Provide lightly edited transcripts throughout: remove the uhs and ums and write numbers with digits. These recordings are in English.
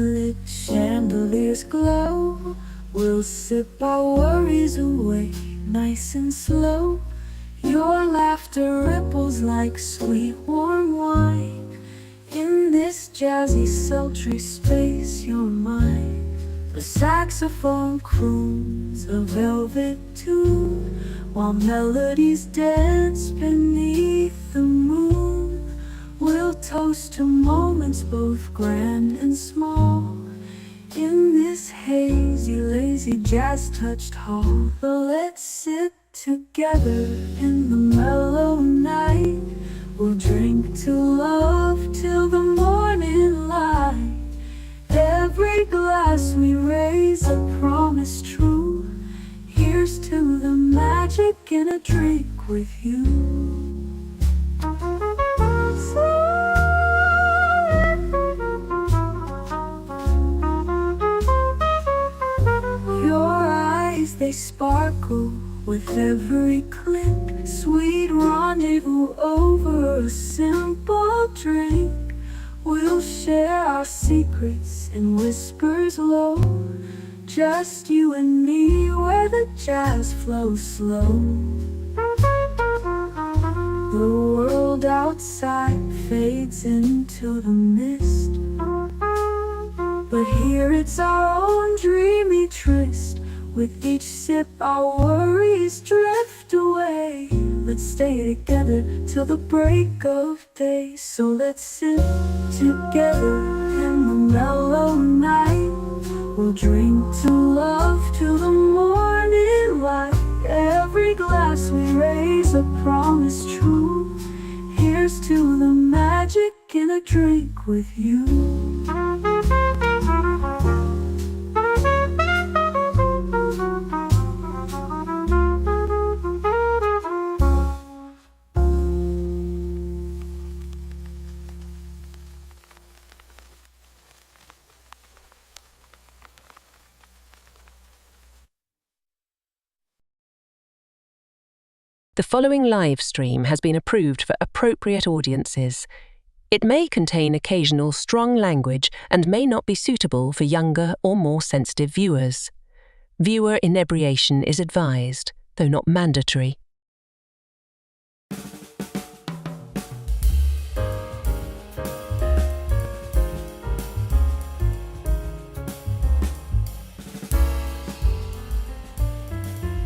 lit chandeliers glow. We'll sip our worries away, nice and slow. Your laughter ripples like sweet warm wine. In this jazzy sultry space you're mine. The saxophone croons a velvet tune, while melodies dance beneath the moon. We'll toast to moments both grand and small, in this hazy, lazy, jazz-touched hall. But let's sit together in the mellow night. We'll drink to love till the morning light. Every glass we raise a promise true. Here's to the magic in a drink with you. Your eyes, they sparkle with every click. Sweet rendezvous over a simple drink. We'll share our secrets in whispers low, just you and me where the jazz flows slow. The world outside fades into the mist, but here it's our own dreamy tryst. With each sip our worries drift away. Let's stay together till the break of day. So let's sit together in the mellow night. We'll drink to love till the morning light. Every glass we raise a promise true. Here's to the magic in a drink with you. The following live stream has been approved for appropriate audiences. It may contain occasional strong language and may not be suitable for younger or more sensitive viewers. Viewer inebriation is advised, though not mandatory.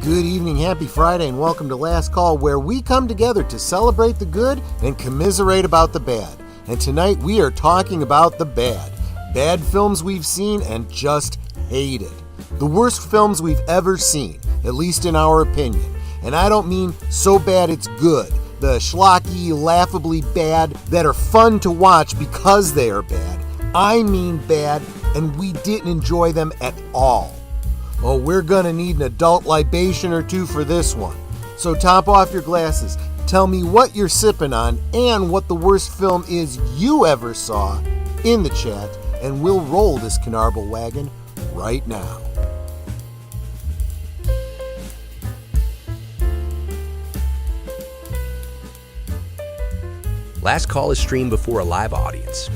Good evening, happy Friday, and welcome to Last Call, where we come together to celebrate the good and commiserate about the bad. And tonight we are talking about the bad. Bad films we've seen and just hated. The worst films we've ever seen, at least in our opinion. And I don't mean so bad it's good. The schlocky, laughably bad that are fun to watch because they are bad. I mean bad, and we didn't enjoy them at all. Oh, we're gonna need an adult libation or two for this one. So top off your glasses, tell me what you're sipping on and what the worst film is you ever saw in the chat, and we'll roll this Canarble Wagon right now. Last Call is streamed before a live audience.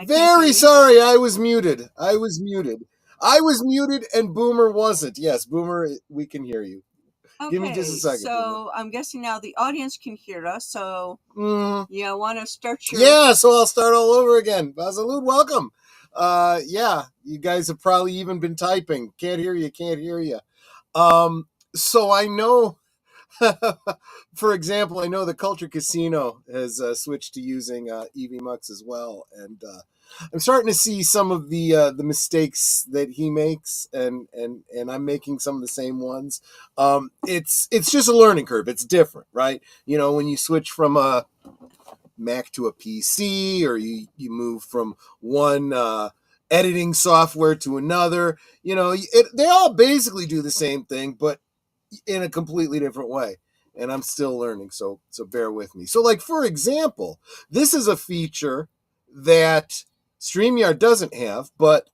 Very sorry, I was muted. I was muted and Boomer wasn't. Yes, Boomer, we can hear you. Okay, give me just a second. So Boomer. I'm guessing now the audience can hear us. So you want to start your... Yeah, so I'll start all over again. Salud, welcome. Yeah, you guys have probably even been typing. Can't hear you. So I know, for example, I know the Culture Casino has switched to using EV Mux as well. And I'm starting to see some of the mistakes that he makes, and I'm making some of the same ones. It's just a learning curve. It's different, right? You know, when you switch from a Mac to a PC, or you move from one editing software to another, you know, they all basically do the same thing, but in a completely different way. And I'm still learning, so bear with me. So, like, for example, this is a feature that StreamYard doesn't have, but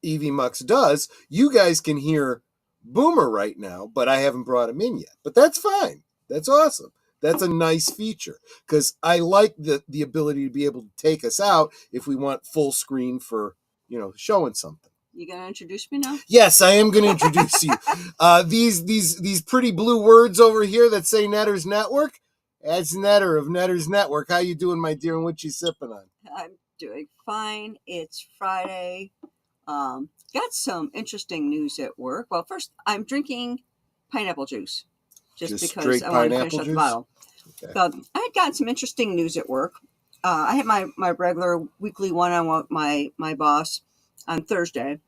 EVMux does. You guys can hear Boomer right now, but I haven't brought him in yet. But that's fine. That's awesome. That's a nice feature, because I like the ability to be able to take us out if we want full screen for, you know, showing something. You gonna introduce me now? Yes, I am going to introduce you. These pretty blue words over here that say Netters Network. That's Netter of Netters Network. How you doing, my dear, and what you sipping on? I'm doing fine. It's Friday. Got some interesting news at work. Well, first, I'm drinking pineapple juice just because I want to finish up the bottle. Okay. So I had gotten some interesting news at work. I had my regular weekly one-on-one with my boss on Thursday,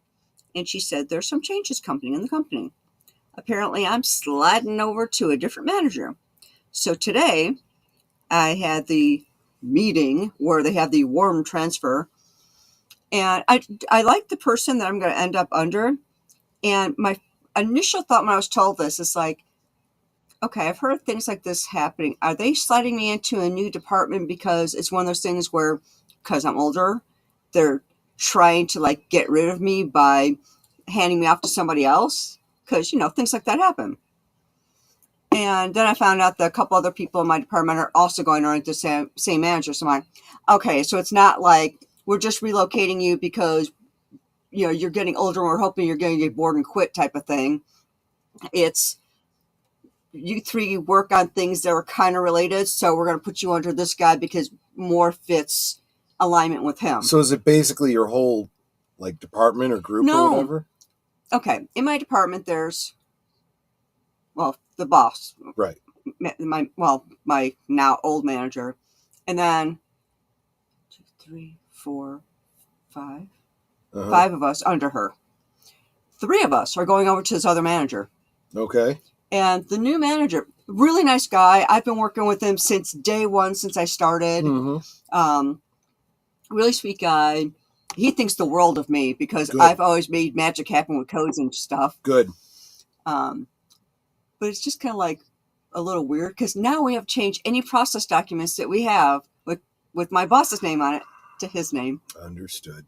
and she said there's some changes coming in the company. Apparently, I'm sliding over to a different manager. So today, I had the meeting where they have the warm transfer, and I like the person that I'm going to end up under. And my initial thought when I was told this is like, okay, I've heard things like this happening. Are they sliding me into a new department because it's one of those things where, because I'm older, they're trying to like get rid of me by handing me off to somebody else? Because, you know, things like that happen. And then I found out that a couple other people in my department are also going on to the same manager. So I'm like, okay, so it's not like we're just relocating you because, you know, you're getting older and we're hoping you're going to get bored and quit type of thing. It's you three work on things that are kind of related, so we're going to put you under this guy because more fits alignment with him. So is it basically your whole like department or group or whatever? Okay, in my department there's, well, the boss, right? My now old manager, and then 2, 3, 4, 5, 5 of us under her. 3 of us are going over to this other manager. Okay. And the new manager, really nice guy. I've been working with him since day one, since I started. Really sweet guy. He thinks the world of me because I've always made magic happen with codes and stuff. Good. But it's just kind of like a little weird because now we have changed any process documents that we have with my boss's name on it to his name. Understood.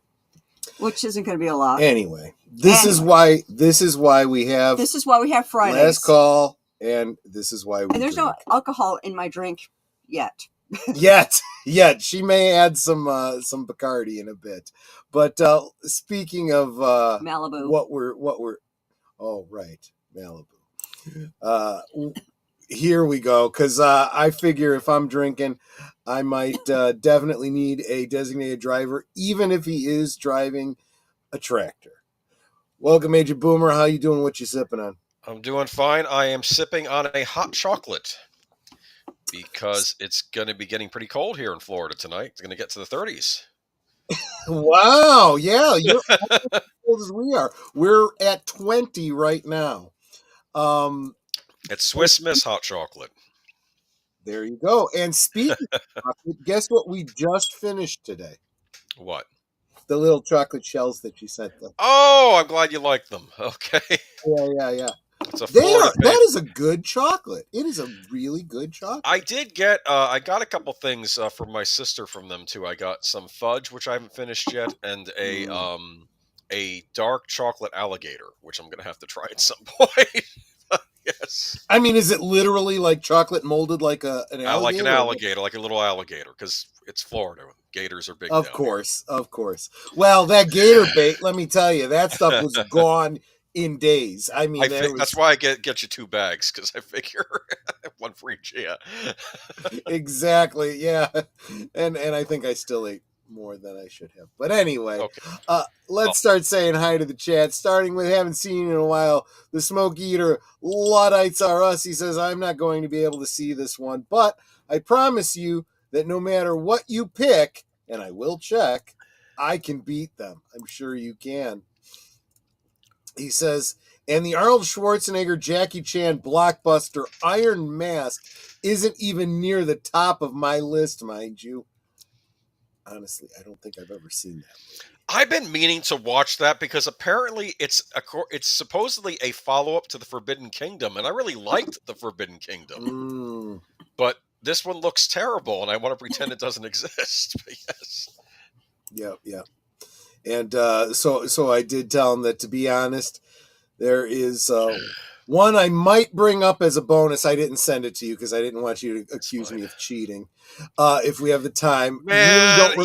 Which isn't going to be a lot. Anyway, this is why we have Fridays. Last call, and this is why we. And there's no alcohol in my drink yet. Yet. She may add some Bacardi in a bit. But speaking of Malibu, what we're oh right, Malibu. Here we go, because I figure if I'm drinking, I might definitely need a designated driver, even if he is driving a tractor. Welcome, Major Boomer. How you doing? What you sipping on? I'm doing fine. I am sipping on a hot chocolate because it's going to be getting pretty cold here in Florida tonight. It's going to get to the 30s. Wow. Yeah, you're almost as cold as we are. We're at 20 right now. It's Swiss Miss hot chocolate. There you go. And speaking of chocolate, guess what we just finished today? What? The little chocolate shells that you sent them. Oh, I'm glad you like them. Okay. Yeah. It's a Florida that is a good chocolate. It is a really good chocolate. I did get, I got a couple things from my sister from them too. I got some fudge, which I haven't finished yet, and a dark chocolate alligator, which I'm going to have to try at some point. Yes. I mean, is it literally like chocolate molded like an alligator? Like an alligator, like a little alligator, because it's Florida. Gators are big. Of course. Well, that gator bait, let me tell you, that stuff was gone in days. I mean, that's why I get you 2 bags, because I figure one for each. Yeah. Exactly. Yeah. And I think I still ate more than I should have. But anyway, okay. Let's start saying hi to the chat, starting with haven't seen you in a while. The Smoke Eater, Luddites are us. He says, I'm not going to be able to see this one, but I promise you that no matter what you pick, and I will check, I can beat them. I'm sure you can. He says, and the Arnold Schwarzenegger, Jackie Chan blockbuster Iron Mask isn't even near the top of my list, mind you. Honestly, I don't think I've ever seen that movie. I've been meaning to watch that because apparently it's supposedly a follow-up to The Forbidden Kingdom, and I really liked The Forbidden Kingdom. But this one looks terrible, and I want to pretend it doesn't exist. But yes. Yeah. And so I did tell him that, to be honest, there is one I might bring up as a bonus. I didn't send it to you because I didn't want you to accuse me of cheating. If we have the time. Man,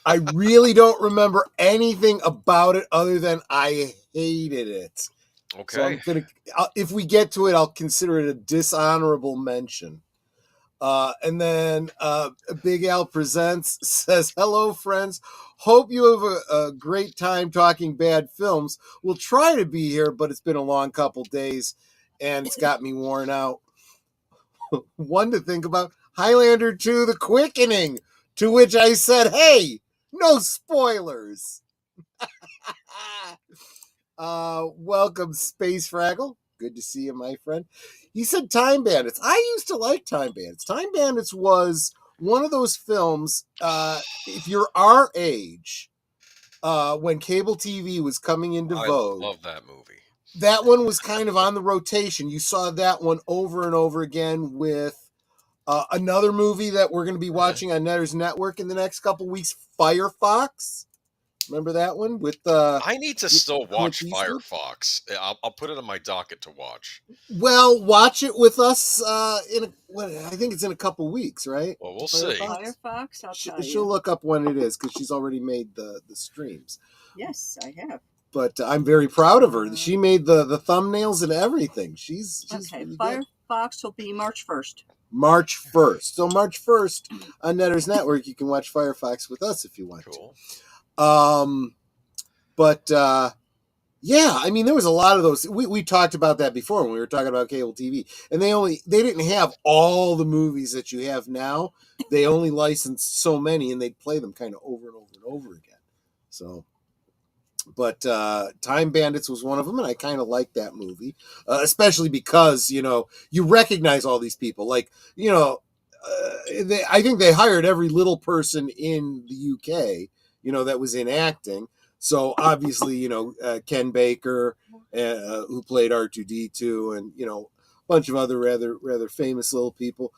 I really don't remember anything about it other than I hated it. Okay. So I'm gonna, if we get to it, I'll consider it a dishonorable mention. And then Big Al Presents says, hello, friends. Hope you have a great time talking bad films. We'll try to be here, but it's been a long couple days, and it's got me worn out. One to think about, Highlander 2, The Quickening, to which I said, hey, no spoilers. Welcome, Space Fraggle. Good to see you, my friend. He said Time Bandits. I used to like Time Bandits. Time Bandits was one of those films, if you're our age, when cable TV was coming into vogue. I love that movie. That one was kind of on the rotation. You saw that one over and over again with another movie that we're going to be watching on Netters Network in the next couple weeks, Firefox. Remember that one with I need to still watch Firefox. I'll put it on my docket to watch. Well, watch it with us I think it's in a couple weeks, right? Well, we'll see. Firefox, I'll tell you. She'll look up when it is because she's already made the streams. Yes, I have. But I'm very proud of her. She made the thumbnails and everything. She's okay. Really Firefox will be March 1st. March 1st. So March 1st on Netters Network, you can watch Firefox with us if you want to. Yeah, I mean, there was a lot of those. We talked about that before when we were talking about cable TV, and they didn't have all the movies that you have now. They only licensed so many, and they'd play them kind of over and over and over again. So, but Time Bandits was one of them, and I kind of liked that movie, especially because you recognize all these people, like I think they hired every little person in the UK. That was in acting. So obviously, Ken Baker, who played R2-D2, and a bunch of other rather famous little people.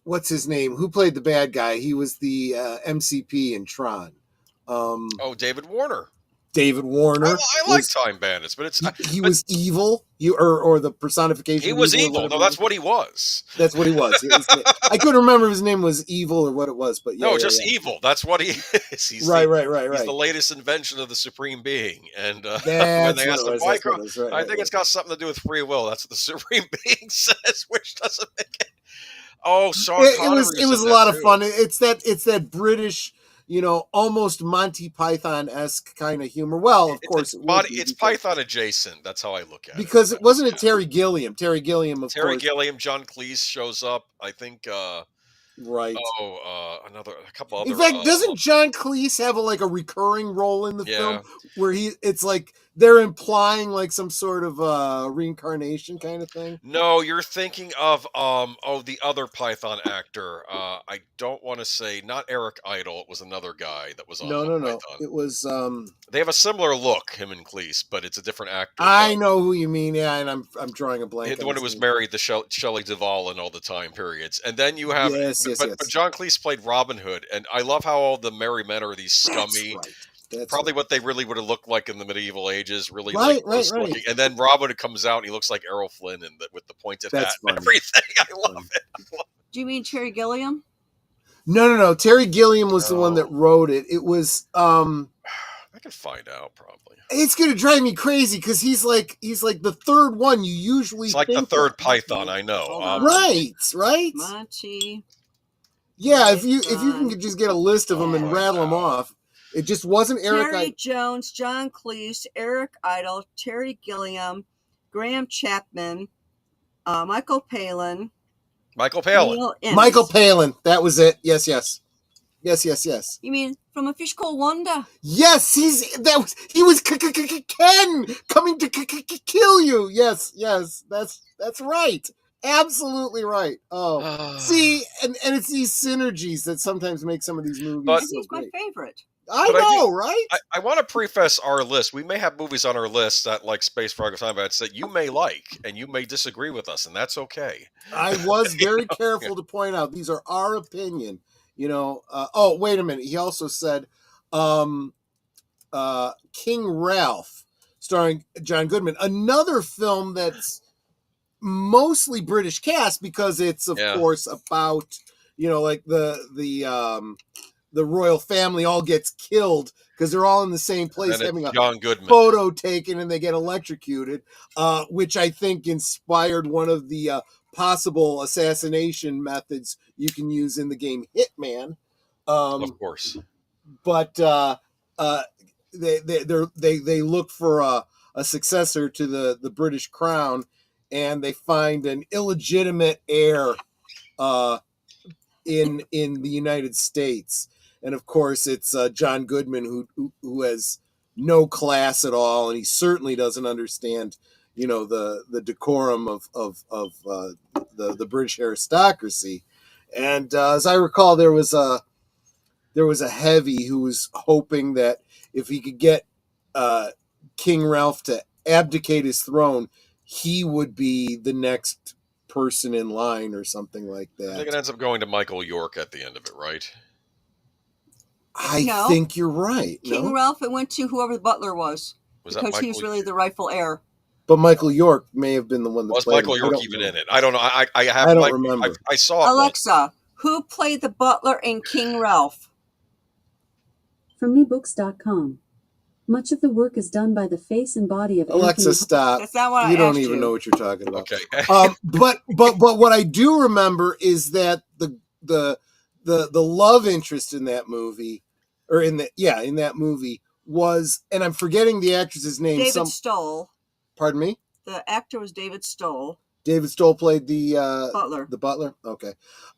What's his name? Who played the bad guy? He was the MCP in Tron. David Warner. David Warner. I like Time Bandits, but he was evil. Or the personification. He was evil. No, that's what he was. That's what he was. I couldn't remember if his name was evil or what it was, but evil. That's what he is. He's right. He's the latest invention of the Supreme Being, and when they asked him why, I think it's got something to do with free will. That's what the Supreme Being says, which doesn't make it. Oh, Sean Connery. It was a lot of fun. It's that British. Almost Monty Python-esque kind of humor. Well, of course, it's Python adjacent. That's how I look at it. Because it wasn't Terry Gilliam. Terry Gilliam, John Cleese shows up. I think. Right. A couple other. In fact, doesn't John Cleese have a recurring role in the film where it's like they're implying like some sort of reincarnation kind of thing? No, you're thinking of the other Python actor. I don't want to say not Eric Idle. It was another guy that was on. No. It was. They have a similar look, him and Cleese, but it's a different actor. I know who you mean. Yeah, and I'm drawing a blank. The one who was married to Shelley Duvall in all the time periods, and then you have. But John Cleese played Robin Hood, and I love how all the merry men are these scummy. That's probably what they really would have looked like in the medieval ages. Really, right. And then Robin Hood comes out, and he looks like Errol Flynn, with the pointed hat and everything. I love it. Do you mean Terry Gilliam? No. Terry Gilliam was the one that wrote it. It was. I could find out probably. It's gonna drive me crazy because he's like the third one you usually. It's like the third Python. I know. Right. Monty. Yeah, if you can just get a list of them and rattle them off. It just wasn't Eric. Terry Jones, John Cleese, Eric Idle, Terry Gilliam, Graham Chapman, Michael Palin, Michael Palin. Michael Palin. That was it. Yes. You mean from A Fish Called Wanda? Yes, he was Ken coming to kill you. Yes, that's right. Absolutely right. Oh, see, and it's these synergies that sometimes make some of these movies so he's great. My favorite. I know, right? I want to preface our list. We may have movies on our list that, like Space Fraggle Time Bats, that you may like and you may disagree with us, and that's okay. I was very careful to point out these are our opinion. Oh, wait a minute. He also said King Ralph, starring John Goodman, another film that's mostly British cast because it's of course about like the royal family all gets killed because they're all in the same place having a John Goodman photo taken and they get electrocuted, which I think inspired one of the possible assassination methods you can use in the game Hitman. Of course, but they look for a successor to the British crown, and they find an illegitimate heir in the United States. And of course, it's John Goodman who has no class at all, and he certainly doesn't understand, the decorum of the British aristocracy. And as I recall, there was a heavy who was hoping that if he could get King Ralph to abdicate his throne, he would be the next person in line or something like that. I think it ends up going to Michael York at the end of it, right? I think you're right. King Ralph, it went to whoever the butler was because he was really the rightful heir. But Michael York may have been the one that was played Michael him. York even in it? I don't know. I don't remember. I saw it. Alexa, who played the butler in King Ralph? From mebooks.com. Much of the work is done by the face and body of Alexa, Anthony. stop. That's not what you I don't asked even you. know what you're talking about. Okay. But what I do remember is that the love interest in that movie, or in that movie was, and I'm forgetting the actress's name. David Stoll. Pardon me? The actor was David Stoll. David Stoll played the butler. The butler. Okay.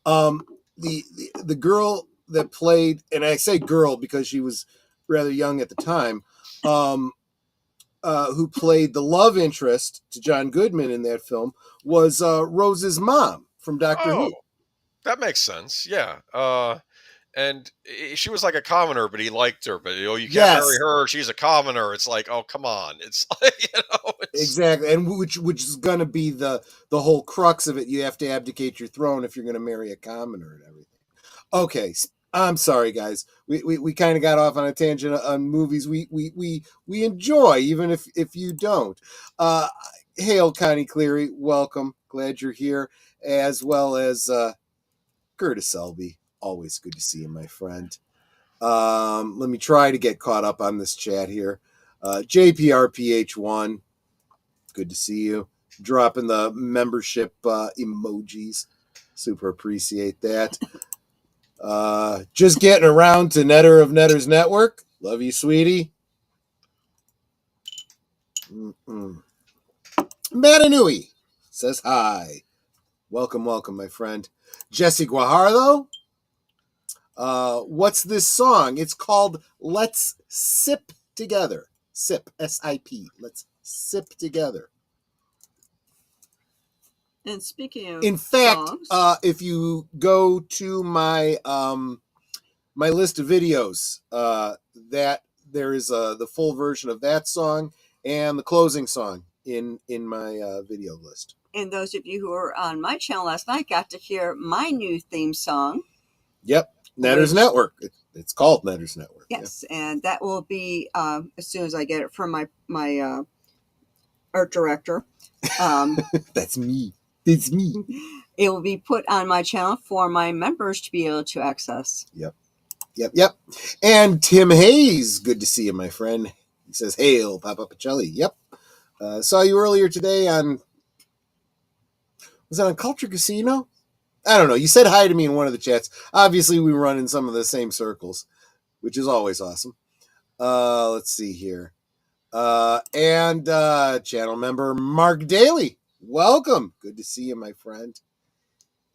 The girl that played, and I say girl because she was rather young at the time, who played the love interest to John Goodman in that film was Rose's mom from Doctor Who. That makes sense. Yeah. And she was like a commoner, but he liked her. But you can't marry her; she's a commoner. It's like, oh, come on! It's like, exactly, and which is going to be the whole crux of it. You have to abdicate your throne if you're going to marry a commoner and everything. Okay, I'm sorry, guys. We kind of got off on a tangent on movies we enjoy, even if you don't. Hail, Connie Cleary, welcome. Glad you're here, as well as Curtis Selby. Always good to see you, my friend. Let me try to get caught up on this chat here. JPRPH1, good to see you. Dropping the membership emojis. Super appreciate that. Just getting around to Netter of Netters Network. Love you, sweetie. Matanui says hi. Welcome, my friend. Jesse Guajardo. What's this song? It's called Let's Sip Together. Sip, S-I-P. Let's sip together. And speaking of in fact, songs, if you go to my my list of videos, that there is the full version of that song and the closing song in my video list. And those of you who were on my channel last night got to hear my new theme song. Yep, Netters Network. It's called Netters Network. Yes, yeah. And that will be as soon as I get it from my art director. That's me. It's me. It will be put on my channel for my members to be able to access. Yep. And Tim Hayes, good to see you, my friend. He says, "Hail, Papa Pacelli." Yep. Saw you earlier today on. Was that on Culture Casino? I don't know. You said hi to me in one of the chats. Obviously, we run in some of the same circles, which is always awesome. Let's see here. And channel member Mark Dahley. Welcome. Good to see you, my friend.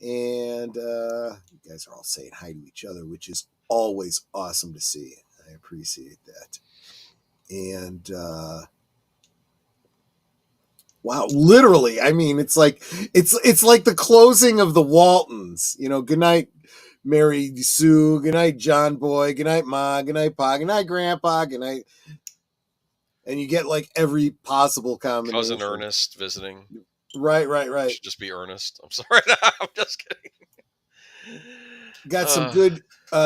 And you guys are all saying hi to each other, which is always awesome to see. I appreciate that. And wow, literally, I mean, it's like the closing of the Waltons. You know, good night, Mary Sue. Good night, John Boy. Good night, Ma. Good night, Pa. Good night, Grandpa. Good night. And you get like every possible combination. Cousin Ernest visiting. Right. It should just be Ernest. I'm sorry. I'm just kidding. Got some good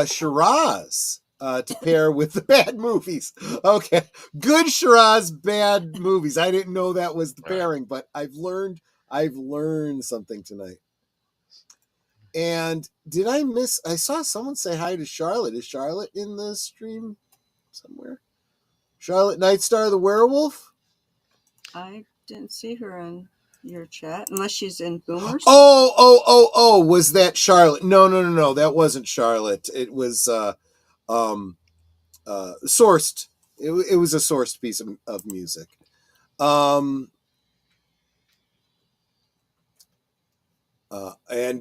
Shiraz to pair with the bad movies. Okay. Good Shiraz, bad movies. I didn't know that was the pairing, but I've learned something tonight. And I saw someone say hi to Charlotte. Is Charlotte in the stream somewhere? Charlotte Nightstar the werewolf? I didn't see her in your chat, unless she's in Boomers. Oh, was that Charlotte? No, that wasn't Charlotte. It was sourced. It was a sourced piece of music. And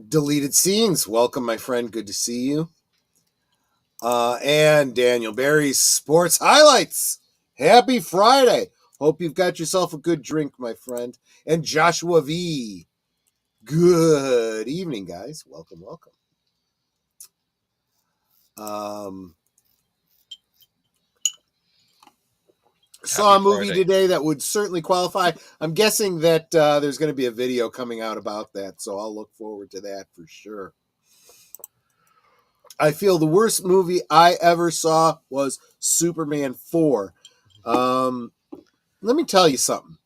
deleted scenes. Welcome, my friend. Good to see you. And Daniel Barry's sports highlights. Happy Friday. Hope you've got yourself a good drink, my friend. And Joshua V. Good evening, guys. Welcome. Saw a movie today that would certainly qualify. I'm guessing that there's going to be a video coming out about that, so I'll look forward to that for sure. I feel the worst movie I ever saw was Superman 4. Let me tell you something.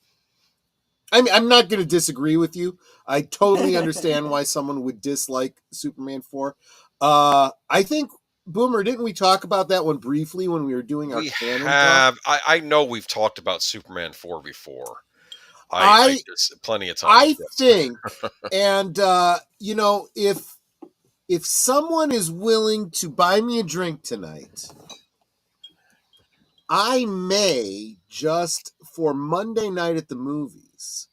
I'm not going to disagree with you. I totally understand why someone would dislike Superman 4. I think, Boomer, didn't we talk about that one briefly when we were doing our canon talk? I know we've talked about Superman 4 before. Plenty of times. I think, and if someone is willing to buy me a drink tonight, I may, just for Monday night at the movies,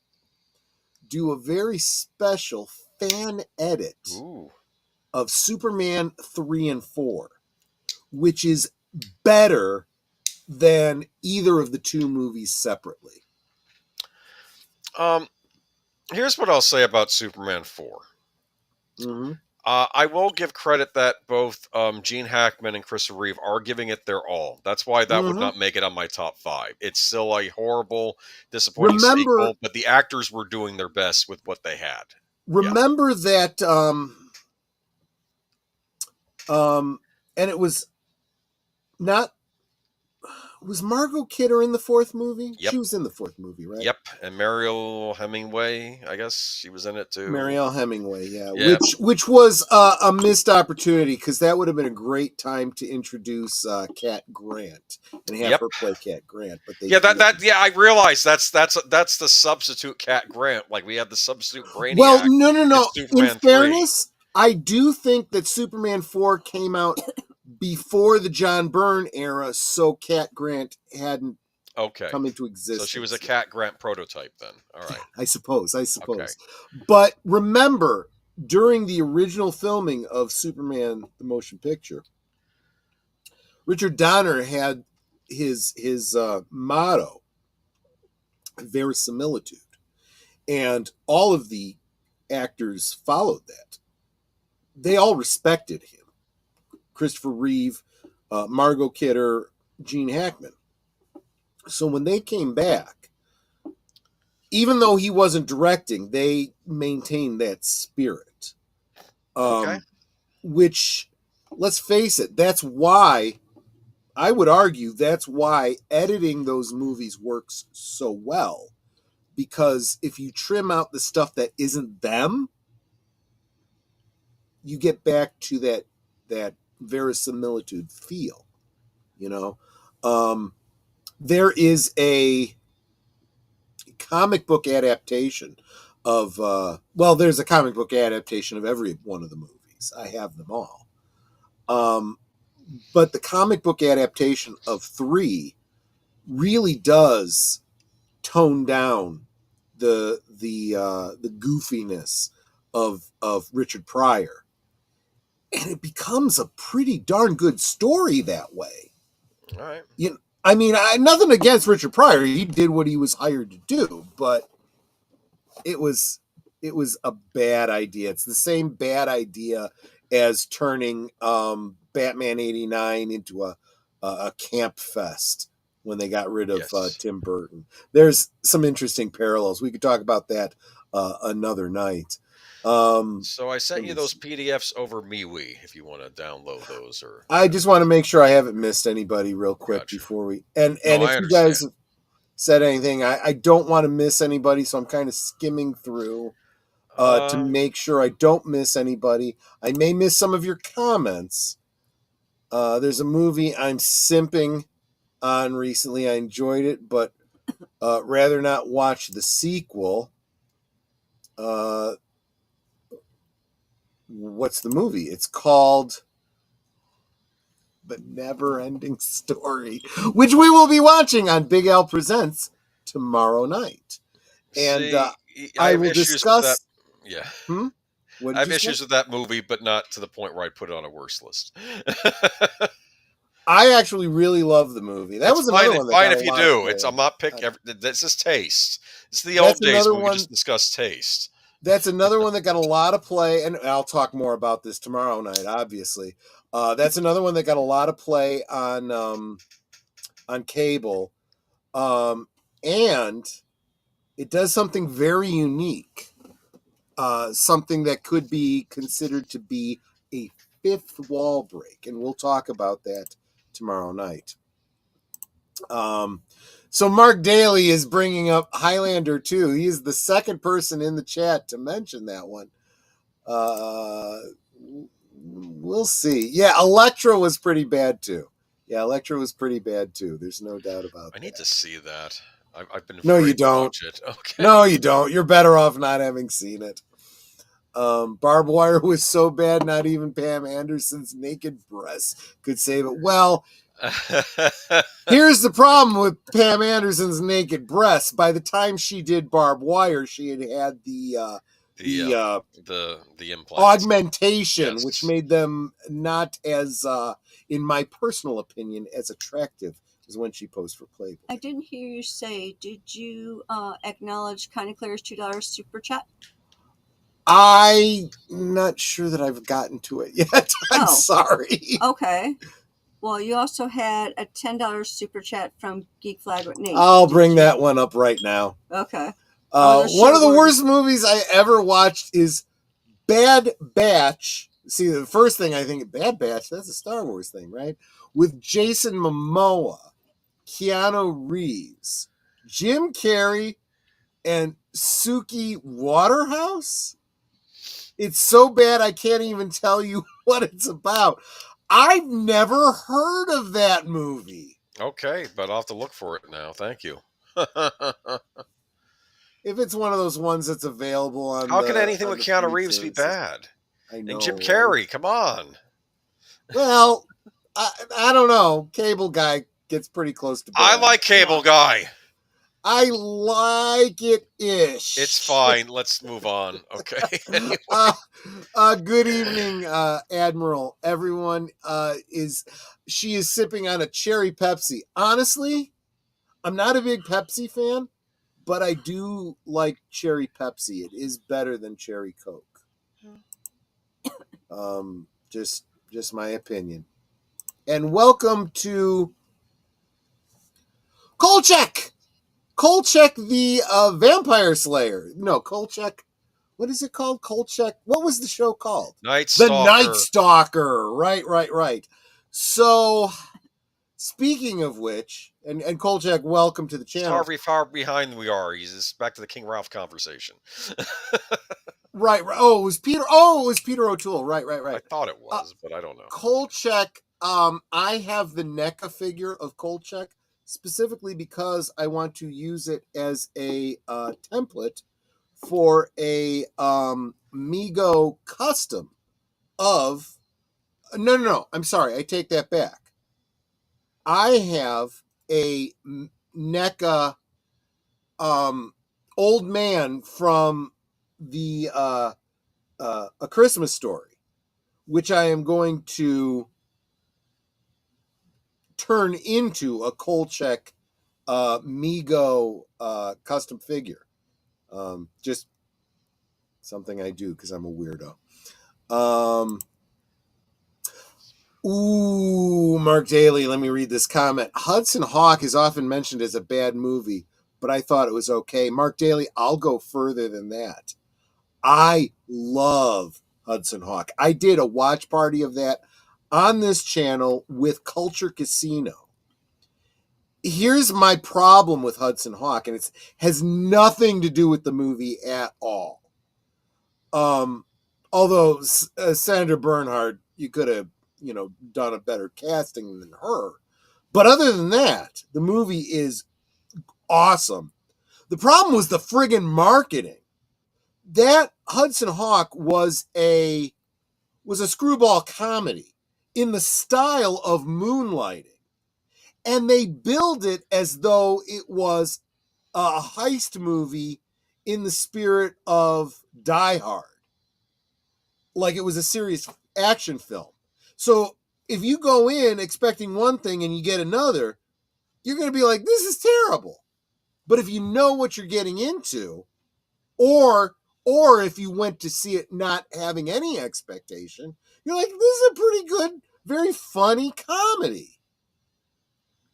do a very special fan edit of Superman 3 and 4, which is better than either of the two movies separately. Here's what I'll say about Superman 4. Mm-hmm. I will give credit that both Gene Hackman and Christopher Reeve are giving it their all. That's why that would not make it on my top 5. It's still a horrible, disappointing sequel, but the actors were doing their best with what they had. Remember that, and it was not. Was Margot Kidder in the fourth movie? Yep. She was in the fourth movie, right? Yep, and Mariel Hemingway, I guess she was in it too. Mariel Hemingway, yeah. Which was a missed opportunity, because that would have been a great time to introduce Cat Grant and have her play Cat Grant. But they I realized that's the substitute Cat Grant. Like we had the substitute Brainiac. Well, no. In fairness, I do think that Superman 4 came out before the John Byrne era, so Cat Grant hadn't come into existence. So she was a Cat Grant prototype then. All right. I suppose. Okay. But remember, during the original filming of Superman the motion picture, Richard Donner had his motto, verisimilitude. And all of the actors followed that. They all respected him. Christopher Reeve, Margot Kidder, Gene Hackman. So when they came back, even though he wasn't directing, they maintained that spirit. Which, let's face it, that's why, I would argue, that's why editing those movies works so well. Because if you trim out the stuff that isn't them, you get back to that verisimilitude feel, there is a comic book adaptation of there's a comic book adaptation of every one of the movies. I have them all, but the comic book adaptation of 3 really does tone down the goofiness of Richard Pryor. And it becomes a pretty darn good story that way. All right. I mean, nothing against Richard Pryor. He did what he was hired to do, but it was a bad idea. It's the same bad idea as turning Batman '89 into a camp fest when they got rid of Tim Burton. There's some interesting parallels. We could talk about that another night. So I sent you those PDFs over MeWe if you want to download those. Or I just want to make sure I haven't missed anybody real quick before we and if you guys said anything, I don't want to miss anybody, so I'm kind of skimming through to make sure I don't miss anybody. I may miss some of your comments. There's a movie I'm simping on recently. I enjoyed it, but rather not watch the sequel. What's the movie? It's called The Never-Ending Story, which we will be watching on Big Al Presents tomorrow night. And I will discuss... Yeah. I have issues with that movie, but not to the point where I'd put it on a worse list. I actually really love the movie. That was another one. Fine if you do. I'm not picking. This is taste. It's the old days when we just discussed taste. That's another one that got a lot of play, and I'll talk more about this tomorrow night, obviously. That's another one that got a lot of play on cable, and it does something very unique, something that could be considered to be a fifth wall break, and we'll talk about that tomorrow night. So Mark Dahley is bringing up Highlander 2. He is the second person in the chat to mention that one. We'll see. Yeah, Elektra was pretty bad too. There's no doubt about that. I need to see that. I've been No, you don't. Watch it. Okay. No, you don't. You're better off not having seen it. Barbed wire was so bad, not even Pam Anderson's naked breasts could save it. Well, here's the problem with Pam Anderson's naked breasts. By the time she did barbed wire, she had the implants. Augmentation, which made them not as, in my personal opinion, as attractive as when she posed for Playboy. I didn't hear you say, did you acknowledge Connie Cleary's $2 super chat? I'm not sure that I've gotten to it yet. I'm sorry. Okay. Well, you also had a $10 super chat from Geek Flag with Nate. I'll bring that one up right now. Okay. One of the worst movies I ever watched is Bad Batch. See, the first thing I think, Bad Batch, that's a Star Wars thing, right? With Jason Momoa, Keanu Reeves, Jim Carrey, and Suki Waterhouse. It's so bad I can't even tell you what it's about. I've never heard of that movie. Okay, but I'll have to look for it now. Thank you. If it's one of those ones that's available on How can anything with Keanu Reeves be bad? I know. And Jim Carrey, come on. Well, I don't know. Cable Guy gets pretty close to bad. I like Cable Guy. I like it-ish. It's fine. Let's move on. Okay. Anyway. Good evening, Admiral. Everyone she is sipping on a cherry Pepsi. Honestly, I'm not a big Pepsi fan, but I do like cherry Pepsi. It is better than cherry Coke. Just my opinion. And welcome to Kolchak. Kolchak the Vampire Slayer. No, Kolchak. What is it called? Kolchak. What was the show called? Night Stalker. The Night Stalker. Right. So, speaking of which, and Kolchak, welcome to the channel. How far behind we are. He's back to the King Ralph conversation. Right. Oh, it was Peter O'Toole. Right. I thought it was, but I don't know. Kolchak. I have the NECA figure of Kolchak, specifically because I want to use it as a template for a Mego custom of... No. I'm sorry. I take that back. I have a NECA old man from the A Christmas Story, which I am going to turn into a Kolchak Mego custom figure. Just something I do because I'm a weirdo. Mark Dahley, let me read this comment. Hudson Hawk is often mentioned as a bad movie, but I thought it was okay. Mark Dahley, I'll go further than that. I love Hudson Hawk. I did a watch party of that on this channel with Culture Casino. Here's my problem with Hudson Hawk, and it has nothing to do with the movie at all. Although Senator Bernhardt, you could have, done a better casting than her. But other than that, the movie is awesome. The problem was the friggin' marketing. That Hudson Hawk was a screwball comedy in the style of Moonlighting. And they billed it as though it was a heist movie in the spirit of Die Hard. Like it was a serious action film. So if you go in expecting one thing and you get another, you're going to be like, this is terrible. But if you know what you're getting into, or if you went to see it not having any expectation, you're like, this is a pretty good, very funny comedy.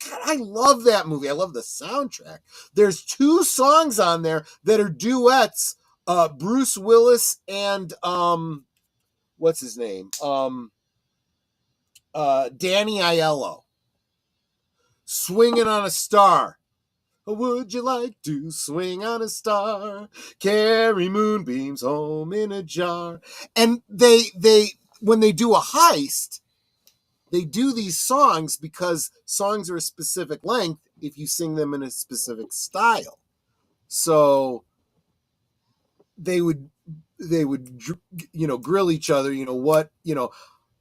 God, I love that movie. I love the soundtrack. There's 2 songs on there that are duets. Bruce Willis and what's his name? Danny Aiello. Swinging on a Star. Would you like to swing on a star? Carry moonbeams home in a jar. And they when they do a heist, they do these songs because songs are a specific length if you sing them in a specific style. So they would grill each other,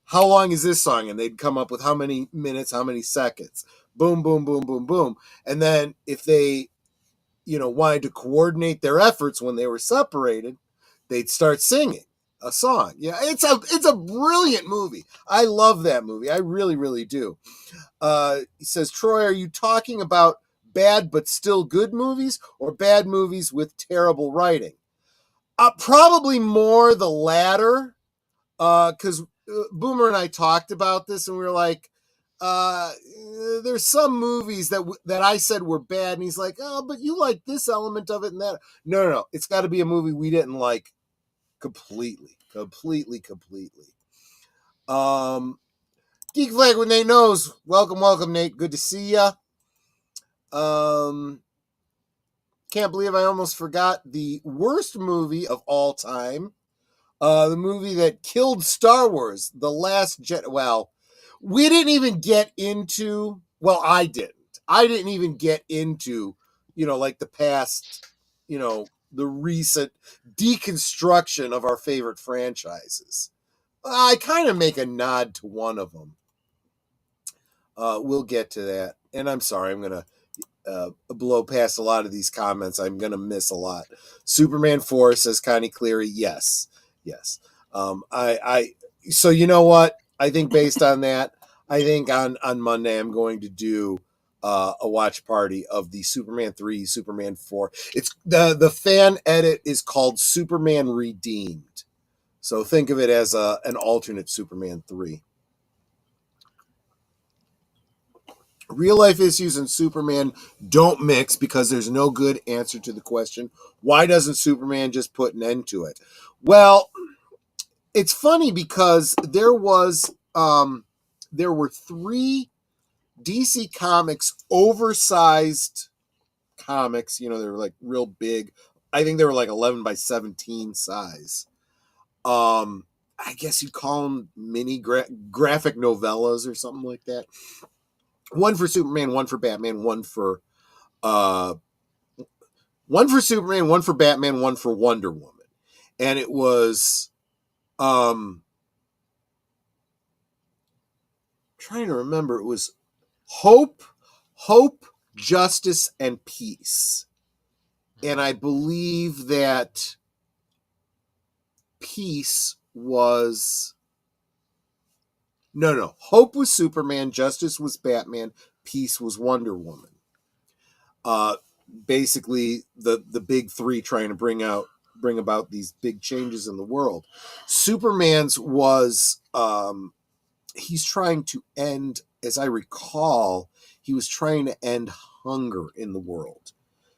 how long is this song? And they'd come up with how many minutes, how many seconds. Boom, boom, boom, boom, boom. And then if they, wanted to coordinate their efforts when they were separated, they'd start singing a song. Yeah, it's a brilliant movie. I love that movie. I really, really do. He says, Troy, are you talking about bad but still good movies or bad movies with terrible writing? Probably more the latter, because Boomer and I talked about this, and we were like, there's some movies that I said were bad, and he's like, oh, but you like this element of it and that. No. It's got to be a movie we didn't like completely. Geek Flag with Nate Knows. Welcome, Nate. Good to see ya. Can't believe I almost forgot the worst movie of all time. The movie that killed Star Wars, The Last Jedi. Well, we didn't even get into, I didn't. I didn't even get into, like the past, the recent deconstruction of our favorite franchises. I kind of make a nod to one of them. We'll get to that. And I'm sorry, I'm going to blow past a lot of these comments. I'm going to miss a lot. Superman 4 says Connie Cleary. Yes. So you know what? I think based on that, I think on Monday I'm going to do a watch party of the Superman 3, Superman 4. It's the fan edit is called Superman Redeemed. So think of it as an alternate Superman 3. Real life issues and Superman don't mix because there's no good answer to the question, why doesn't Superman just put an end to it? Well, it's funny because there were 3 DC Comics oversized comics. They were like real big. I think they were like 11 by 17 size. I guess you'd call them mini graphic novellas or something like that. One for Superman, one for Batman, one for Superman, one for Batman, one for Wonder Woman. And it was trying to remember, it was Hope, Justice, and Peace. And I believe that peace was... No. Hope was Superman, justice was Batman, peace was Wonder Woman. Basically, the big three trying to bring about these big changes in the world. Superman's was he's trying to end, as I recall, he was trying to end hunger in the world.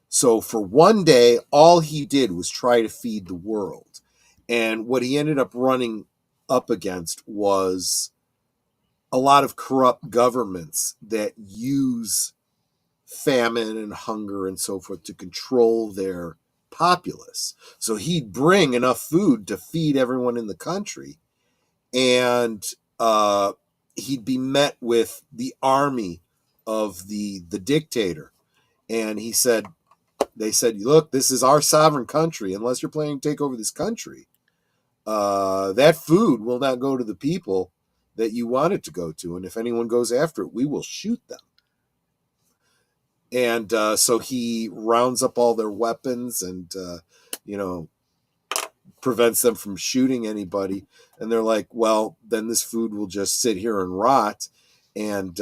So for one day, all he did was try to feed the world. And what he ended up running up against was a lot of corrupt governments that use famine and hunger and so forth to control their populace. So he'd bring enough food to feed everyone in the country, and he'd be met with the army of the dictator. And they said, look, this is our sovereign country. Unless you're planning to take over this country, that food will not go to the people that you want it to go to. And if anyone goes after it, we will shoot them. And so he rounds up all their weapons and, prevents them from shooting anybody. And they're like, well, then this food will just sit here and rot. And,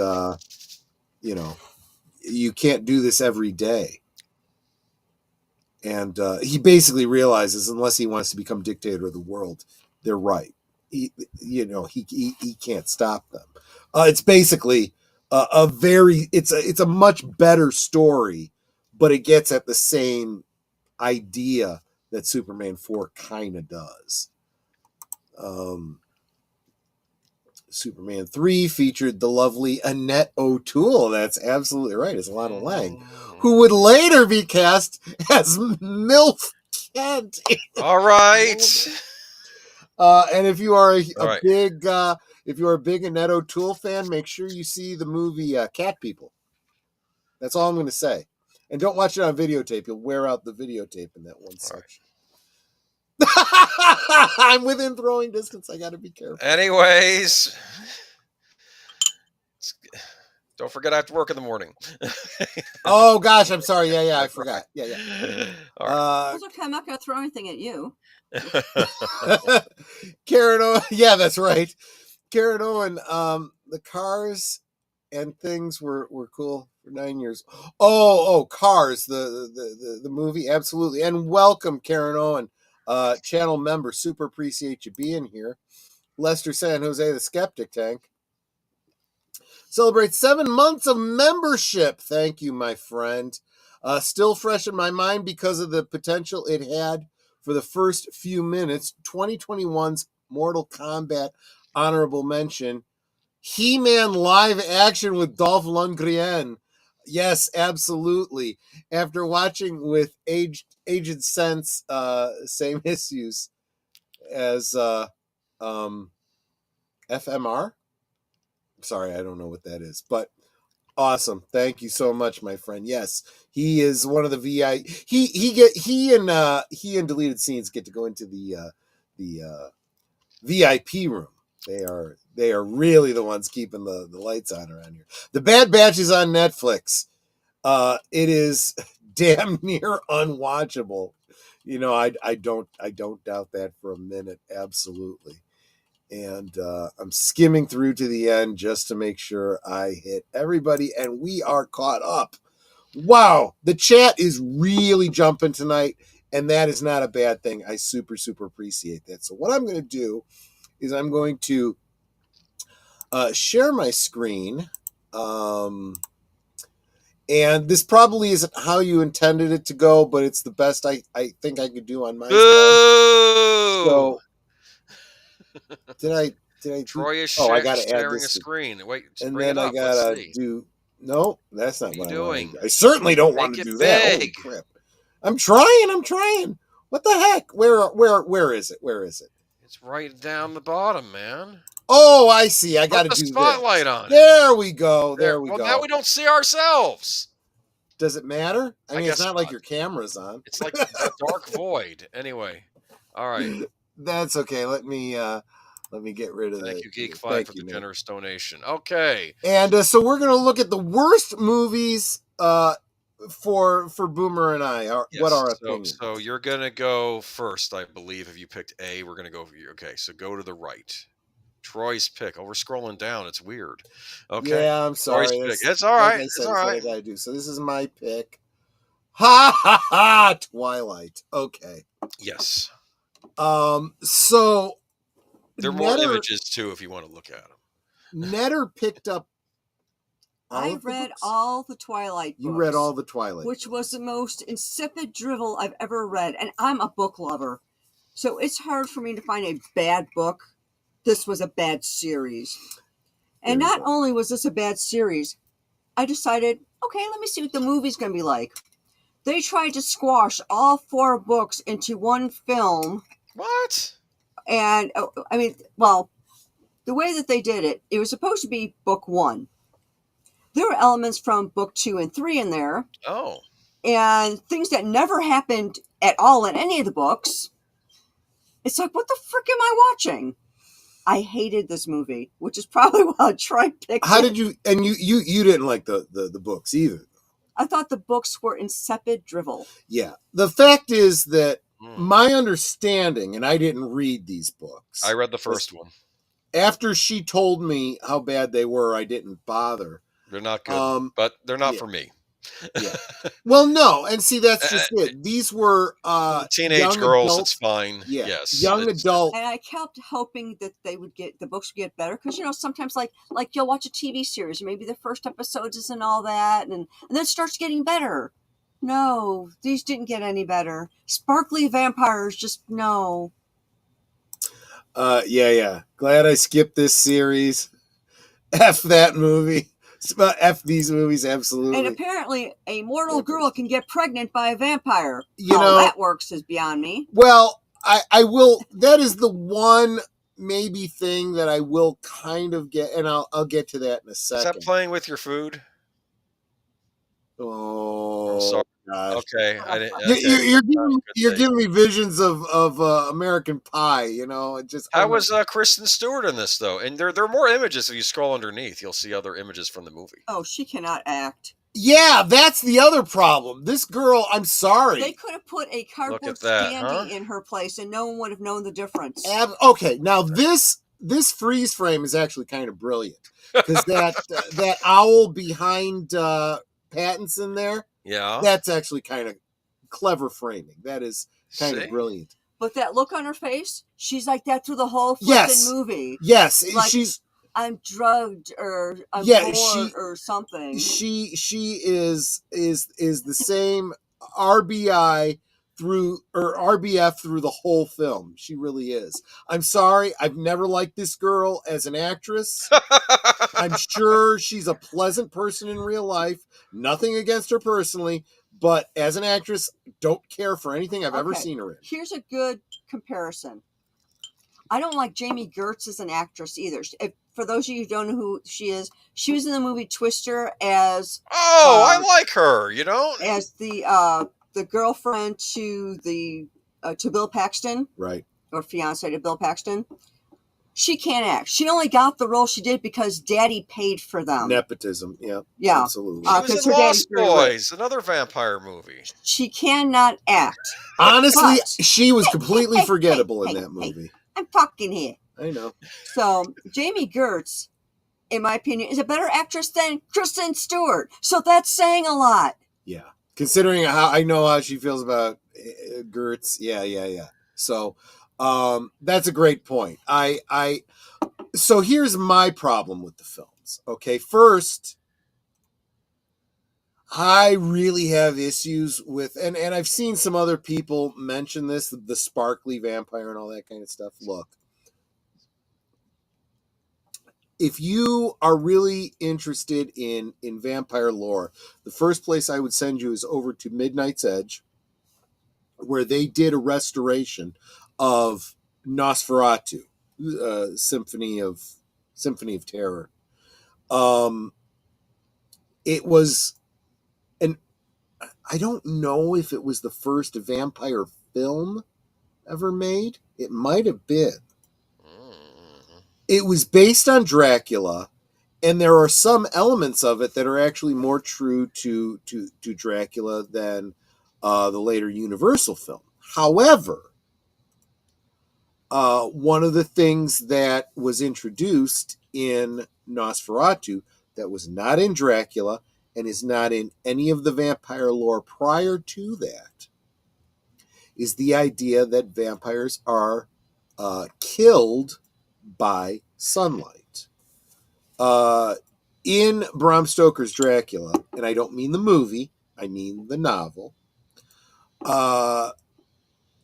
you can't do this every day. And he basically realizes, unless he wants to become dictator of the world, they're right. He can't stop them. It's basically it's a much better story, but it gets at the same idea that Superman 4 kind of does. Superman 3 featured the lovely Annette O'Toole. That's absolutely right. It's Lana Lang, who would later be cast as MILF Kent. All right. And if you are a big Annette O'Toole fan, make sure you see the movie Cat People. That's all I'm going to say. And don't watch it on videotape. You'll wear out the videotape in that one section. Right. I'm within throwing distance. I got to be careful. Anyways, don't forget I have to work in the morning. Oh, gosh. I'm sorry. Yeah, I forgot. Yeah. Right. It's okay. I'm not going to throw anything at you. Karen Owen. Yeah, that's right. Karen Owen. The Cars and things were cool for 9 years. Oh, Cars, the movie. Absolutely. And welcome, Karen Owen, channel member. Super appreciate you being here. Lester San Jose, the Skeptic Tank. Celebrates 7 months of membership. Thank you, my friend. Still fresh in my mind because of the potential it had for the first few minutes. 2021's Mortal Kombat honorable mention. He-Man live action with Dolph Lundgren. Yes, absolutely. After watching with Aged Sense, same issues as FMR. Sorry, I don't know what that is, but awesome. Thank you so much, my friend. Yes, he is one of the VI. He and Deleted Scenes get to go into the VIP room. They are really the ones keeping the lights on around here. The Bad Batch is on Netflix. It is damn near unwatchable. I don't doubt that for a minute. Absolutely. And I'm skimming through to the end just to make sure I hit everybody, and we are caught up. Wow, the chat is really jumping tonight, and that is not a bad thing. I super appreciate that. So what I'm going to do is I'm going to share my screen. And this probably isn't how you intended it to go, but it's the best I think I could do on my side. So did I Troy is I gotta sharing a screen. Wait, and bring then it I up. gotta do. No, that's not what are you I doing. Want to do. I certainly don't want to do that. Holy crap! I'm trying. What the heck? Where is it? Where is it? It's right down the bottom, man. Oh, I see. I got to do the spotlight on it. There we go. There we go. Well, now we don't see ourselves. Does it matter? I mean, it's not like your camera's on. It's like a dark void. Anyway, all right. That's okay. Let me get rid of that. Thank you, Geek5, for the generous donation. Okay. And so we're going to look at the worst movies for Boomer and I? What are our opinions? So you're gonna go first, I believe. If you picked A, we're gonna go for you. Okay, so go to the right. Troy's pick. Oh, we're scrolling down. It's weird. Okay. Yeah, I'm sorry. Troy's pick. It's all right. Like I said, it's all right. what I gotta do. So this is my pick. Ha ha ha! Twilight. Okay. Yes. So there are more images too, if you want to look at them. Netter picked up. I read all the Twilight books. You read all the Twilight, which was the most insipid drivel I've ever read, and I'm a book lover, so it's hard for me to find a bad book. This was a bad series, and not only was this a bad series, I decided, okay, let me see what the movie's going to be like. They tried to squash all 4 books into one film. What? And I mean, well, the way that they did it, it was supposed to be book 1. There were elements from book 2 and 3 in there. Oh. And things that never happened at all in any of the books. It's like, what the frick am I watching? I hated this movie, which is probably why Troy picked How it. did you, and you didn't like the books either. I thought the books were insipid drivel. Yeah. The fact is that my understanding, and I didn't read these books. I read the first one. After she told me how bad they were, I didn't bother. They're not good, but they're not for me. Yeah. Well, no, and see, that's just it. These were teenage girls. Adults. It's fine. Yeah. Yes, young adult. And I kept hoping that the books would get better, because sometimes like you'll watch a TV series, maybe the first episodes isn't all that, and then it starts getting better. No, these didn't get any better. Sparkly vampires, just no. Yeah. Glad I skipped this series. F that movie. F these movies, absolutely. And apparently a mortal girl can get pregnant by a vampire. How that works is beyond me. Well, I will, that is the one maybe thing that I will kind of get, and I'll get to that in a second. Is that playing with your food? Oh, I'm sorry. Gosh. Okay. You're giving me visions of American Pie, How was Kristen Stewart in this, though? And there are more images. If you scroll underneath, you'll see other images from the movie. Oh, she cannot act. Yeah, that's the other problem. This girl, I'm sorry. They could have put a cardboard standee in her place, and no one would have known the difference. Okay, now this freeze frame is actually kind of brilliant, because that owl behind Pattinson there. Yeah, that's actually kind of clever framing. That is kind of brilliant. But that look on her face, she's like that through the whole flipping movie. Yes, like, she's. I'm drugged, or I'm bored, or something. She is the same RBI RBF through the whole film. She really is. I'm sorry, I've never liked this girl as an actress. I'm sure she's a pleasant person in real life. Nothing against her personally, but as an actress, don't care for anything I've ever seen her in. Here's a good comparison. I don't like Jamie Gertz as an actress either. For those of you who don't know who she was in the movie Twister as... Oh, I like her, as the girlfriend to Bill Paxton. Right. Or fiance to Bill Paxton. She can't act. She only got the role she did because Daddy paid for them. Nepotism, yeah. Absolutely. She was in Lost Boys, another vampire movie. She cannot act. Honestly, she was completely forgettable in that movie. I'm talking here. I know. So, Jamie Gertz, in my opinion, is a better actress than Kristen Stewart. So that's saying a lot. Yeah. Considering how I know how she feels about Gertz. Yeah. So, that's a great point. So here's my problem with the films. Okay. First, I really have issues with, and I've seen some other people mention this, the sparkly vampire and all that kind of stuff. Look, if you are really interested in vampire lore, the first place I would send you is over to Midnight's Edge, where they did a restoration of Nosferatu, Symphony of Terror. It was, and I don't know if it was the first vampire film ever made. It might have been. It was based on Dracula, And there are some elements of it that are actually more true to Dracula than the later Universal film. However, one of the things that was introduced in Nosferatu that was not in Dracula and is not in any of the vampire lore prior to that is the idea that vampires are killed by sunlight. In Bram Stoker's Dracula, and I don't mean the movie, I mean the novel,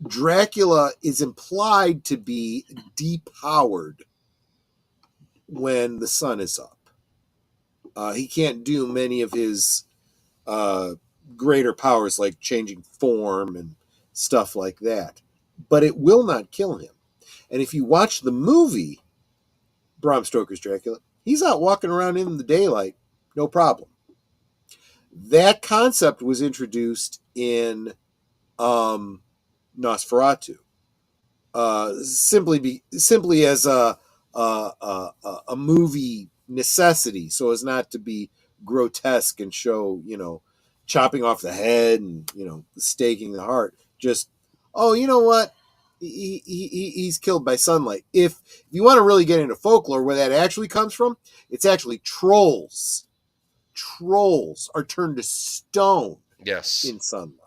Dracula is implied to be depowered when the sun is up. He can't do many of his greater powers like changing form and stuff like that. But it will not kill him. And if you watch the movie, Bram Stoker's Dracula, he's out walking around in the daylight, no problem. That concept was introduced in Nosferatu, simply as a movie necessity, so as not to be grotesque and show, chopping off the head and staking the heart. Just, oh, you know what? He's killed by sunlight. If you want to really get into folklore, where that actually comes from, it's actually trolls. Trolls are turned to stone. Yes. In sunlight.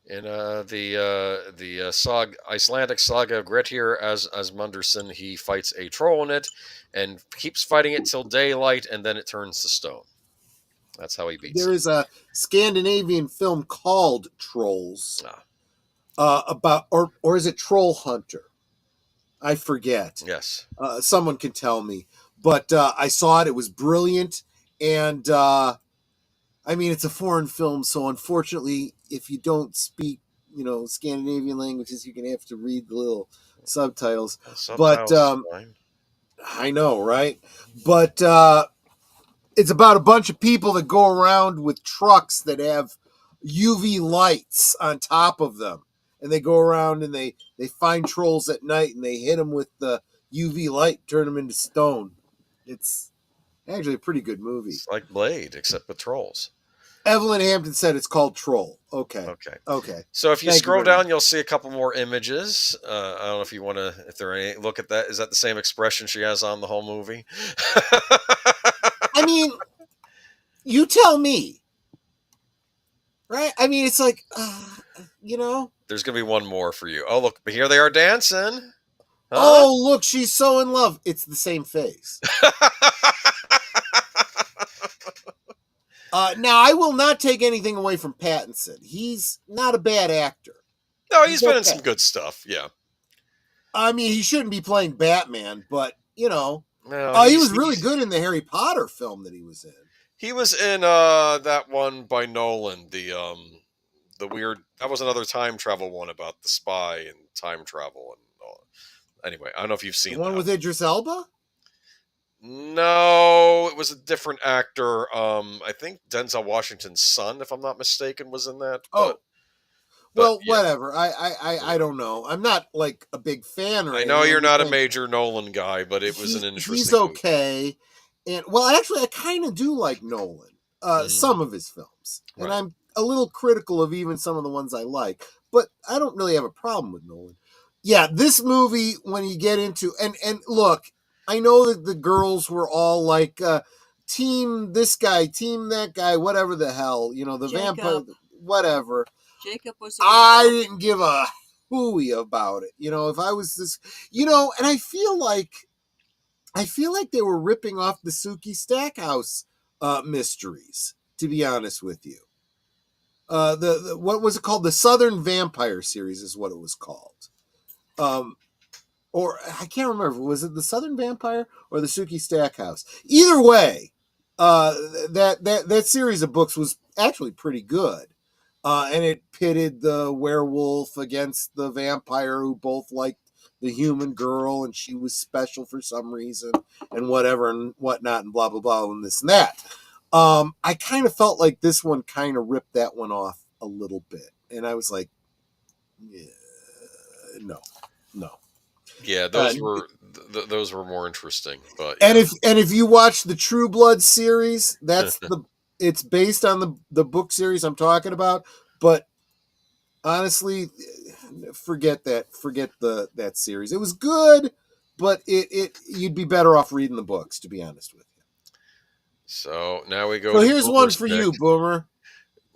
In the Icelandic saga of Grettir Asmundarson, he fights a troll in it and keeps fighting it till daylight, and then it turns to stone. That's how he beats it. There is a Scandinavian film called Trolls. About or is it Troll Hunter? I forget. Yes. Someone can tell me. But I saw it. It was brilliant. And I mean, it's a foreign film, so unfortunately, if you don't speak, Scandinavian languages, you're gonna have to read the little subtitles. But I know, right? But it's about a bunch of people that go around with trucks that have UV lights on top of them, and they go around and they find trolls at night and they hit them with the UV light, turn them into stone. It's actually a pretty good movie. It's like Blade, except with trolls. Evelyn Hampton said it's called Troll. Okay. So if you scroll down, you'll see a couple more images. I don't know if you want to, if there are any, look at that. Is that the same expression she has on the whole movie? I mean, you tell me. Right? I mean, it's like, There's going to be one more for you. Oh, look, here they are dancing. Huh? Oh, look, she's so in love. It's the same face. Now, I will not take anything away from Pattinson. He's not a bad actor. No, he's been in some good stuff, yeah. I mean, he shouldn't be playing Batman, but, he was really good in the Harry Potter film that he was in. He was in that one by Nolan, the weird, that was another time travel one about the spy and time travel and all. Anyway, I don't know if you've seen the one with Idris Elba? No, it was a different actor. I think Denzel Washington's son, if I'm not mistaken, was in that. Whatever. I don't know. I'm not like a big fan. I know you're not a major Nolan guy, but it was an interesting. He's okay, and actually, I kind of do like Nolan. Some of his films, and I'm a little critical of even some of the ones I like, but I don't really have a problem with Nolan. Yeah, this movie, when you get into and look. I know that the girls were all like, team this guy, team that guy, whatever the hell, the Jacob. Vampire, whatever. Jacob was. I didn't give a hooey about it. If I was this, and I feel like they were ripping off the Sookie Stackhouse mysteries. To be honest with you, the what was it called? The Southern Vampire series is what it was called. Or I can't remember. Was it the Southern Vampire or the Sookie Stackhouse? Either way, that series of books was actually pretty good, and it pitted the werewolf against the vampire, who both liked the human girl, and she was special for some reason, and whatever and whatnot, and blah blah blah, and this and that. I kind of felt like this one kind of ripped that one off a little bit, and I was like, yeah, no. Yeah, those were those were more interesting. But and if you watch the True Blood series, it's based on the book series I'm talking about. But honestly, forget that series. It was good, but you'd be better off reading the books, to be honest with you. So now we go. So to here's Boomer's one for pick. you, Boomer.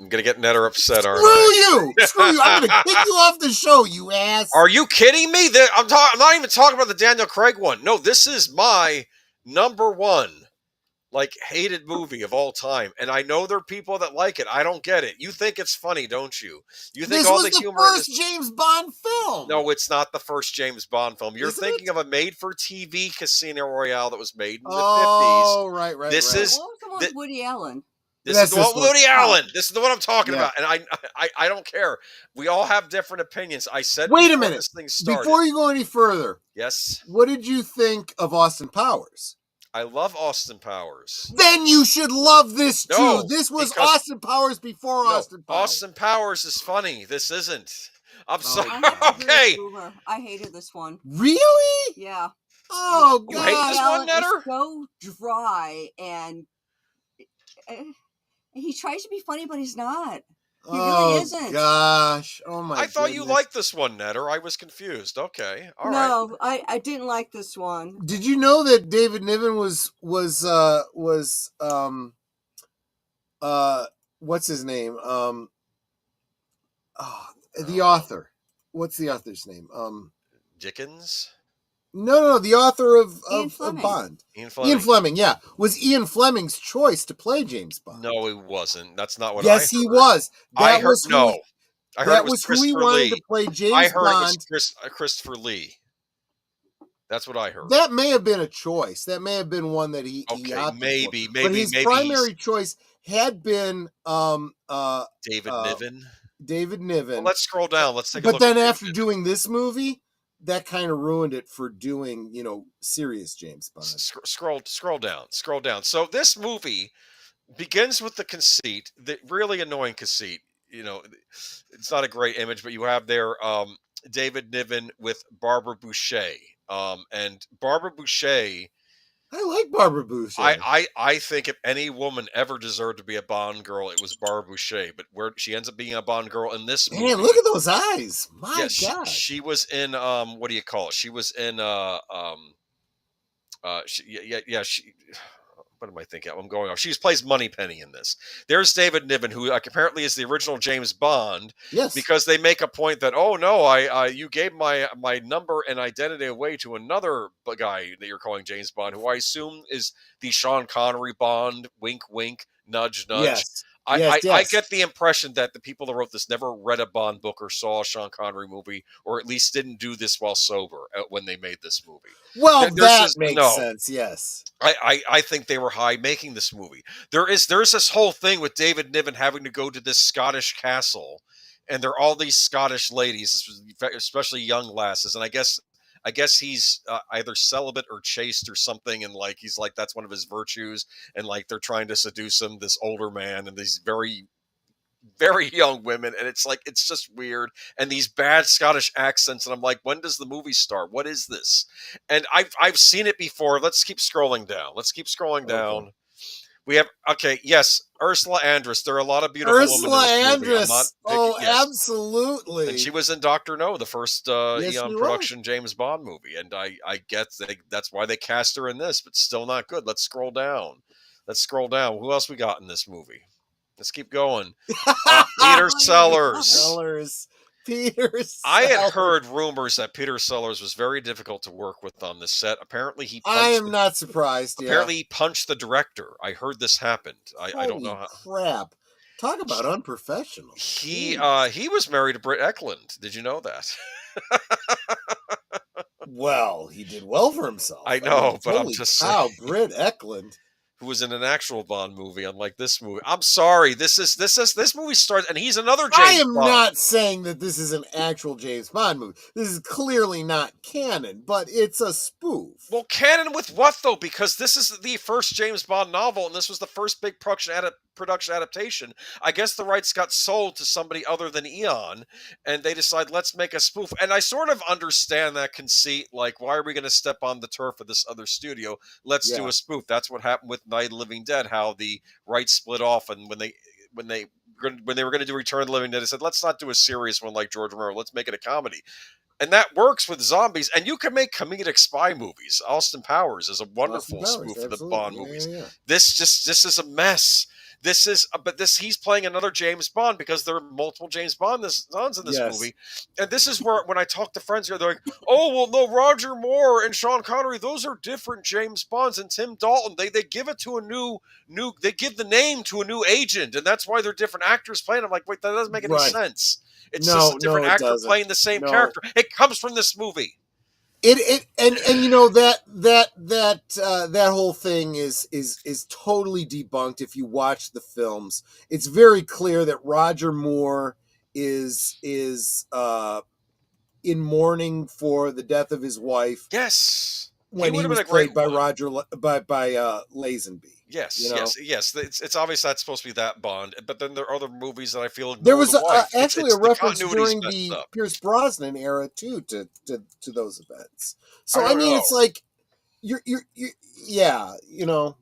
I'm gonna get Netter upset, aren't Screw I? you! Screw you! I'm gonna kick you off the show, you ass. Are you kidding me? I'm not even talking about the Daniel Craig one. No, this is my number one, hated movie of all time. And I know there are people that like it. I don't get it. You think it's funny, don't you? You think this all was the the humor first in this... James Bond film. No, it's not the first James Bond film. You're Isn't thinking it? of a made-for-TV Casino Royale that was made in the 50s. Oh, right. This is what was the one with Woody Allen? This is the one with Woody Allen. This is the one I'm talking about, and I don't care. We all have different opinions. I said. Wait a minute. This thing started. Before you go any further, yes. What did you think of Austin Powers? I love Austin Powers. Then you should love this too. No, this was Austin Powers before Austin Powers. Austin Powers is funny. This isn't. I'm sorry. Okay. I hated this one. Really? Yeah. Oh God. You hate this one, Netter? It's so dry and. He tries to be funny, but he's not. He really isn't. Gosh. Oh my I thought you liked this one, Netter. I was confused. Okay. All right. No, I didn't like this one. Did you know that David Niven was what's his name? The author. What's the author's name? Dickens? No, the author of Bond. Ian Fleming, yeah. Was Ian Fleming's choice to play James Bond? No, he wasn't. That's not what Yes, he was. I heard it was who he wanted to play James Bond. I heard it was Christopher Lee. That's what I heard. That may have been a choice. That may have been one that he maybe. But his primary choice had been David Niven. David Niven. Well, let's scroll down. Let's take a look. But then after doing this movie, that kind of ruined it for doing, serious James Bond. Scroll down. So this movie begins with the conceit, the really annoying conceit. It's not a great image, but you have there David Niven with Barbara Boucher. And Barbara Boucher. I like Barbara Boucher. I think if any woman ever deserved to be a Bond girl, it was Barbara Boucher. But where she ends up being a Bond girl in this movie. Man, look at those eyes! My God, she was in what do you call it? She was in what am I thinking? I'm going off. She plays Moneypenny in this. There's David Niven, who apparently is the original James Bond. Yes. Because they make a point that, oh no, you gave my number and identity away to another guy that you're calling James Bond, who I assume is the Sean Connery Bond. Wink, wink. Nudge, nudge. Yes. I get the impression that the people that wrote this never read a Bond book or saw a Sean Connery movie, or at least didn't do this while sober when they made this movie. Well, that makes sense. Yes, I think they were high making this movie. There's this whole thing with David Niven having to go to this Scottish castle, and there are all these Scottish ladies, especially young lasses, and I guess he's either celibate or chaste or something, and he's that's one of his virtues, and they're trying to seduce him, this older man, and these very, very young women, and it's just weird, and these bad Scottish accents, and I'm like, when does the movie start? What is this? And I've seen it before. Let's keep scrolling down. Okay. We have yes, Ursula Andress. There are a lot of beautiful women in this movie. Yes. Absolutely. And she was in Dr. No, the first Eon production James Bond movie. And I get that's why they cast her in this, but still not good. Let's scroll down. Who else we got in this movie? Let's keep going. Peter Sellers. I had heard rumors that Peter Sellers was very difficult to work with on this set. Apparently, I am not surprised. Apparently, he punched the director. I heard this happened. I don't know how. Crap! Talk about unprofessional. He was married to Britt Eklund. Did you know that? Well, he did well for himself. I know, but I'm just saying. Britt Eklund. who was in an actual Bond movie, unlike this movie. I'm sorry, this movie starts, and he's another James I am Bond. not saying that this is an actual James Bond movie. This is clearly not canon, but it's a spoof. Well, canon with what, though? Because this is the first James Bond novel, and this was the first big production adaptation. I guess the rights got sold to somebody other than Eon, and they decide, let's make a spoof. And I sort of understand that conceit, like, why are we going to step on the turf of this other studio? Let's do a spoof. That's what happened with Night of the Living Dead, how the rights split off, and when they were going to do Return of the Living Dead, they said, let's not do a serious one like George Romero. Let's make it a comedy. And that works with zombies. And you can make comedic spy movies. Austin Powers is a wonderful spoof of the Bond movies. Yeah. This is a mess. He's playing another James Bond because there are multiple James Bonds in this movie. And this is where, when I talk to friends here, they're like, oh, well, no, Roger Moore and Sean Connery, those are different James Bonds. And Tim Dalton, they give it to a new, they give the name to a new agent. And that's why they're different actors playing. I'm like, wait, that doesn't make any sense. It's just a different actor playing the same character. It comes from this movie. And you know that whole thing is totally debunked if you watch the films. It's very clear that Roger Moore is in mourning for the death of his wife. Yes, when he was played by Lazenby. Yes, yes. It's obvious that's supposed to be that Bond, but then there are other movies that I feel there was actually a reference the during the Pierce Brosnan era too to those events. So I mean, it's like you're you know,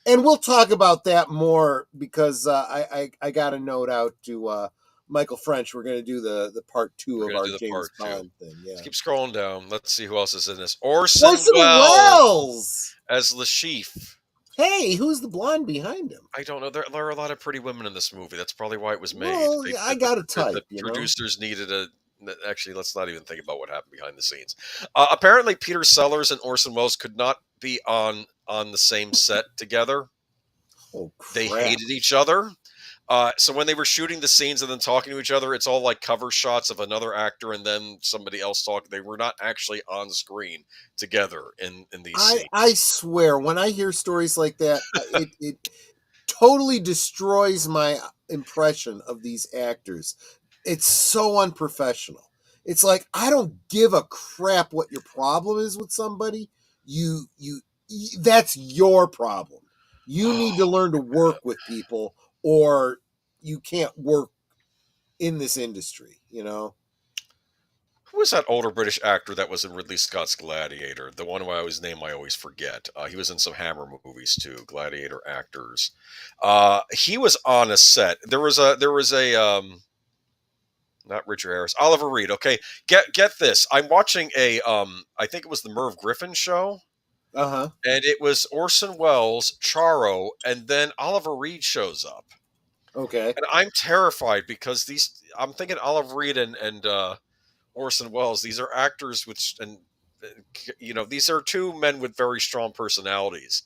and we'll talk about that more because I got a note out to Michael French. We're going to do the part 2 of our James Bond thing. Yeah. Let's keep scrolling down. Let's see who else is in this. Orson Welles as Le Chiffre. Hey, who's the blonde behind him? I don't know. There are a lot of pretty women in this movie. That's probably why it was made. Well, I got a type. The producers needed a... Actually, let's not even think about what happened behind the scenes. Apparently, Peter Sellers and Orson Welles could not be on the same set together. Oh, crap. They hated each other. So when they were shooting the scenes and then talking to each other, it's all like cover shots of another actor and then somebody else talking. They were not actually on screen together in these scenes. I swear, when I hear stories like that, it totally destroys my impression of these actors. It's so unprofessional. It's like, I don't give a crap what your problem is with somebody. You that's your problem. You need to learn to work with people, or you can't work in this industry, you know? Who was that older British actor that was in Ridley Scott's Gladiator? The one who I always forget. He was in some Hammer movies too, Gladiator actors. He was on a set. There was a not Richard Harris, Oliver Reed. Okay, get this. I'm watching I think it was the Merv Griffin show. Uh-huh. And it was Orson Welles, Charo, and then Oliver Reed shows up. Okay. And I'm terrified because I'm thinking Oliver Reed and Orson Welles, these are actors these are two men with very strong personalities.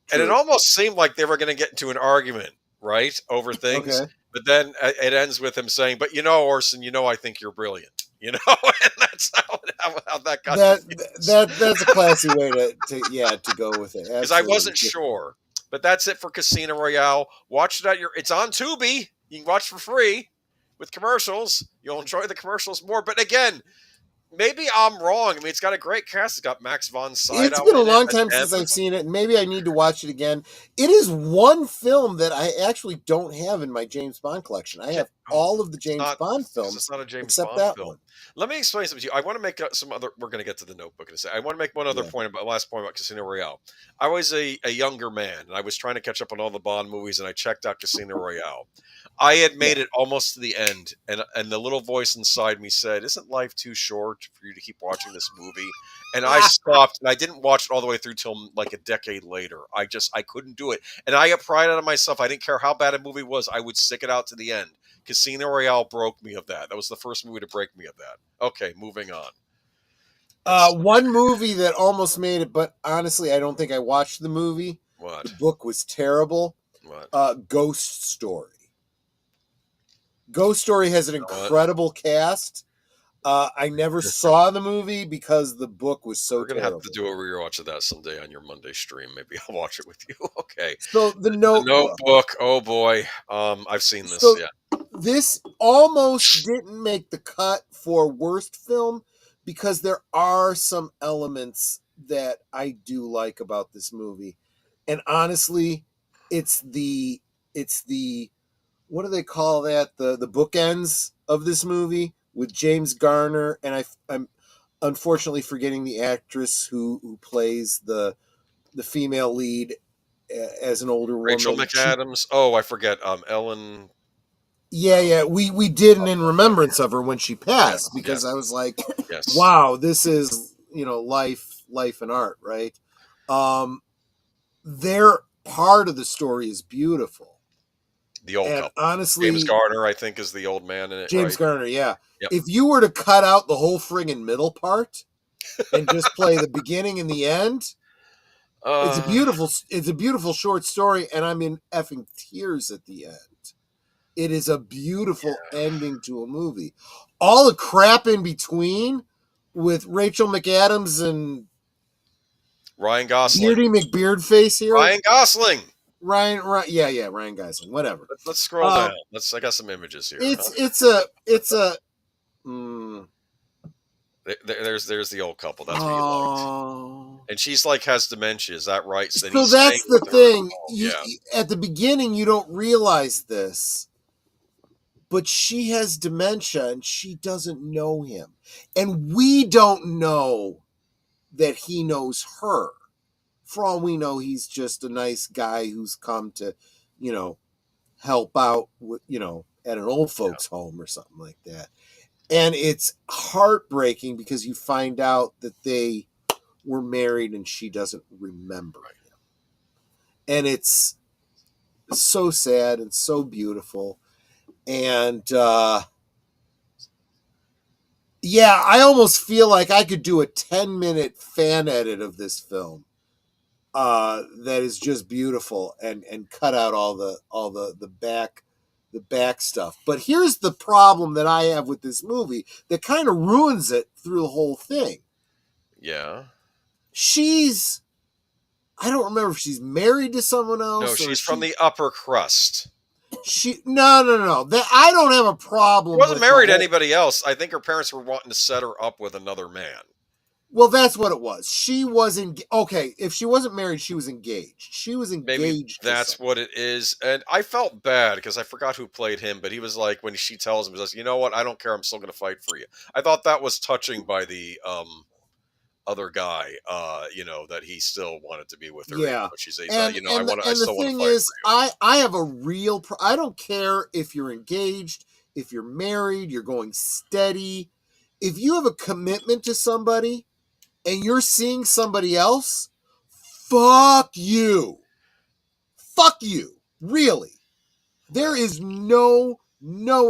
True. And it almost seemed like they were going to get into an argument, right, over things. Okay. But then it ends with him saying, but Orson, I think you're brilliant. And that's how that got. That's a classy way to go with it. Because I wasn't sure, but that's it for Casino Royale. Watch it it's on Tubi. You can watch for free with commercials. You'll enjoy the commercials more. But again, maybe I'm wrong. I mean, it's got a great cast. It's got Max von Sydow. It's been a long time since I've seen it, and maybe I need to watch it again. It is one film that I actually don't have in my James Bond collection. I have all of the James Bond films. It's not a James except Bond that film. one. Let me explain something to you. I want to make some other. We're going to get to the Notebook in a second. I want to make one other last point about Casino Royale. I was a younger man, and I was trying to catch up on all the Bond movies, and I checked out Casino Royale. I had made it almost to the end, and the little voice inside me said, "Isn't life too short for you to keep watching this movie?" And I stopped, and I didn't watch it all the way through till like a decade later. I couldn't do it, and I got pride out of myself. I didn't care how bad a movie was. I would stick it out to the end. Casino Royale broke me of that. That was the first movie to break me of that. Okay, moving on. One movie that almost made it, but honestly, I don't think I watched the movie. What? The book was terrible. What? Ghost Story. Ghost Story has an incredible cast. I never saw the movie because the book was so We're gonna terrible. have to do a rewatch of that someday on your Monday stream. Maybe I'll watch it with you. Okay. So the The Notebook. Notebook. Oh boy. I've seen this. So Yeah. this almost didn't make the cut for worst film because there are some elements that I do like about this movie. And honestly, it's the what do they call that? The bookends of this movie with James Garner, and I'm unfortunately forgetting the actress who plays the female lead as an older Rachel woman. McAdams. Oh, I forget. Ellen. Yeah. We did an in remembrance of her when she passed Yes, because I was like, Yes. wow, this is life and art, right? Their part of the story is beautiful. The old And couple. honestly, James Garner, I think, is the old man in it. James right? Garner, yeah. Yep. If you were to cut out the whole friggin' middle part and just play the beginning and the end, it's a beautiful short story, and I'm in effing tears at the end. It is a beautiful ending to a movie. All the crap in between with Rachel McAdams and Ryan Gosling. Beardy McBeardface here. Ryan Gosling. Ryan, Ryan Gosling. Whatever. Let's scroll down. I got some images here. It's a. There's the old couple. That's what you liked. And she's has dementia. Is that right? So that's the thing. At the beginning, you don't realize this, but she has dementia and she doesn't know him, and we don't know that he knows her. For all we know, he's just a nice guy who's come to, help out, at an old folks' home or something like that. And it's heartbreaking because you find out that they were married and she doesn't remember him. And it's so sad and so beautiful. And I almost feel like I could do a 10-minute fan edit of this film that is just beautiful and cut out all the back stuff. But here's the problem that I have with this movie that kind of ruins it through the whole thing. Yeah. I don't remember if she's married to someone else. No, she's from the upper crust. No. That I don't have a problem. She wasn't married to anybody else. I think her parents were wanting to set her up with another man. Well, that's what it was. She was okay. If she wasn't married, she was engaged. She was engaged. Maybe that's what it is. And I felt bad because I forgot who played him, but he was like, when she tells him, he says, "You know what? I don't care. I'm still going to fight for you." I thought that was touching by the other guy. That he still wanted to be with her. Yeah, but she says, I still want to fight for you. I have a real. I don't care if you're engaged, if you're married, you're going steady. If you have a commitment to somebody and you're seeing somebody else, fuck you. Fuck you. Really. There is no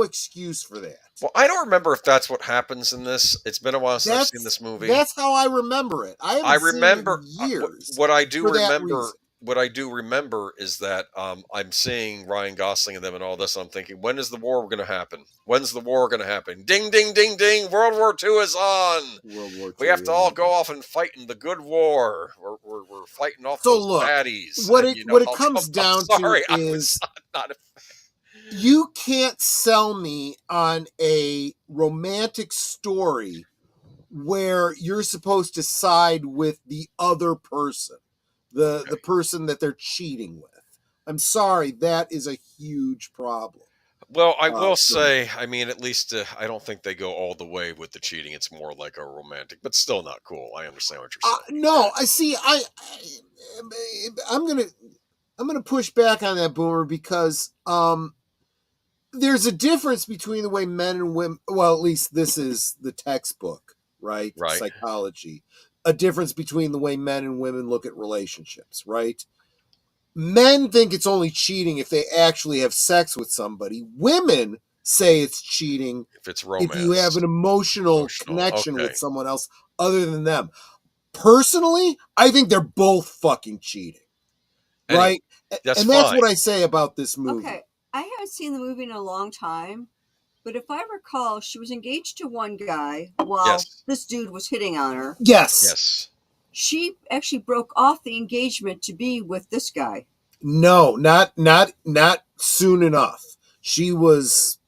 excuse for that. Well, I don't remember if that's what happens in this. It's been a while since I've seen this movie. That's how I remember it. I remember seen it in years. What I do remember is that I'm seeing Ryan Gosling and them and all this. And I'm thinking, when is the war going to happen? When's the war going to happen? Ding, ding, ding, ding! World War II is on. World War II, we have to all go off and fight in the good war. We're fighting off those baddies. What it comes down to is you can't sell me on a romantic story where you're supposed to side with the other person. The person that they're cheating with. I'm sorry, that is a huge problem. Well, I will say, I mean, at least I don't think they go all the way with the cheating. It's more like a romantic, but still not cool. I understand what you're saying. No, I see. I'm gonna push back on that, Boomer, because there's a difference between the way men and women. Well, at least this is the textbook, right? Psychology. A difference between the way men and women look at relationships, right? Men think it's only cheating if they actually have sex with somebody. Women say it's cheating if it's romance. If you have an emotional connection with someone else other than them. Personally, I think they're both fucking cheating. Right? That's what I say about this movie. Okay. I haven't seen the movie in a long time. But if I recall, she was engaged to one guy while Yes. this dude was hitting on her. Yes. She actually broke off the engagement to be with this guy. No, not soon enough. She was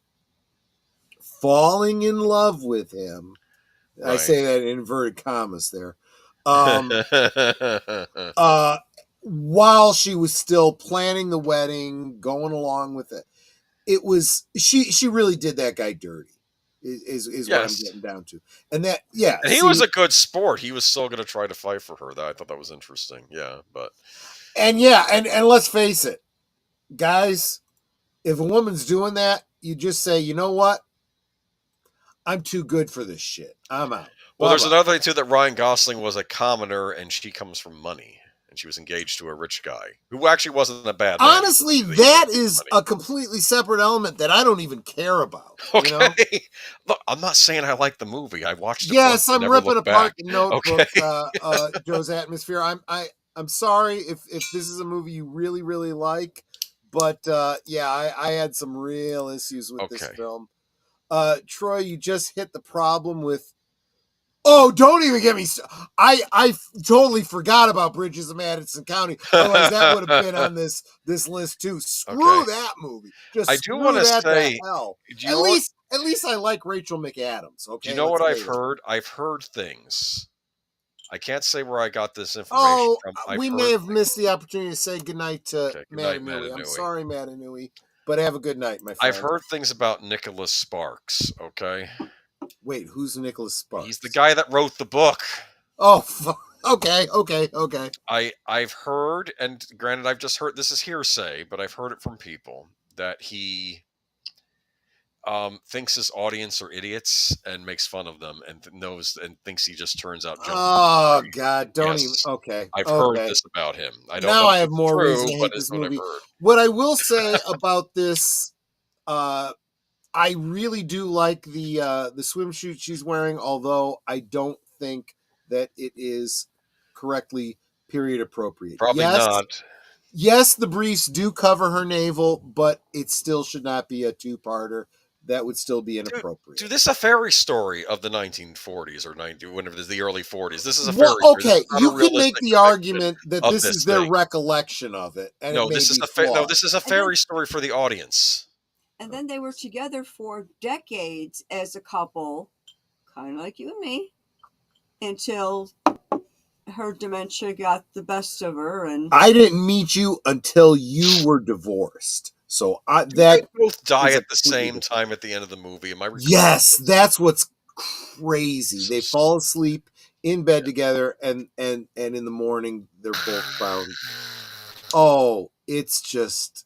falling in love with him. Right. I say that in inverted commas there. While she was still planning the wedding, going along with it. It was she really did that guy dirty. Is yes. What I'm getting down to. And that and he was a good sport. He was still going to try to fight for her. I thought that was interesting. Yeah, but and let's face it, guys, if a woman's doing that, you just say, you know what? I'm too good for this shit. I'm out. Well, there's another thing too, that Ryan Gosling was a commoner and she comes from money. And she was engaged to a rich guy who actually wasn't a bad man. Honestly, that is a completely separate element that I don't even care about. Okay. You know? Look, I'm not saying I like the movie. I watched it. Yes, I'm ripping apart the Notebook, Joe's Atmosphere. I'm sorry if this is a movie you really, really like, but I had some real issues with this film. Troy, you just hit the problem with. Oh, don't even get me. I totally forgot about Bridges of Madison County. Otherwise, that would have been on this list too. Screw that movie. Just I do want to say, hell. At least I like Rachel McAdams. Okay. Do you know what I've heard? I've heard things. I can't say where I got this information from. We may have missed the opportunity to say goodnight to Matanui. I'm sorry, Matanui, but have a good night, my friend. I've heard things about Nicholas Sparks. Okay. Wait, who's Nicholas Sparks? He's the guy that wrote the book. Oh, okay. I've heard, and granted, I've just heard, this is hearsay, but I've heard it from people that he thinks his audience are idiots and makes fun of them and knows and thinks he just turns out. Oh God! Don't even. Okay, I've heard this about him. I don't now know I have more reason to hate this movie. What I will say about this. I really do like the swimsuit she's wearing, although I don't think that it is correctly period appropriate. Probably not. Yes, the briefs do cover her navel, but it still should not be a two-parter. That would still be inappropriate. Dude, this is a fairy story of the 1940s or 90, whenever it is the early 40s. This is a fairy story. Okay, you can make the argument that this is their recollection of it, and this is a fairy story for the audience. And then they were together for decades as a couple, kind of like you and me, until her dementia got the best of her. And I didn't meet you until you were divorced. So they both die at the same time at the end of the movie. Am I recording? Yes, that's what's crazy. They fall asleep in bed together, and in the morning they're both found. Oh, it's just.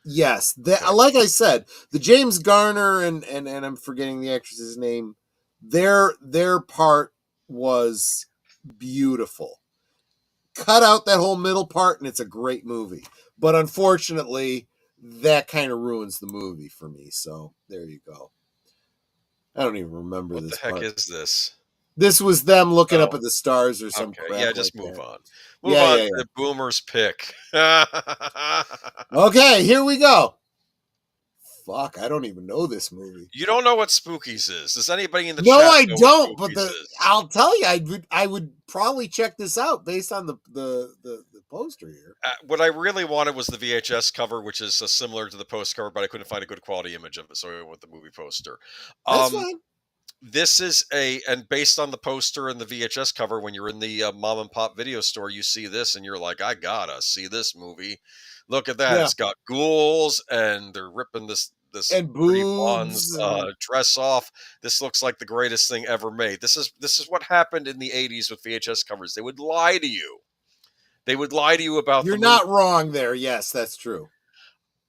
Yes, like I said, the James Garner and I'm forgetting the actress's name. Their part was beautiful. Cut out that whole middle part, and it's a great movie. But unfortunately, that kind of ruins the movie for me. So there you go. I don't even remember this. What the heck is this? This was them looking up at the stars or some crap. Yeah, just like move that. on. Move on to the Boomer's pick. Okay, here we go. Fuck, I don't even know this movie. You don't know what Spookies is. Does anybody in the chat know I don't, but is? I'll tell you, I would probably check this out based on the poster here. What I really wanted was the VHS cover, which is similar to the post cover, but I couldn't find a good quality image of it, so I went with the movie poster. That's fine. This is and based on the poster and the VHS cover, when you're in the mom and pop video store, you see this and you're like, I gotta see this movie. Look at that. Yeah. It's got ghouls and they're ripping this and pretty blonde's dress off. This looks like the greatest thing ever made. This is what happened in the 80s with VHS covers. They would lie to you. They would lie to you about You're not wrong there. Yes, that's true.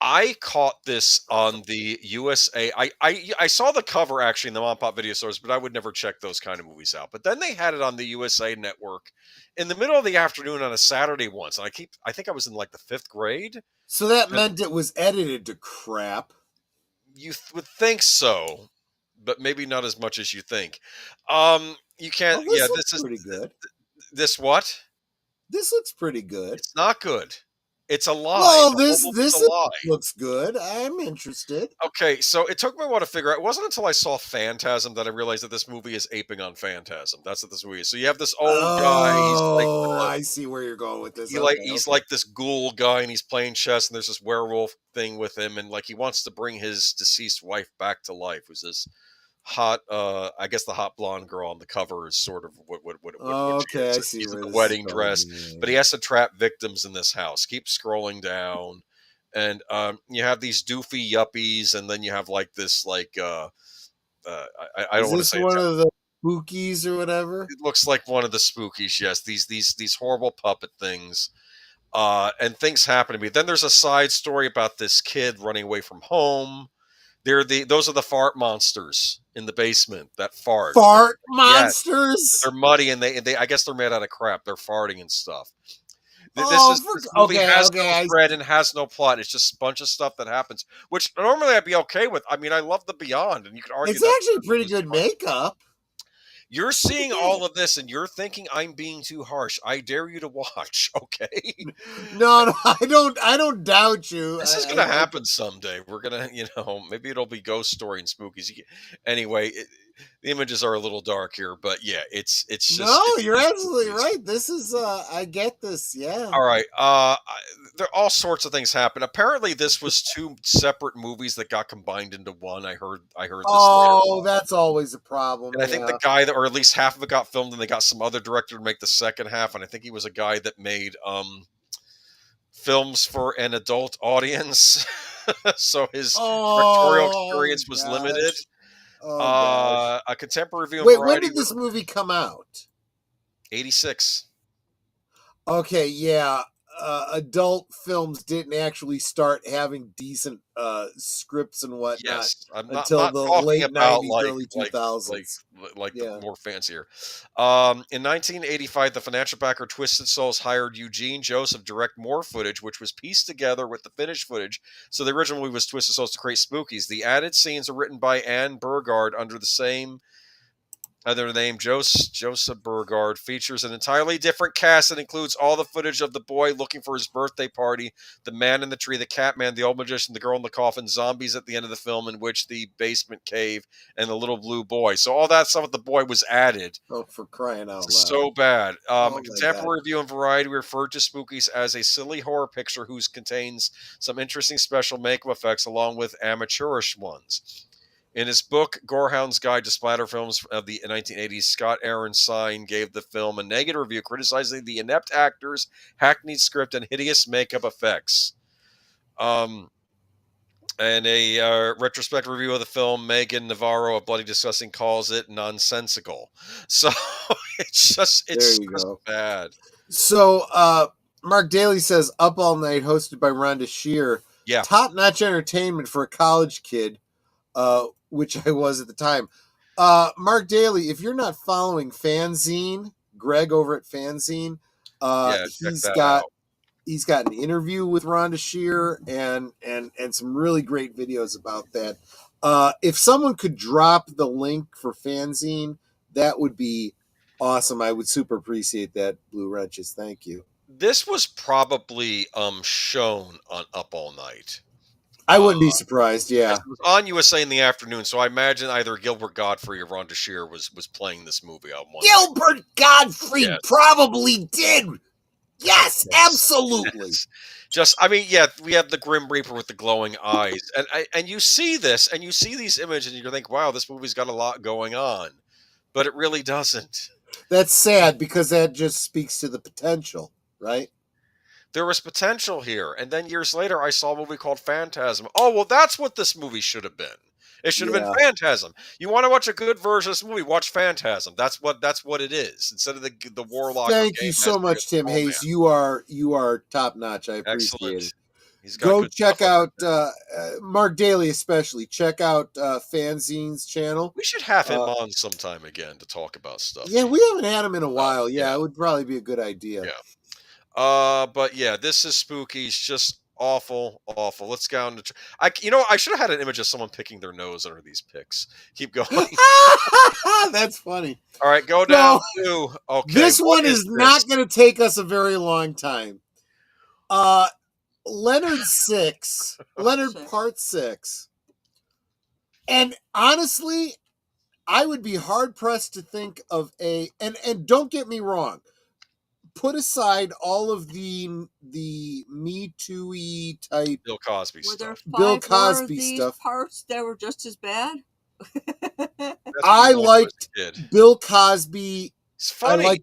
I caught this on the USA. I saw the cover actually in the mom and pop video stores, but I would never check those kind of movies out. But then they had it on the USA Network in the middle of the afternoon on a Saturday once. And I think I was in like the 5th grade. So that meant it was edited to crap. You would think so, but maybe not as much as you think. You can't. Oh, this is pretty good. This what? This looks pretty good. It's not good. It's a lie. Well, The whole movie's a lie. looks good. I'm interested. Okay, so it took me a while to figure out. It wasn't until I saw Phantasm that I realized that this movie is aping on Phantasm. That's what this movie is. So you have this old guy. He's like, I see where you're going with this. He's like this ghoul guy, and he's playing chess, and there's this werewolf thing with him, and like he wants to bring his deceased wife back to life. Who's this hot? I guess the hot blonde girl on the cover is sort of what she is. I see. He's in the wedding dress, but he has to trap victims in this house. Keep scrolling down. And you have these doofy yuppies, and then you have like this, like I don't want to say one of the spookies or whatever. It looks like one of the spookies. Yes, these horrible puppet things, and things happen to me. Then there's a side story about this kid running away from home. Those are the fart monsters in the basement that fart. Fart monsters. They're muddy, and they I guess they're made out of crap. They're farting and stuff. This movie has no thread and has no plot. It's just a bunch of stuff that happens, which normally I'd be okay with. I mean, I love The Beyond, and you could argue it's actually pretty good makeup. You're seeing all of this, and you're thinking I'm being too harsh. I dare you to watch, okay? No, I don't doubt you. This is going to happen someday. We're going to, maybe it'll be Ghost Story and Spookies. Anyway, the images are a little dark here, but yeah, it's just. No, you're absolutely right. This is, I get this, yeah. All right. There are all sorts of things happen. Apparently, this was two separate movies that got combined into one. I heard this. Oh, that's always a problem. And I think the guy or at least half of it got filmed, and they got some other director to make the second half. And I think he was a guy that made films for an adult audience, so his directorial experience was limited. A contemporary review. Wait, when did this movie come out? 86. Okay, yeah. Adult films didn't actually start having decent scripts and whatnot until the late 90s, early 2000s. Like the more fancier. In 1985, the financial backer Twisted Souls hired Eugene Joseph to direct more footage, which was pieced together with the finished footage. So the original movie was Twisted Souls to create Spookies. The added scenes are written by Anne Burgard under the same other name, Joseph Burgard, features an entirely different cast that includes all the footage of the boy looking for his birthday party, the man in the tree, the cat man, the old magician, the girl in the coffin, zombies at the end of the film, in which the basement cave, and the little blue boy. So all that stuff with the boy was added. Oh, for crying out loud. So bad. A contemporary review in Variety referred to Spookies as a silly horror picture whose contains some interesting special makeup effects along with amateurish ones. In his book, Gorehound's Guide to Splatter Films of the 1980s, Scott Aaron Sine gave the film a negative review, criticizing the inept actors, hackneyed script, and hideous makeup effects. And a retrospective review of the film, Megan Navarro of Bloody Disgusting, calls it nonsensical. So it's just bad. So Mark Dahley says, Up All Night, hosted by Rhonda Shear. Yeah. Top-notch entertainment for a college kid. Which I was at the time. Mark Dahley, if you're not following Fanzine, Greg over at Fanzine, he's got an interview with Rhonda Shear and some really great videos about that. If someone could drop the link for Fanzine, that would be awesome. I would super appreciate that, Blue Wrenches. Thank you. This was probably shown on Up All Night. I wouldn't be surprised, yeah. It was on USA in the afternoon, so I imagine either Gilbert Gottfried or Rhonda Shear was playing this movie on one Gilbert night. Gottfried probably did. Yes, absolutely. Yes. We have the Grim Reaper with the glowing eyes. And you see this, and you see these images, and you think, wow, this movie's got a lot going on. But it really doesn't. That's sad, because that just speaks to the potential, right? There was potential here. And then years later, I saw a movie called Phantasm. Oh, well, that's what this movie should have been. It should have been Phantasm. You want to watch a good version of this movie, watch Phantasm. That's what it is. Instead of the warlock. Thank you so much, Tim Hayes. You are top notch. I appreciate it. Go check out Mark Dahley, especially. Check out Fanzine's channel. We should have him on sometime again to talk about stuff. Yeah, we haven't had him in a while. Yeah, it would probably be a good idea. Yeah. But yeah, this is spooky. It's just awful. Let's go on to. I should have had an image of someone picking their nose under these pics. Keep going. That's funny. All right, go down to. Okay, this one is not going to take us a very long time. Leonard 6, Leonard Part 6. And honestly, I would be hard pressed to think of and don't get me wrong, put aside all of the Me Too-y type Bill Cosby Were there stuff. Bill five Cosby these stuff. parts that were just as bad? I liked Bill Cosby. It's funny.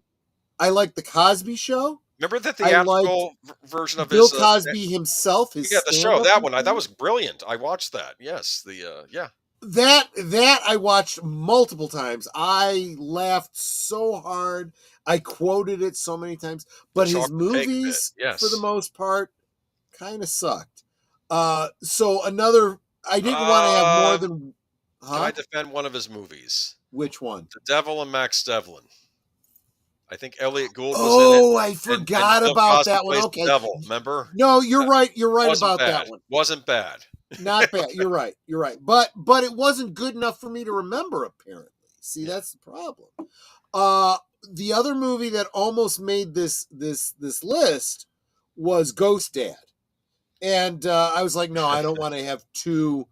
I like the Cosby Show. Remember the theatrical version of Bill Cosby himself? The show, that one. That was brilliant. I watched that. Yes, yeah. That I watched multiple times. I laughed so hard. I quoted it so many times. But his movies, for the most part, kind of sucked. So another, I didn't want to have more than. Can I defend one of his movies? Which one? The Devil and Max Devlin. I think Elliot Gould was in it. Oh, I forgot about that one. Okay. Devil, remember? No, you're right. You're right about that one. Wasn't bad. Not bad. You're right. You're right. But it wasn't good enough for me to remember, apparently. See, that's the problem. The other movie that almost made this list was Ghost Dad. And I was like, no, I don't want to have two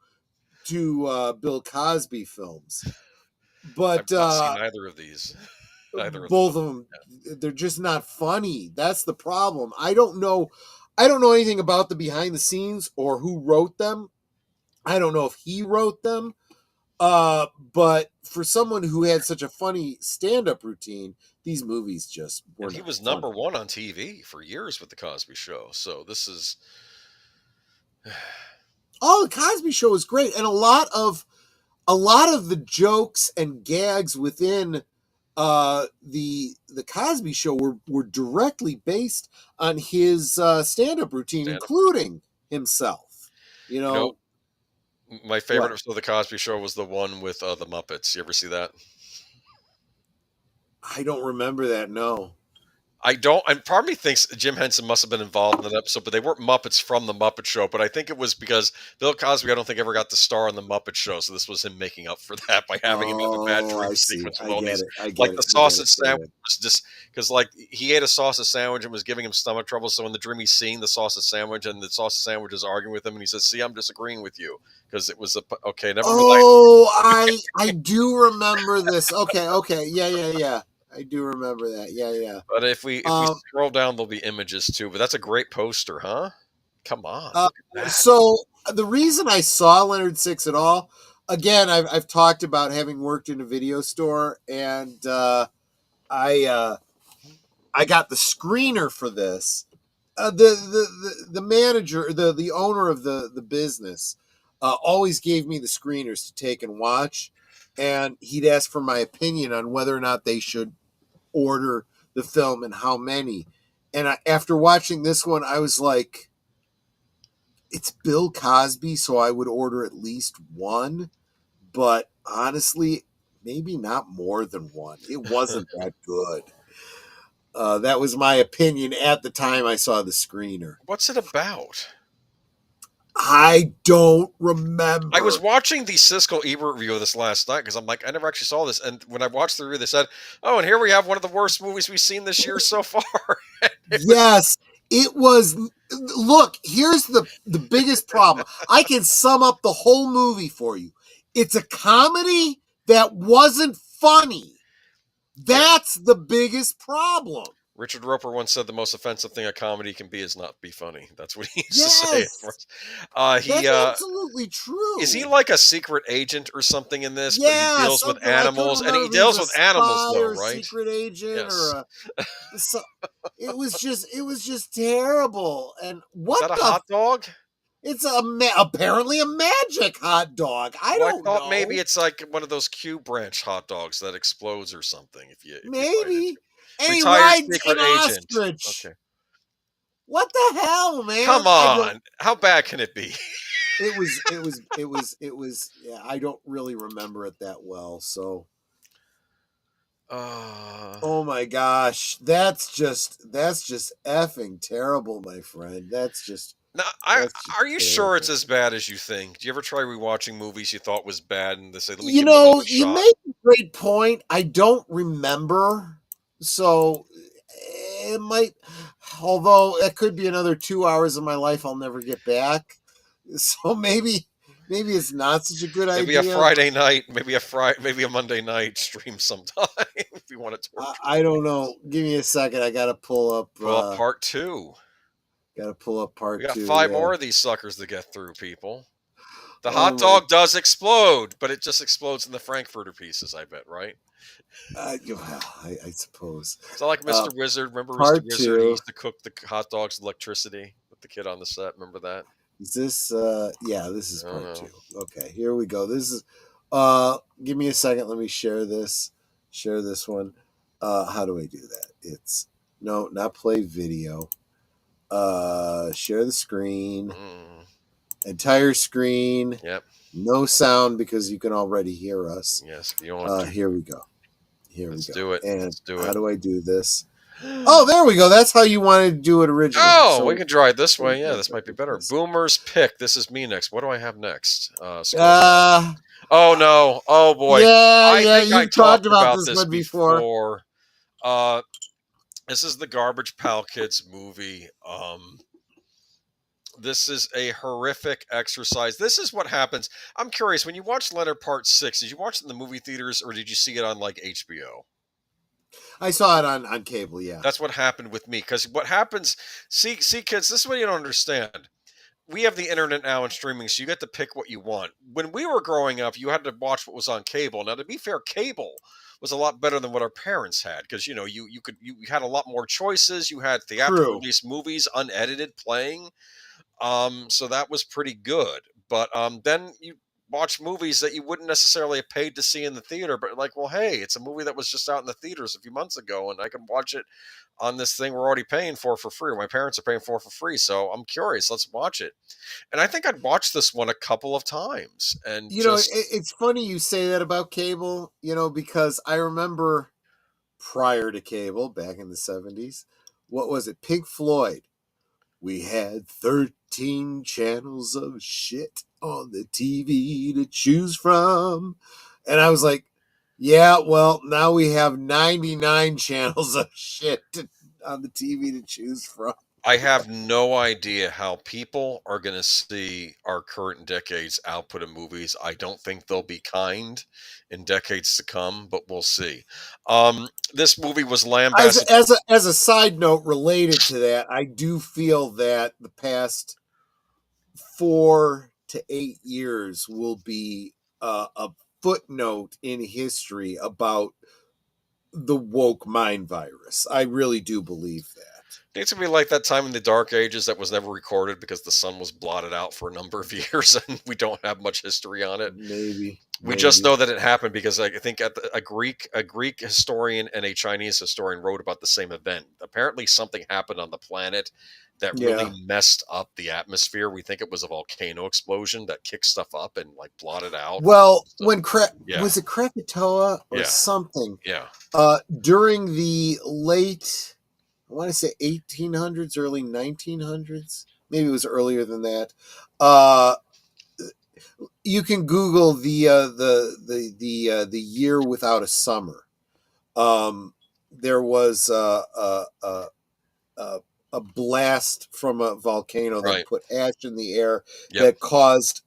Bill Cosby films. But I've not seen either of these. Both of them, they're just not funny. That's the problem. I don't know anything about the behind the scenes or who wrote them. I don't know if he wrote them. But for someone who had such a funny stand-up routine, these movies just were. He was number one on TV for years with the Cosby Show. So this is. Oh, the Cosby Show is great, and a lot of the jokes and gags within the Cosby Show were directly based on his stand-up routine, including himself. You know, my favorite episode of the Cosby Show was the one with the Muppets. You ever see that? I don't remember that. No. I don't, and part of me thinks Jim Henson must have been involved in that episode, but they weren't Muppets from the Muppet Show. But I think it was because Bill Cosby, I don't think ever got the star on the Muppet Show, so this was him making up for that by having him in a bad dream sequence with all these, like the sausage sandwich was just because like he ate a sausage sandwich and was giving him stomach trouble. So in the dream, he's seeing the sausage sandwich, and the sausage sandwich is arguing with him, and he says, "See, I'm disagreeing with you because it was okay." Never mind. Oh, I do remember this. Okay, yeah. I do remember that. Yeah. But if we scroll down, there'll be images too. But that's a great poster, huh? Come on. So the reason I saw Leonard 6 at all, again, I've talked about having worked in a video store, and I got the screener for this. The manager, the owner of the business, always gave me the screeners to take and watch, and he'd ask for my opinion on whether or not they should order the film and how many. And after watching this one, I was like, it's Bill Cosby, so I would order at least one. But honestly, maybe not more than one. It wasn't that good. That was my opinion at the time I saw the screener. What's it about? I don't remember. I was watching the Siskel Ebert review of this last night because I'm like, I never actually saw this. And when I watched the review, they said, "Oh, and here we have one of the worst movies we've seen this year so far." Yes, it was. Look, here's the biggest problem. I can sum up the whole movie for you. It's a comedy that wasn't funny. That's the biggest problem. Richard Roper once said the most offensive thing a comedy can be is not be funny. That's what he used to say. That's absolutely true. Is he like a secret agent or something in this? Yeah, but he deals with animals, and he deals with animals, though, right? Secret agent, it was just terrible. And what is that a hot dog? It's apparently a magic hot dog. I don't know. Maybe it's like one of those Q branch hot dogs that explodes or something. Maybe. And he rides an ostrich. Okay. What the hell, man? Come on. How bad can it be? It was. Yeah, I don't really remember it that well. So. Oh my gosh, that's just effing terrible, my friend. That's just. Now, are you sure it's as bad as you think? Do you ever try rewatching movies you thought was bad and they say, "Let me give it a shot"? You make a great point. I don't remember. So it might. although it could be another 2 hours of my life I'll never get back. So maybe it's not such a good idea. Maybe a Friday night, maybe a Monday night stream sometime if you want to torture. I don't know. Give me a second. I got to pull up part 2. Got to pull up part 2. We got 5 more of these suckers to get through, people. The hot dog does explode, but it just explodes in the Frankfurter pieces, I bet, right? I suppose. It's not like Mr. Wizard. Remember Mr. Wizard? He used to cook the hot dogs with electricity with the kid on the set. Remember that? Is this yeah, this is part 2. Okay, here we go. This is give me a second. Let me share this one. How do I do that? It's no, not play video. Share the screen. Entire screen. Yep. No sound because you can already hear us. Yes. You don't here we go. Let's do it. And Let's do it. How do I do this? Oh, there we go. That's how you wanted to do it originally. Oh, so we can try it this way. Yeah, this might be better. Boomer's pick. This is me next. What do I have next? Oh no. Oh boy. Yeah, you talked about this one before. This is the Garbage Pal Kids movie. This is a horrific exercise. This is what happens. I'm curious, when you watched Leonard Part 6, did you watch it in the movie theaters or did you see it on like HBO? I saw it on cable, yeah. That's what happened with me. Because what happens, see kids, this is what you don't understand. We have the internet now and streaming, so you get to pick what you want. When we were growing up, you had to watch what was on cable. Now, to be fair, cable was a lot better than what our parents had because you had a lot more choices. You had theatrical release movies unedited playing. So that was pretty good. But then you watch movies that you wouldn't necessarily have paid to see in the theater, but like, well, hey, it's a movie that was just out in the theaters a few months ago, and I can watch it on this thing we're already paying for free. My parents are paying for free, so I'm curious. Let's watch it. And I think I'd watched this one a couple of times. And it's funny you say that about cable, because I remember prior to cable, back in the 70s, what was it? Pink Floyd. We had 13 channels of shit on the TV to choose from. And I was like, yeah, well, now we have 99 channels of shit on the TV to choose from. I have no idea how people are going to see our current decade's output of movies. I don't think they'll be kind in decades to come, but we'll see. This movie was lambasted. As a side note related to that, I do feel that the past 4 to 8 years will be a footnote in history about the woke mind virus. I really do believe that. It's going to be like that time in the Dark Ages that was never recorded because the sun was blotted out for a number of years and we don't have much history on it. Maybe. We just know that it happened because I think a Greek historian and a Chinese historian wrote about the same event. Apparently something happened on the planet that really messed up the atmosphere. We think it was a volcano explosion that kicked stuff up and like blotted out. Well, when was it Krakatoa or something? Yeah. During the late, I want to say 1800s, early 1900s. Maybe it was earlier than that. You can Google the year without a summer. There was a blast from a volcano that put ash in the air that caused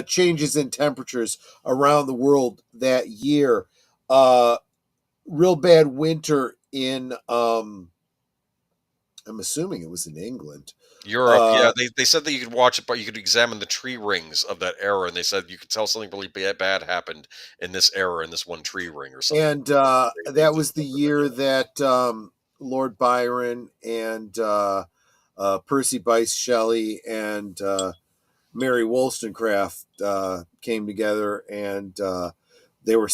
changes in temperatures around the world that year. Real bad winter in I'm assuming it was in England. Europe, they said that you could watch it, but you could examine the tree rings of that era, and they said you could tell something really bad happened in this era in this one tree ring or something. And that was the year that Lord Byron and Percy Bysshe Shelley and Mary Wollstonecraft came together, and they were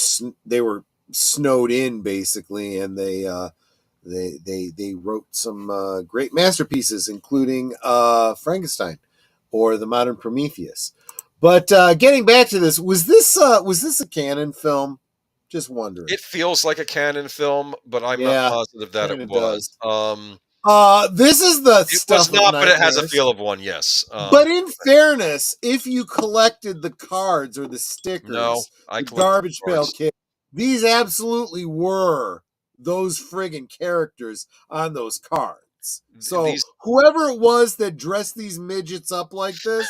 snowed in basically, and they wrote some great masterpieces, including Frankenstein or The Modern Prometheus. But getting back to this, was this a canon film? Just wondering. It feels like a canon film, but I'm not positive that it was. This is the stuff. It was not, but it has a feel of one. Yes. But in fairness, if you collected the cards or the stickers, I Garbage Pail Kid, these absolutely were those friggin' characters on those cards. So whoever it was that dressed these midgets up like this,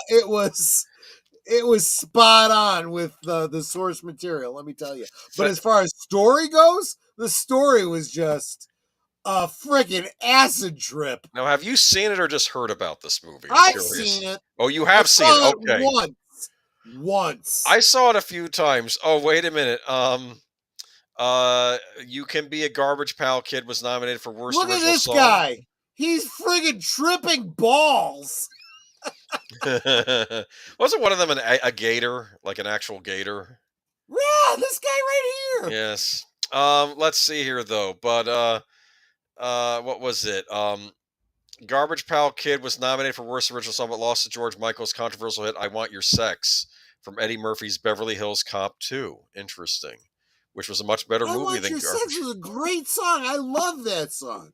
it was spot on with the source material, let me tell you. But as far as story goes, the story was just a freaking acid trip. Now, have you seen it or just heard about this movie? I've seen it. Oh, you have seen it? Okay. Once. I saw it a few times. Oh, wait a minute. You Can Be a Garbage Pail Kid was nominated for Worst Original Song. Look at this guy. He's friggin' tripping balls. Wasn't one of them a gator, like an actual gator? Yeah, this guy right here. Yes. Let's see here though. But what was it? Garbage Pail Kid was nominated for Worst Original Song, but lost to George Michael's controversial hit "I Want Your Sex" from Eddie Murphy's Beverly Hills Cop 2. Interesting. Which was a much better movie than Garbage. Sex is a great song. I love that song.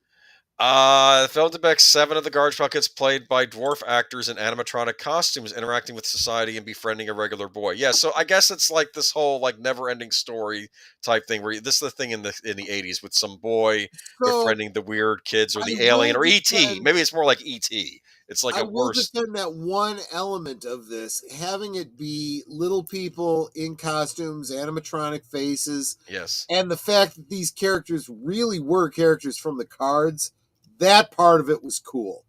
The film depicts 7 of the Garbage Pail Kids played by dwarf actors in animatronic costumes interacting with society and befriending a regular boy. Yeah, so I guess it's like this whole like never-ending story type thing where this is the thing in the 80s with some boy befriending the weird kids or the alien or E.T. Maybe it's more like E.T. It's like I will defend that one element of this, having it be little people in costumes, animatronic faces. Yes. And the fact that these characters really were characters from the cards, that part of it was cool.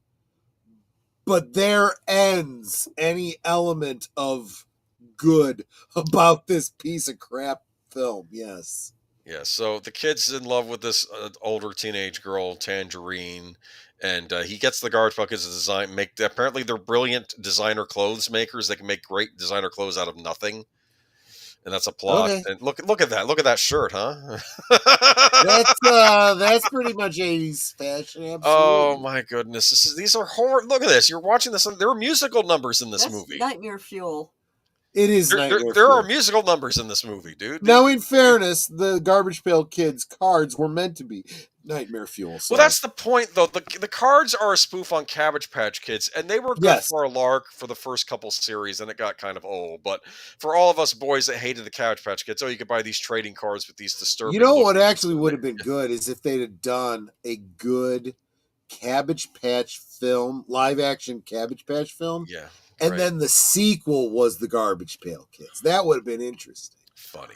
But there ends any element of good about this piece of crap film. Yes. Yeah, so the kid's in love with this older teenage girl, Tangerine, and he gets the Garbage Pail Kids to design. Apparently, they're brilliant designer clothes makers. They can make great designer clothes out of nothing, and that's a plot. Okay. And look at that! Look at that shirt, huh? That's pretty much 80s fashion. Absolutely. Oh my goodness! These are horror. Look at this! You're watching this. There are musical numbers in this movie. Nightmare fuel. It is. There are musical numbers in this movie, dude. Now, in fairness, the Garbage Pail Kids cards were meant to be nightmare fuel. So. Well, that's the point, though. The cards are a spoof on Cabbage Patch Kids, and they were good for a lark for the first couple series, and it got kind of old. But for all of us boys that hated the Cabbage Patch Kids, you could buy these trading cards with these disturbing. You know what actually would have been good is if they'd have done a good Cabbage Patch film, live action Cabbage Patch film. Yeah. And then the sequel was the Garbage Pail Kids. That would have been interesting. Funny.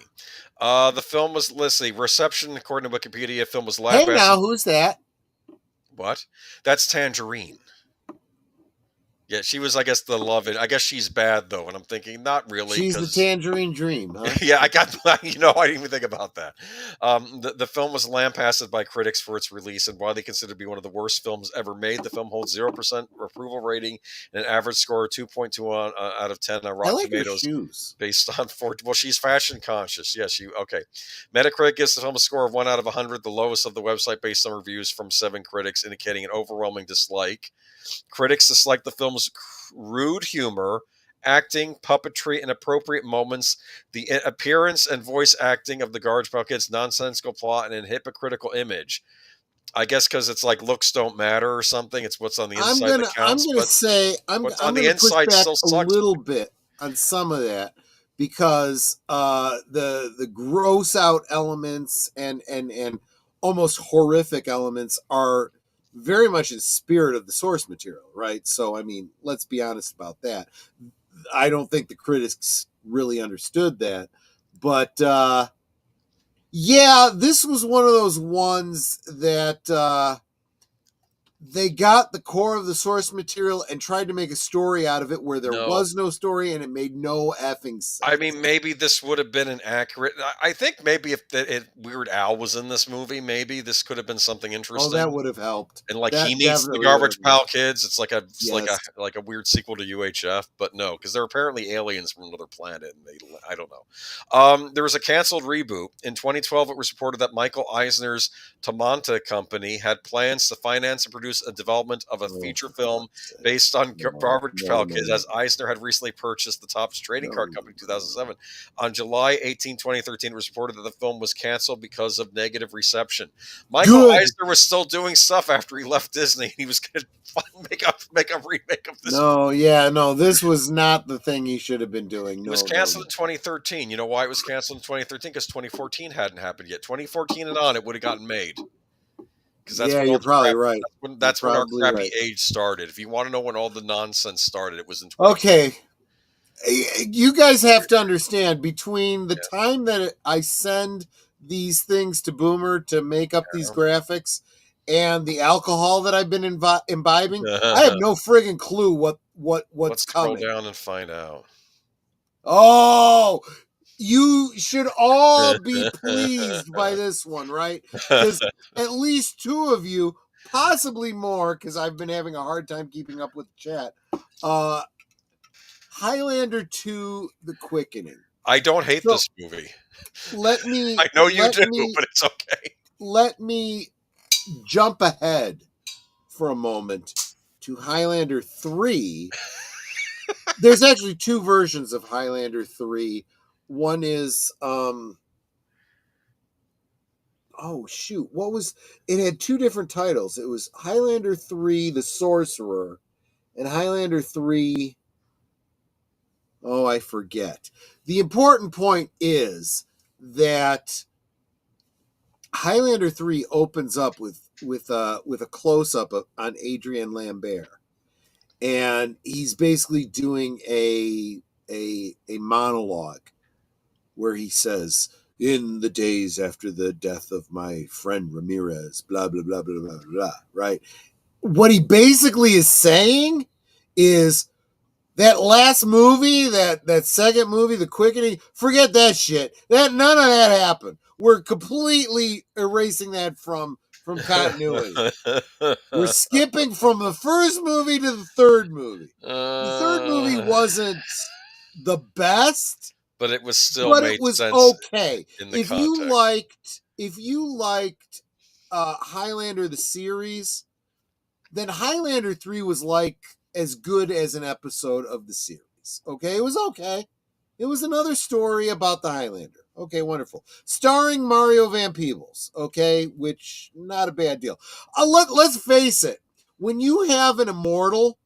The film was, let's see, reception, according to Wikipedia, film was last. Hey, now, who's that? What? That's Tangerine. Yeah, she was, I guess, the love. I guess she's bad, though. And I'm thinking, not really. She's the Tangerine Dream, huh? Yeah, I didn't even think about that. The film was lambasted by critics for its release and widely considered to be one of the worst films ever made. The film holds 0% approval rating and an average score of 2.2 out of 10 on Rotten Tomatoes. Based on well, she's fashion conscious. Yeah, okay. Metacritic gives the film a score of 1 out of 100, the lowest of the website based on reviews from 7 critics, indicating an overwhelming dislike. Critics dislike the film's rude humor, acting, puppetry, inappropriate moments, the appearance and voice acting of the Garbage Pail Kids, nonsensical plot, and a hypocritical image. I guess because it's like looks don't matter or something. It's what's on the inside that counts. I'm going to push back a little bit on some of that because the gross out elements and almost horrific elements are very much in spirit of the source material, right? So, I mean, let's be honest about that. I don't think the critics really understood that. But, yeah, this was one of those ones that they got the core of the source material and tried to make a story out of it where there was no story and it made no effing sense. I mean, maybe this would have been an accurate... I think maybe if Weird Al was in this movie, maybe this could have been something interesting. Oh, that would have helped. And like he meets the Garbage Pail Kids. It's like a weird sequel to UHF, but no, because they're apparently aliens from another planet. And I don't know. There was a canceled reboot. In 2012, it was reported that Michael Eisner's Tamanta company had plans to finance and produce a development of a feature film based on Garbage Pail Kids, as Eisner had recently purchased the Topps trading card company in 2007. On July 18, 2013, it was reported that the film was canceled because of negative reception. Michael Eisner was still doing stuff after he left Disney. He was going to make a remake of this. This was not the thing he should have been doing. It was canceled in 2013. You know why it was canceled in 2013? Because 2014 hadn't happened yet. 2014 and on, it would have gotten made. Because that's Yeah, when all you're the probably crap, right. that's when our Probably crappy right. age started. If you want to know when all the nonsense started, it was in 20. Okay. You guys have to understand, between the Yes. time that I send these things to Boomer to make up these graphics and the alcohol that I've been imbibing, I have no friggin' clue what's Let's scroll coming. down and find out. Oh, you should all be pleased by this one, right? Because at least two of you, possibly more, because I've been having a hard time keeping up with the chat. Highlander 2: The Quickening. I don't hate this movie. Let me I know you do, but it's okay. Let me jump ahead for a moment to Highlander 3. There's actually two versions of Highlander 3. One is oh shoot, it had two different titles. It was Highlander 3 The Sorcerer and Highlander 3, oh, I forget. The important point is that Highlander 3 opens up with a close up on Adrian Lambert, and he's basically doing a monologue where he says, "In the days after the death of my friend Ramirez, blah blah blah blah blah blah." Right? What he basically is saying is, that last movie, that second movie, The Quickening, forget that shit. None of that happened. We're completely erasing that from continuity. We're skipping from the first movie to the third movie. The third movie wasn't the best, but it was still but made it was sense okay. in the If context. you liked Highlander the series, then Highlander 3 was like as good as an episode of the series. Okay, it was okay. It was another story about the Highlander. Okay, wonderful. Starring Mario Van Peebles. Okay, which, not a bad deal. Let's face it. When you have an immortal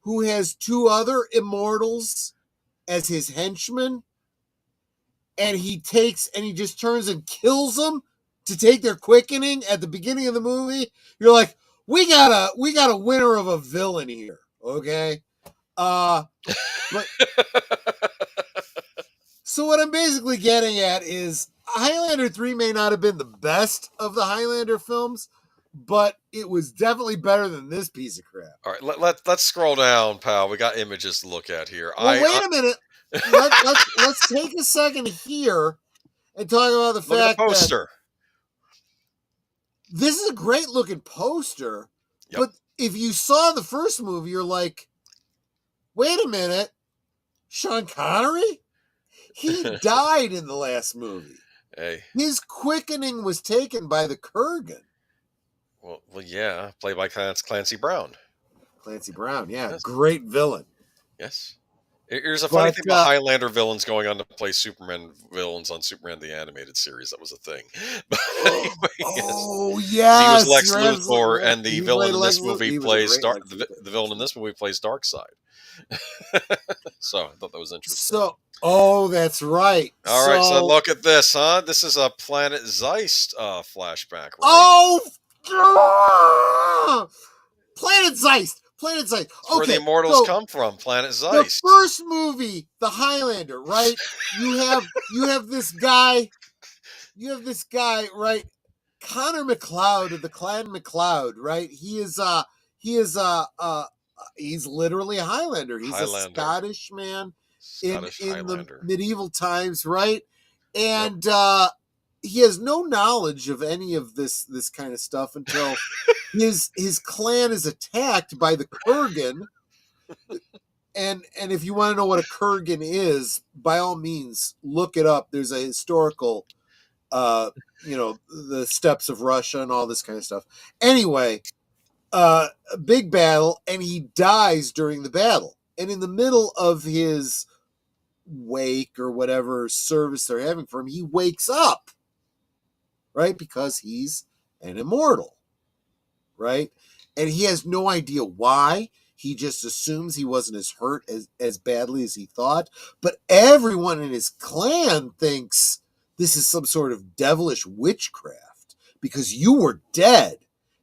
who has two other immortals as his henchmen, and he just turns and kills them to take their quickening at the beginning of the movie, you're like, we got a winner of a villain here, okay? But so what I'm basically getting at is Highlander 3 may not have been the best of the Highlander films, but it was definitely better than this piece of crap. All right, let's scroll down, pal. We got images to look at here. Well, wait a minute. Let's take a second here and talk about the look at fact the poster. that this is a great looking poster, but if you saw the first movie, you're like, wait a minute, Sean Connery? He died in the last movie. Hey. His quickening was taken by the Kurgan. Well, yeah, played by Clancy Brown. Clancy Brown, yeah, yes. Great villain. Yes. Here's a funny thing about Highlander villains going on to play Superman villains on Superman the Animated Series. That was a thing. But anyway, yes. He was Lex Luthor, and the villain in this movie plays the villain in this movie plays Darkseid. So I thought that was interesting. That's right. All right, so look at this, huh? This is a Planet Zeist flashback, right? Oh, Planet Zeist. Planet Zeist. That's where the immortals come from. Planet Zeist. The first movie, The Highlander, right? You have this guy. Right? Connor McLeod of the Clan McLeod, right? He's literally a Highlander. He's a Scottish man in the medieval times, right? And he has no knowledge of any of this kind of stuff until his clan is attacked by the Kurgan. And if you want to know what a Kurgan is, by all means, look it up. There's a historical, the steppes of Russia and all this kind of stuff. Anyway, a big battle, and he dies during the battle. And in the middle of his wake or whatever service they're having for him, he wakes up, right? Because he's an immortal, right? And he has no idea why. He just assumes he wasn't as hurt as badly as he thought. But everyone in his clan thinks this is some sort of devilish witchcraft because you were dead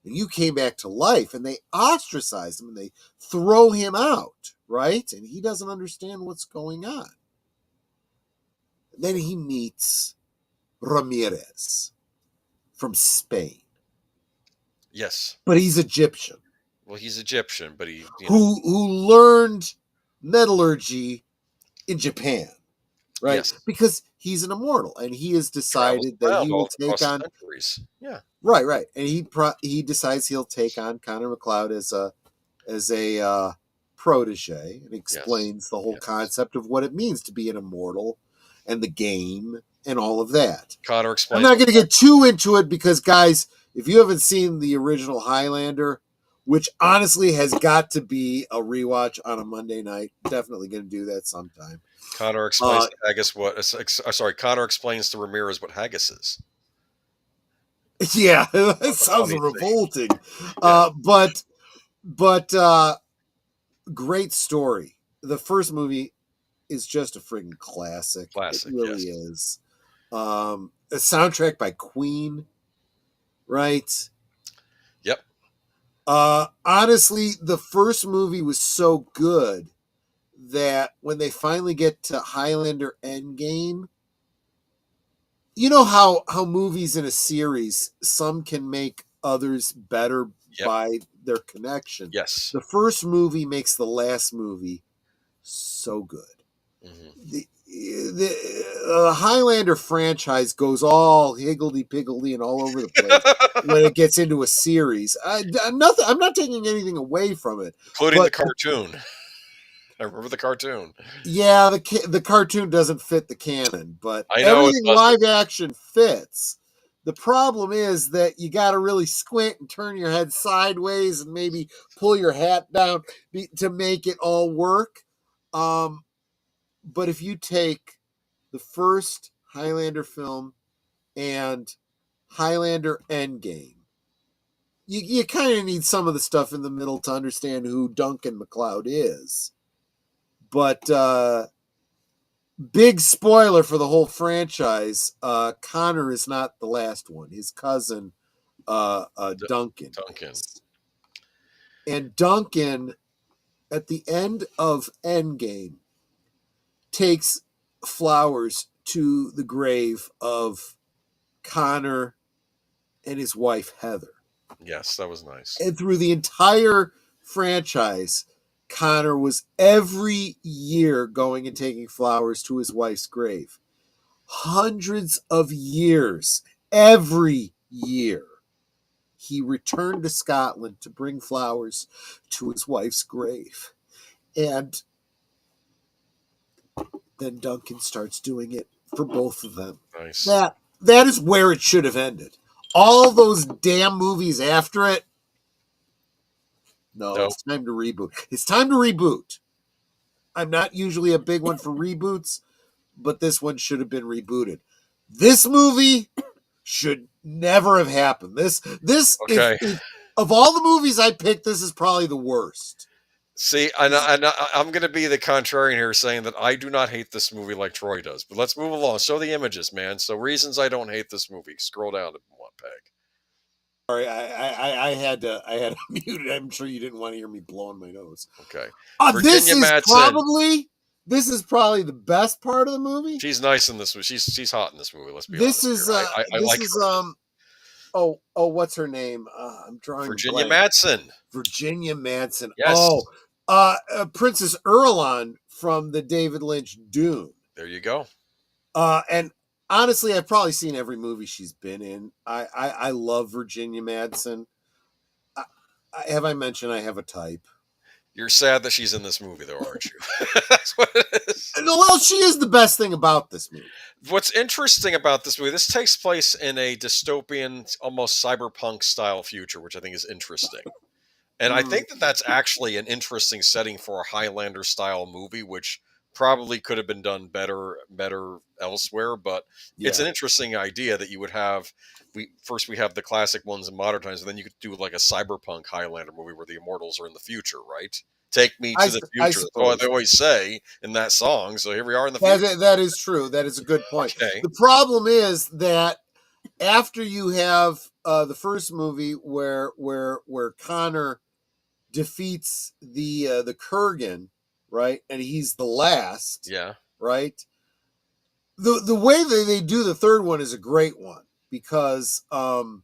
and you came back to life, and they ostracize him and they throw him out, right? And he doesn't understand what's going on. Then he meets Ramirez from Spain. Yes. But he's Egyptian. Well, he's Egyptian, but he who learned metallurgy in Japan, right? Yes. Because he's an immortal, and he has decided that he will take on centuries. Yeah. Right, and he decides he'll take on Connor McLeod as a protege, and explains the whole concept of what it means to be an immortal and the game and all of that. Connor explains. I'm not going to get too into it because, guys, if you haven't seen the original Highlander, which honestly has got to be a rewatch on a Monday night, definitely going to do that sometime. Connor explains to Haggis what. Sorry, Connor explains to Ramirez what haggis is. Yeah, that sounds revolting. Yeah. But great story. The first movie is just a friggin' classic. It really is. A soundtrack by Queen, right? Yep. Honestly, the first movie was so good that when they finally get to Highlander Endgame, you know how movies in a series, some can make others better by their connection. Yes. The first movie makes the last movie so good. Mm-hmm. The Highlander franchise goes all higgledy-piggledy and all over the place when it gets into a series. I'm not taking anything away from it. Including the cartoon. I remember the cartoon. Yeah, the cartoon doesn't fit the canon, but I know everything live action fits. The problem is that you got to really squint and turn your head sideways and maybe pull your hat down to make it all work. But if you take the first Highlander film and Highlander Endgame, you kind of need some of the stuff in the middle to understand who Duncan MacLeod is. But big spoiler for the whole franchise, Connor is not the last one. His cousin, Duncan. And Duncan, at the end of Endgame, takes flowers to the grave of Connor and his wife, Heather. Yes, that was nice. And through the entire franchise, Connor was every year going and taking flowers to his wife's grave. Hundreds of years, every year, he returned to Scotland to bring flowers to his wife's grave. And then Duncan starts doing it for both of them. Nice. That is where it should have ended. All those damn movies after it, no, it's time to reboot. It's time to reboot. I'm not usually a big one for reboots, but this one should have been rebooted. This movie should never have happened. This if, of all the movies I picked, this is probably the worst. See, I'm going to be the contrarian here, saying that I do not hate this movie like Troy does. But let's move along. Show the images, man. So reasons I don't hate this movie. Scroll down to one peg. Sorry, I had to mute it. I'm sure you didn't want to hear me blowing my nose. Okay. This is probably the best part of the movie. She's nice in this movie. She's hot in this movie. Let's be honest. I like her. What's her name? I'm drawing Virginia Madsen. Virginia Madsen. Yes. Princess Erlon from the David Lynch Dune. There you go. And honestly, I've probably seen every movie she's been in. I love Virginia Madsen. Have I mentioned I have a type? You're sad that she's in this movie, though, aren't you? That's what it is. Well, she is the best thing about this movie. What's interesting about this movie, this takes place in a dystopian, almost cyberpunk style future, which I think is interesting. And I think that that's actually an interesting setting for a Highlander style movie, which probably could have been done better elsewhere. But it's an interesting idea that you would have. We have the classic ones in modern times, and then you could do like a cyberpunk Highlander movie where the immortals are in the future, right? Take me to the future. That's what they always say in that song. So here we are in the future. That is true. That is a good point. Okay. The problem is that after you have the first movie where Connor defeats the Kurgan, right, and he's the last, Yeah. right. The way that they do the third one is a great one because Mario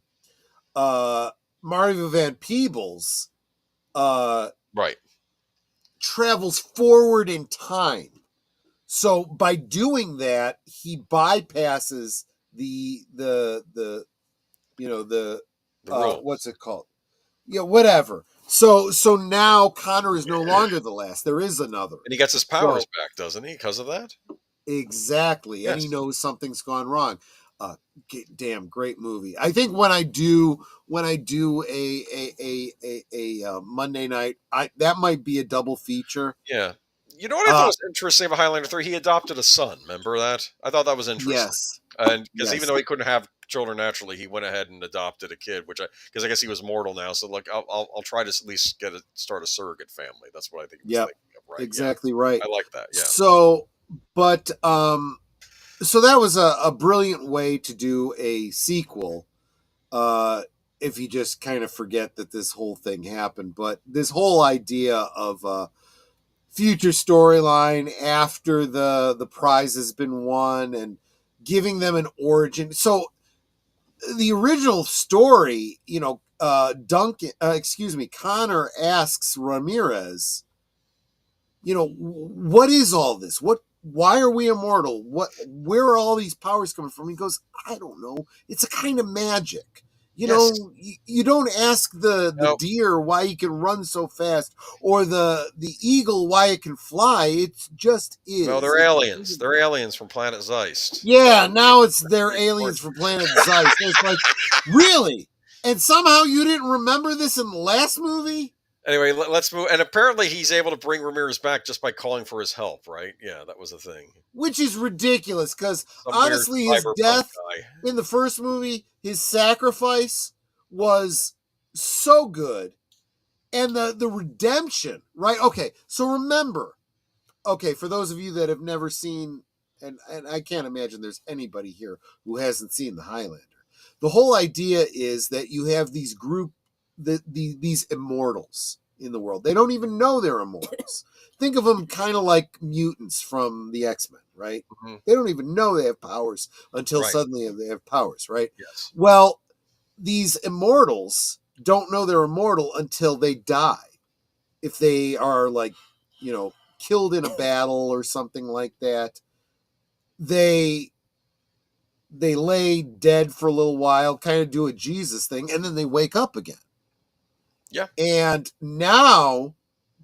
Van Peebles Right. travels forward in time. So by doing that, he bypasses the rule. What's it called? Yeah, whatever. So now Connor is no longer the last. There is another. And he gets his powers back, doesn't he? Because of that? Exactly. Yes. And he knows something's gone wrong. Damn great movie. I think when I do a Monday night, that might be a double feature. Yeah. You know what I thought was interesting about Highlander 3? He adopted a son. Remember that? I thought that was interesting. Yes. And because even though he couldn't have children naturally, he went ahead and adopted a kid, because I guess he was mortal now. So like, I'll try to at least start a surrogate family. That's what I think he was thinking of, right? Exactly right. I like that. Yeah. So, but so that was a brilliant way to do a sequel. If you just kind of forget that this whole thing happened, but this whole idea of future storyline after the prize has been won and giving them an origin. So the original story, Connor asks Ramirez, what is all this? Why are we immortal? Where are all these powers coming from? He goes, I don't know. It's a kind of magic. You don't ask the deer why he can run so fast or the eagle why it can fly. It just is. No, they're aliens. They're aliens from planet Zeist. Yeah, now they're aliens from planet Zeist. It's like, really? And somehow you didn't remember this in the last movie? Anyway, let's move. And apparently he's able to bring Ramirez back just by calling for his help, right? Yeah, that was the thing. Which is ridiculous, because honestly, his death in the first movie, his sacrifice was so good. And the redemption, right? Okay, so remember, for those of you that have never seen, and I can't imagine there's anybody here who hasn't seen The Highlander. The whole idea is that you have these these immortals in the world. They don't even know they're immortals. Think of them kind of like mutants from the X-Men, right? Mm-hmm. They don't even know they have powers until suddenly they have powers, right? Yes. Well, these immortals don't know they're immortal until they die. If they are killed in a battle or something like that, they lay dead for a little while, kind of do a Jesus thing, and then they wake up again. Yeah. And now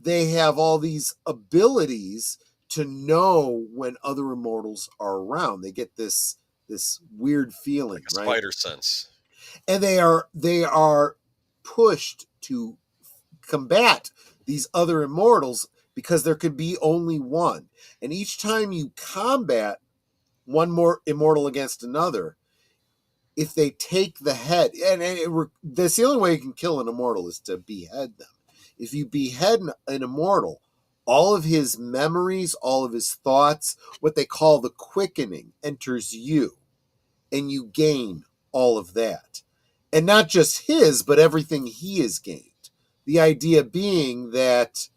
they have all these abilities to know when other immortals are around. They get this weird feeling, like a spider sense. And they are pushed to combat these other immortals because there could be only one. And each time you combat one more immortal against another, if they take the head, that's the only way you can kill an immortal is to behead them. If you behead an immortal, all of his memories, all of his thoughts, what they call the quickening, enters you, and you gain all of that. And not just his, but everything he has gained. The idea being that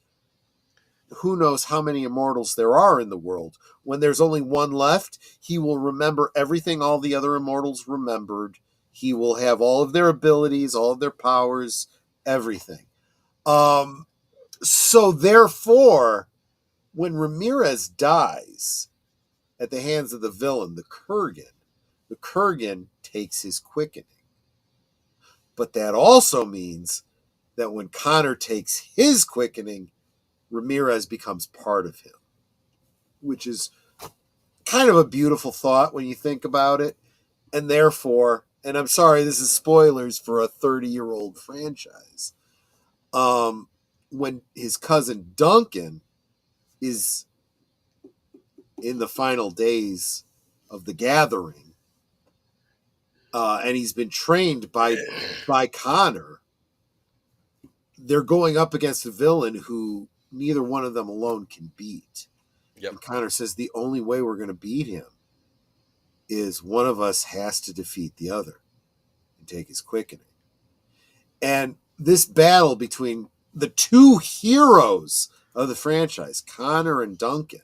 who knows how many immortals there are in the world. When there's only one left, he will remember everything all the other immortals remembered. He will have all of their abilities, all of their powers, everything. So therefore, when Ramirez dies at the hands of the villain, the Kurgan takes his quickening. But that also means that when Connor takes his quickening, Ramirez becomes part of him, which is kind of a beautiful thought when you think about it. And therefore, and I'm sorry, this is spoilers for a 30-year-old franchise, when his cousin Duncan is in the final days of the gathering, and he's been trained by Connor, they're going up against a villain who neither one of them alone can beat. Yep. And Connor says the only way we're going to beat him is one of us has to defeat the other and take his quickening. And this battle between the two heroes of the franchise, Connor and Duncan,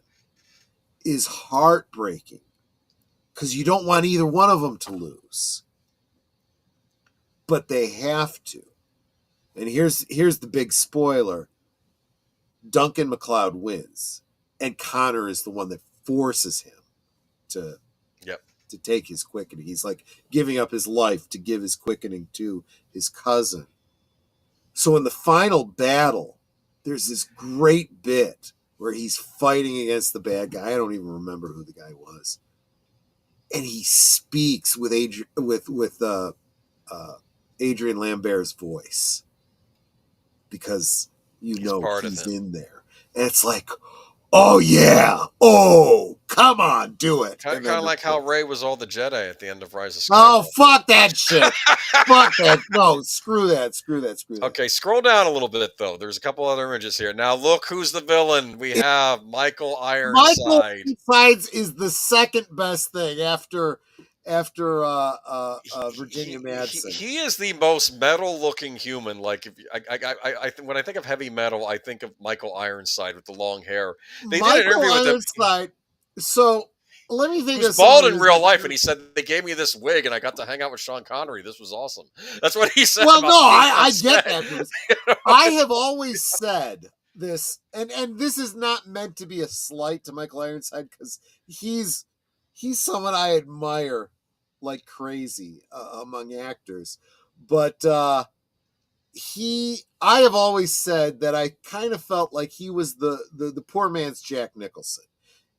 is heartbreaking because you don't want either one of them to lose. But they have to. And here's the big spoiler. Duncan MacLeod wins, and Connor is the one that forces him to take his quickening. He's like giving up his life to give his quickening to his cousin. So in the final battle, there's this great bit where he's fighting against the bad guy. I don't even remember who the guy was. And he speaks with Adrian Lambert's voice because he's in there. And it's like, oh yeah, oh come on, do it. Kind of like how Rey was all the Jedi at the end of Rise of Skywalker. Oh, fuck that shit. Fuck that. No, screw that. Okay, scroll down a little bit though. There's a couple other images here. Now look who's the villain. We have Michael Ironside. Michael Ironside is the second best thing after Virginia Madsen. He is the most metal-looking human. Like, when I think of heavy metal, I think of Michael Ironside with the long hair. They did an interview with him. So let me think. He was bald in real life, and he said they gave me this wig, and I got to hang out with Sean Connery. This was awesome. That's what he said. Well, no, I get that. I have always said this, and this is not meant to be a slight to Michael Ironside because he's someone I admire like crazy among actors, but I have always said that I kind of felt like he was the poor man's Jack Nicholson.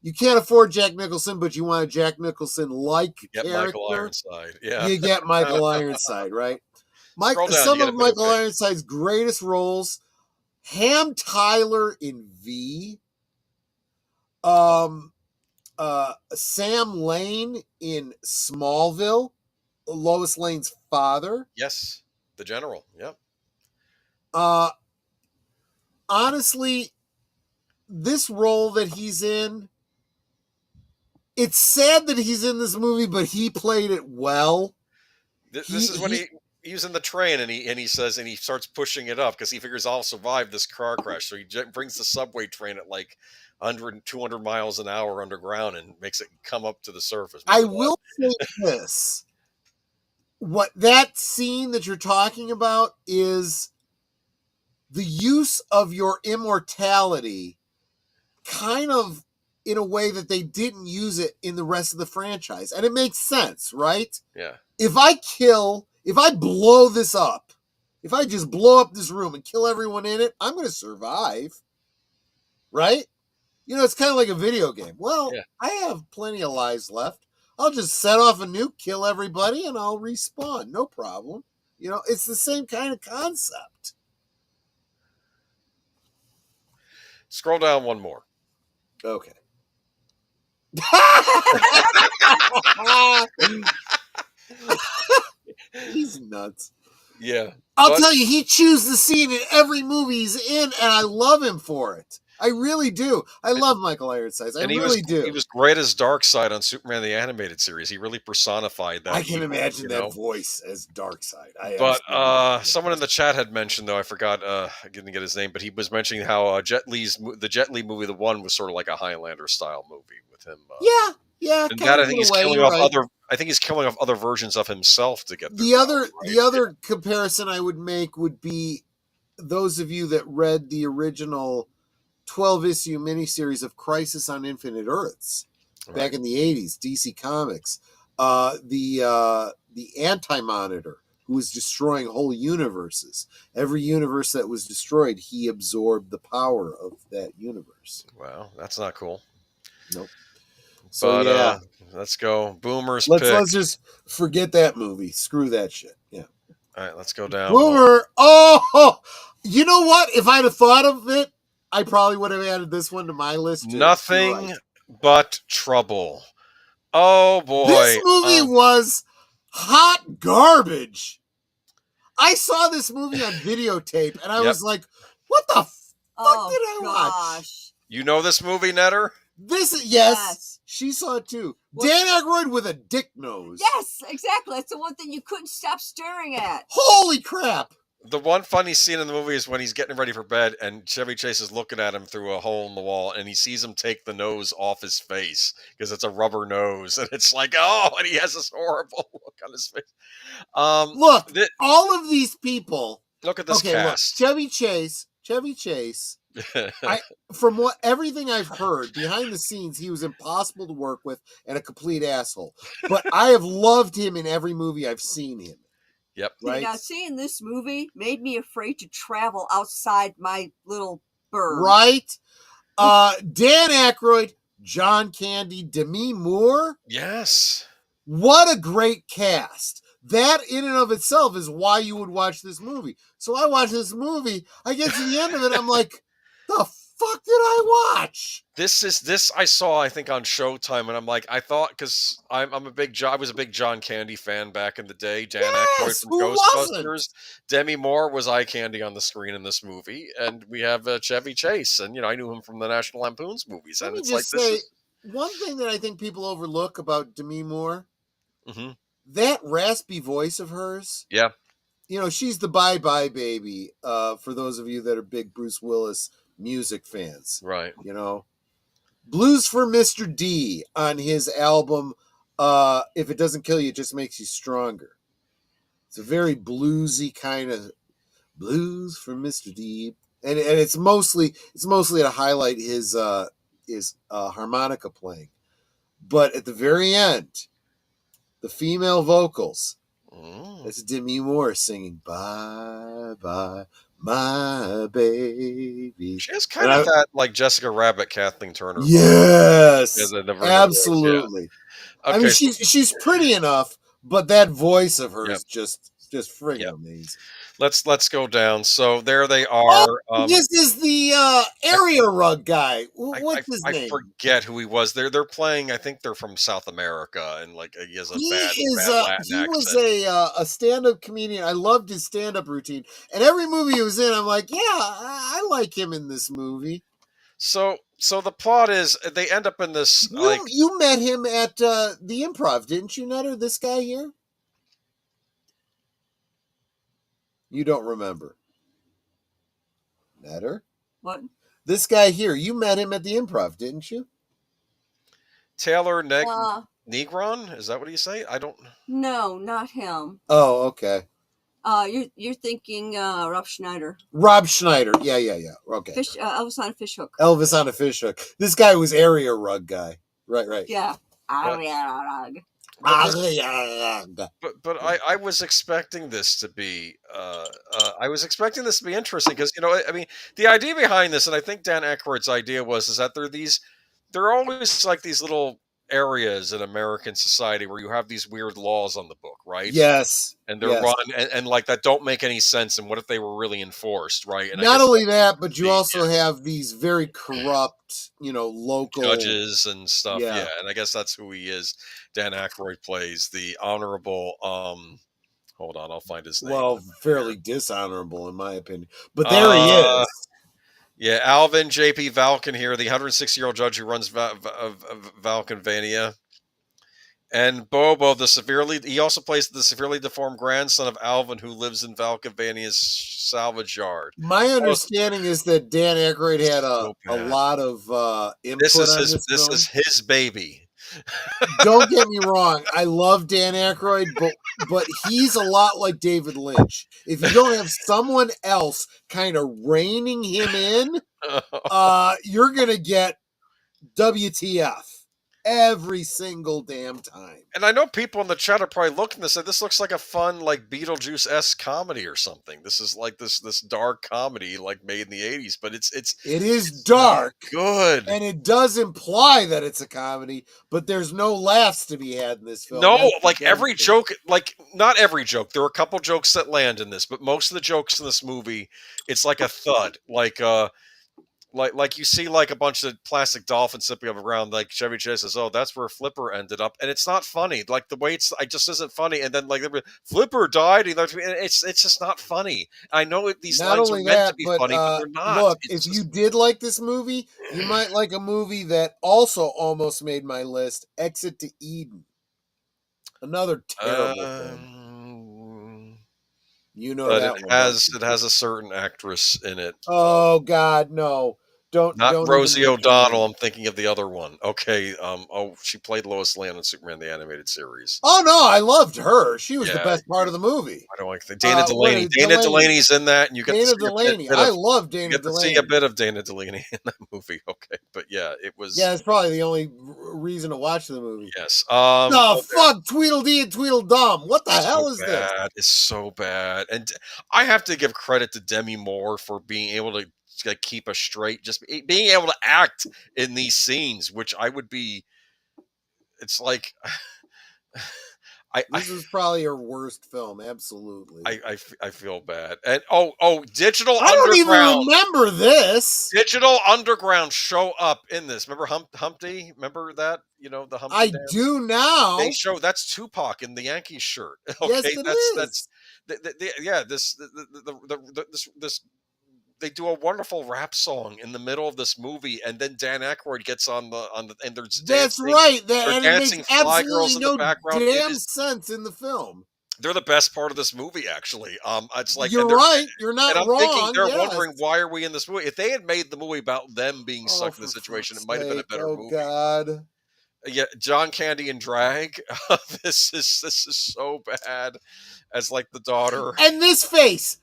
You can't afford Jack Nicholson, but you want a Jack Nicholson-like character. Michael Ironside, yeah. You get Michael Ironside, right? Some of Michael Ironside's greatest roles: Ham Tyler in V, Sam Lane in Smallville, Lois Lane's father. Yes, the general. Yep. Honestly, this role that he's in, it's sad that he's in this movie, but he played it well. This is when he was in the train and he says, and he starts pushing it up because he figures I'll survive this car crash. So he brings the subway train at like 100, 200 miles an hour underground and makes it come up to the surface. I will say this. What that scene that you're talking about is the use of your immortality kind of in a way that they didn't use it in the rest of the franchise. And it makes sense, right? Yeah. If I blow this up, if I just blow up this room and kill everyone in it, I'm going to survive. Right? You know, it's kind of like a video game. Well, yeah. I have plenty of lives left. I'll just set off a nuke, kill everybody, and I'll respawn. No problem. You know, it's the same kind of concept. Scroll down one more. Okay. He's nuts. Yeah. I'll tell you, he chews the scene in every movie he's in, and I love him for it. I really do. I love Michael Ironside. I really do. He was great as Darkseid on Superman the Animated Series. He really personified that. I can imagine that voice as Darkseid. But someone in the chat had mentioned, though, I forgot, I didn't get his name, but he was mentioning how the Jet Li movie, the one, was sort of like a Highlander style movie with him. Yeah. And that I think he's killing off other. I think he's killing off other versions of himself to get the other. Right? The other comparison I would make would be those of you that read the original 12-issue miniseries of Crisis on Infinite Earths back in the 80s, DC Comics. The Anti-Monitor, who was destroying whole universes. Every universe that was destroyed, he absorbed the power of that universe. Wow, that's not cool. Nope. So yeah, let's go. Boomer's pick. Let's just forget that movie. Screw that shit. Yeah. All right, let's go down. Boomer. Oh, you know what? If I'd have thought of it, I probably would have added this one to my list. Nothing but trouble. Oh boy. This movie was hot garbage. I saw this movie on videotape and I was like, what the fuck did I watch? You know this movie, Netter? This is yes. She saw it too. Dan Aykroyd with a dick nose. Yes, exactly. That's the one thing you couldn't stop staring at. Holy crap! The one funny scene in the movie is when he's getting ready for bed and Chevy Chase is looking at him through a hole in the wall and he sees him take the nose off his face because it's a rubber nose and it's like, oh, and he has this horrible look on his face. Look, all of these people. Look at this cast. Look, Chevy Chase. From everything I've heard behind the scenes, he was impossible to work with and a complete asshole. But I have loved him in every movie I've seen him. Yep. Right. Now, seeing this movie made me afraid to travel outside my little burg. Right. Dan Aykroyd, John Candy, Demi Moore. Yes. What a great cast. That in and of itself is why you would watch this movie. So I watched this movie. I get to the end of it. I'm like, the fuck did I watch? This I saw, I think, on Showtime, and I'm like, I thought, because I was a big John Candy fan back in the day. Dan Aykroyd from Ghostbusters. Demi Moore was eye candy on the screen in this movie, and we have Chevy Chase, and I knew him from the National Lampoon's movies. And it's like one thing that I think people overlook about Demi Moore, that raspy voice of hers. Yeah, she's the Bye Bye Baby. For those of you that are big Bruce Willis music fans, right? Blues for Mr. D on his album If It Doesn't Kill You, It Just Makes You Stronger. It's a very bluesy kind of Blues for Mr. D, and it's mostly to highlight his harmonica playing. But at the very end, the female vocals, that's Demi Moore singing "Bye Bye My Baby." She has kind of that like Jessica Rabbit, Kathleen Turner. Yes, absolutely. Yeah. Okay. I mean, she's pretty enough, but that voice of hers just friggin' amazing. Let's go down. So there they are. This is the area rug guy. What's his name? I forget who he was. They're playing. I think they're from South America, and like he has a bad Latin accent. He was a stand-up comedian. I loved his stand-up routine, and every movie he was in, I'm like, yeah, I like him in this movie. So the plot is they end up in this. You met him at the Improv, didn't you, Nutter? This guy here. You don't remember. Nutter? What? This guy here, you met him at the Improv, didn't you? Taylor Negron? Is that what you say? I don't. No, not him. Oh, okay. You're thinking Rob Schneider. Rob Schneider. Yeah. Okay. Elvis on a Fishhook. Elvis on a Fishhook. This guy was area rug guy. Right. Yeah. Area rug. But I was expecting this to be interesting because I mean the idea behind this, and I think Dan Aykroyd's idea is that there are always like these little areas in American society where you have these weird laws on the book, right? Yes. And they're run and like that don't make any sense, and what if they were really enforced, right? And not only that, but you also have these very corrupt, local judges and stuff. Yeah, and I guess that's who he is. Dan Aykroyd plays the honorable. Hold on, I'll find his name. Well, fairly dishonorable in my opinion, but there he is. Yeah, Alvin J.P. Valken here, the 106-year-old judge who runs Valkenvania. And Bobo, he also plays the severely deformed grandson of Alvin who lives in Valkenvania's salvage yard. My understanding is that Dan Aykroyd had a lot of input This is his baby. Don't get me wrong. I love Dan Aykroyd, but he's a lot like David Lynch. If you don't have someone else kind of reining him in, you're going to get WTF every single damn time. And I know people in the chat are probably looking to say this looks like a fun like Beetlejuice-esque comedy or something. This is like this dark comedy like made in the 80s, but it is dark, good, and it does imply that it's a comedy, but there's no laughs to be had in this film. No, like every joke, like not every joke. There are a couple jokes that land in this, but most of the jokes in this movie, it's like a thud, like like you see like a bunch of plastic dolphins slipping up around, like Chevy Chase says, "Oh, that's where Flipper ended up," and it's not funny. Like the way it just isn't funny. And then like Flipper died. It's just not funny. I know these Not lines are only meant to that, be but funny, but they're not. look, It's if just, you did like this movie, you might like a movie that also almost made my list, Exit to Eden. Another terrible film. You know but that one. it has a certain actress in it. Oh God, no! Don't Not even Rosie mention O'Donnell. her. I'm thinking of the other one. Okay. She played Lois Lane in Superman the Animated Series. Oh no, I loved her. She was the Yeah, best part of the movie. I don't like the Dana What Delaney. is Dana Delaney's in that, and you get to Dana see Delaney. bit I of love you Dana get to see Delaney. a bit of Dana Delaney in that movie. Okay, but yeah, it was. Yeah, it's probably the only reason to watch the movie. Yes. The fuck, Tweedledee and Tweedledum. What the hell is this? It's so bad, and I have to give credit to Demi Moore for being able to keep us straight, just being able to act in these scenes, which I would be. It's like. This is probably her worst film, absolutely. I feel bad. And Digital I don't even Underground. remember this. Digital Underground show up in this. Remember Humpty? Remember that? The Humpty I dance? do now. They show that's Tupac in the Yankees shirt. Okay, Yes, it is. This they do a wonderful rap song in the middle of this movie, and then Dan Aykroyd gets on the and there's that's dancing, right. they're dancing fly girls in the background. Damn sense in the film. They're the best part of this movie, actually. It's like you're right. You're not and I'm wrong. thinking they're yes. wondering why are we in this movie? If they had made the movie about them being stuck in the situation, it might have been a better movie. Oh God. Yeah, John Candy and drag. This is so bad. As like the daughter, and this face,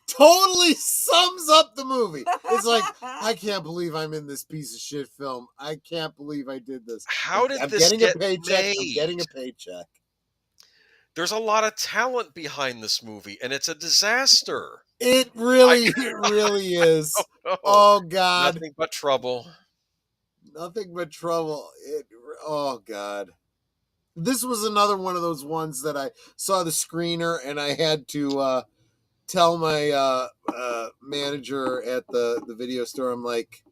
totally sums up the movie. It's like, I can't believe I'm in this piece of shit film. I can't believe I did this. How did I'm this getting get a paycheck? made? I'm getting a paycheck. There's a lot of talent behind this movie, and it's a disaster. It really is. Oh God, nothing but trouble. Nothing but trouble. Oh God. This was another one of those ones that I saw the screener and I had to tell my manager at the video store, I'm like,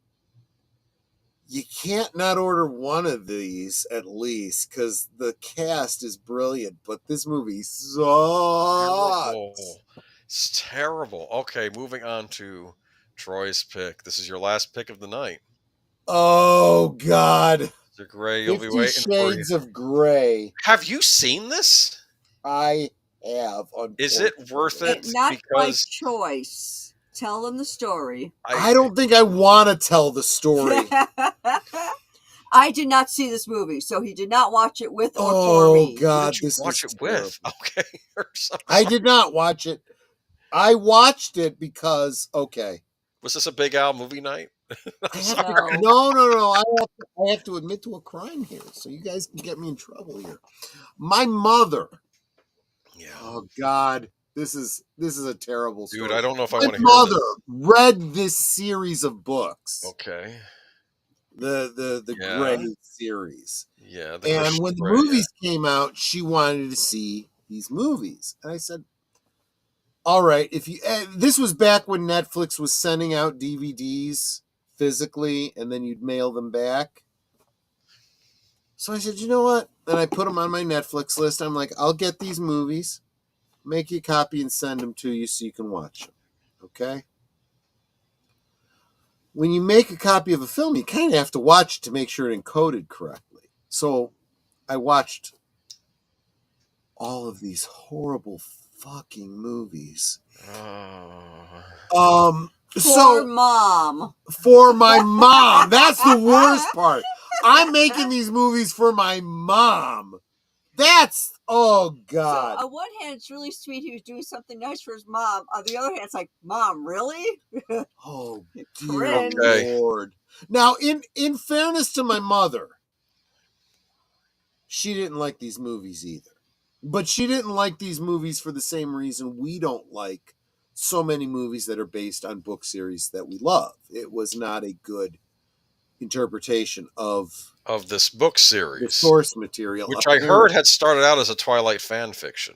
you can't not order one of these at least, because the cast is brilliant, but this movie sucks. It's terrible. Okay, moving on to Troy's pick. This is your last pick of the night. Oh God. Mr. Gray, you'll 50 be waiting for you. Shades of Gray. Have you seen this? I have. Is it worth it? Not by choice. Tell them the story. I don't think I want to tell the story. I did not see this movie, so he did not watch it with or for me. Oh God, this watch it terrible. With? Okay, I did not watch it. I watched it because Was this a Big Al movie night? No. I have to admit to a crime here, so you guys can get me in trouble here. My mother. Yeah. Oh God, this is a terrible story. Dude, I don't know if I want to hear My mother this. read this series of books. Okay. The Gray series. Yeah. And when the movies came out, she wanted to see these movies, and I said, all right, if you this was back when Netflix was sending out DVDs physically and then you'd mail them back. So I said, you know what? And I put them on my Netflix list. I'm like, I'll get these movies, make you a copy and send them to you so you can watch them. Okay? When you make a copy of a film, you kind of have to watch it to make sure it encoded correctly. So I watched all of these horrible fucking movies. For mom. For my mom. That's the worst part. I'm making these movies for my mom. That's oh God. So on one hand, it's really sweet he was doing something nice for his mom. On the other hand, it's like, Mom, really? Oh dear Lord. Now, in fairness to my mother, she didn't like these movies either. But she didn't like these movies for the same reason we don't like so many movies that are based on book series that we love. It was not a good interpretation of this book series, the source material, which I heard had started out as a Twilight fan fiction.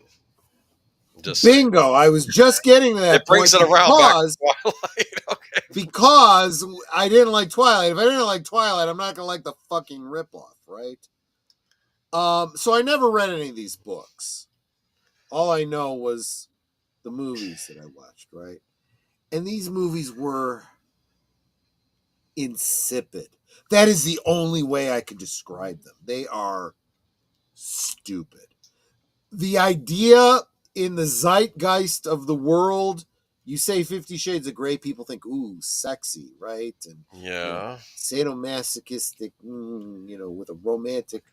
just bingo. saying. I was just getting to that it brings point it around back to Twilight. Okay. Because I didn't like Twilight. If I didn't like Twilight, I'm not gonna like the fucking ripoff, right? So I never read any of these books. All I know was the movies that I watched, right? And these movies were insipid. That is the only way I could describe them. They are stupid. The idea in the zeitgeist of the world, you say 50 Shades of Grey, people think, ooh, sexy, right? And yeah, sadomasochistic, with a romantic.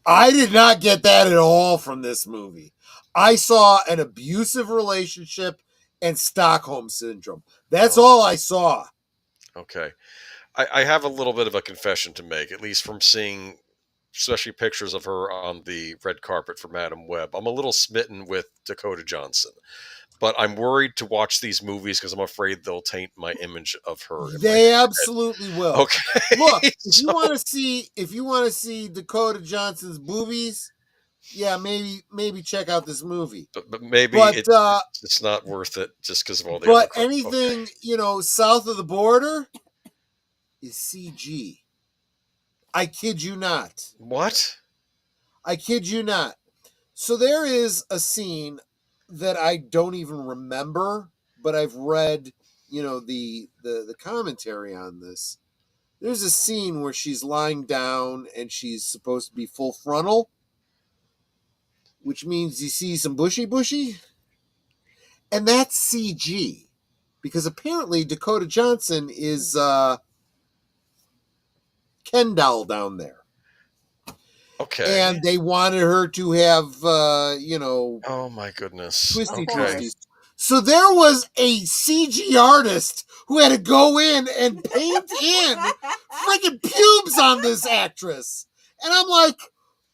I did not get that at all from this movie. I saw an abusive relationship and Stockholm Syndrome. That's all I saw. Okay. I have a little bit of a confession to make, at least from seeing especially pictures of her on the red carpet for Madam Web. I'm a little smitten with Dakota Johnson, but I'm worried to watch these movies because I'm afraid they'll taint my image of her. They absolutely will. Okay. Look, if you want to see Dakota Johnson's boobies, yeah, maybe check out this movie. But maybe it's not worth it just because of all the. But anything south of the border is CG. I kid you not. What? I kid you not. So there is a scene that I don't even remember, but I've read, the commentary on this. There's a scene where she's lying down and she's supposed to be full frontal, which means you see some bushy. And that's CG. Because apparently Dakota Johnson is Ken doll down there. Okay. And they wanted her to have, oh my goodness. Twisties. So there was a CG artist who had to go in and paint in freaking pubes on this actress. And I'm like,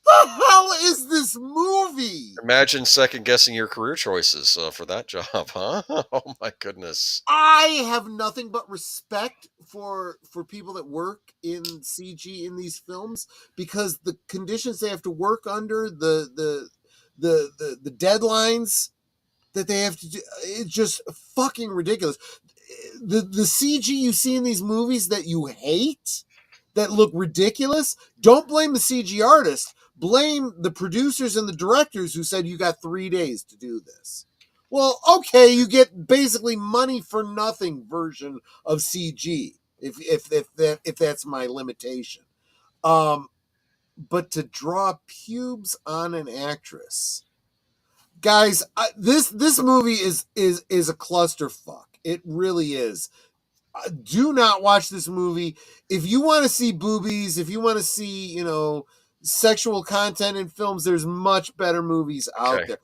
the hell is this movie? Imagine second guessing your career choices for that job, huh? Oh my goodness. I have nothing but respect for people that work in CG in these films because the conditions they have to work under, the deadlines that they have to do, it's just fucking ridiculous. The CG you see in these movies that you hate, that look ridiculous, don't blame the CG artist. Blame the producers and the directors who said you got 3 days to do this. Well, okay, you get basically money for nothing version of CG, if that's my limitation. But to draw pubes on an actress, guys, this movie is a clusterfuck. It really is. Do not watch this movie if you want to see boobies. If you want to see sexual content in films, there's much better movies out there.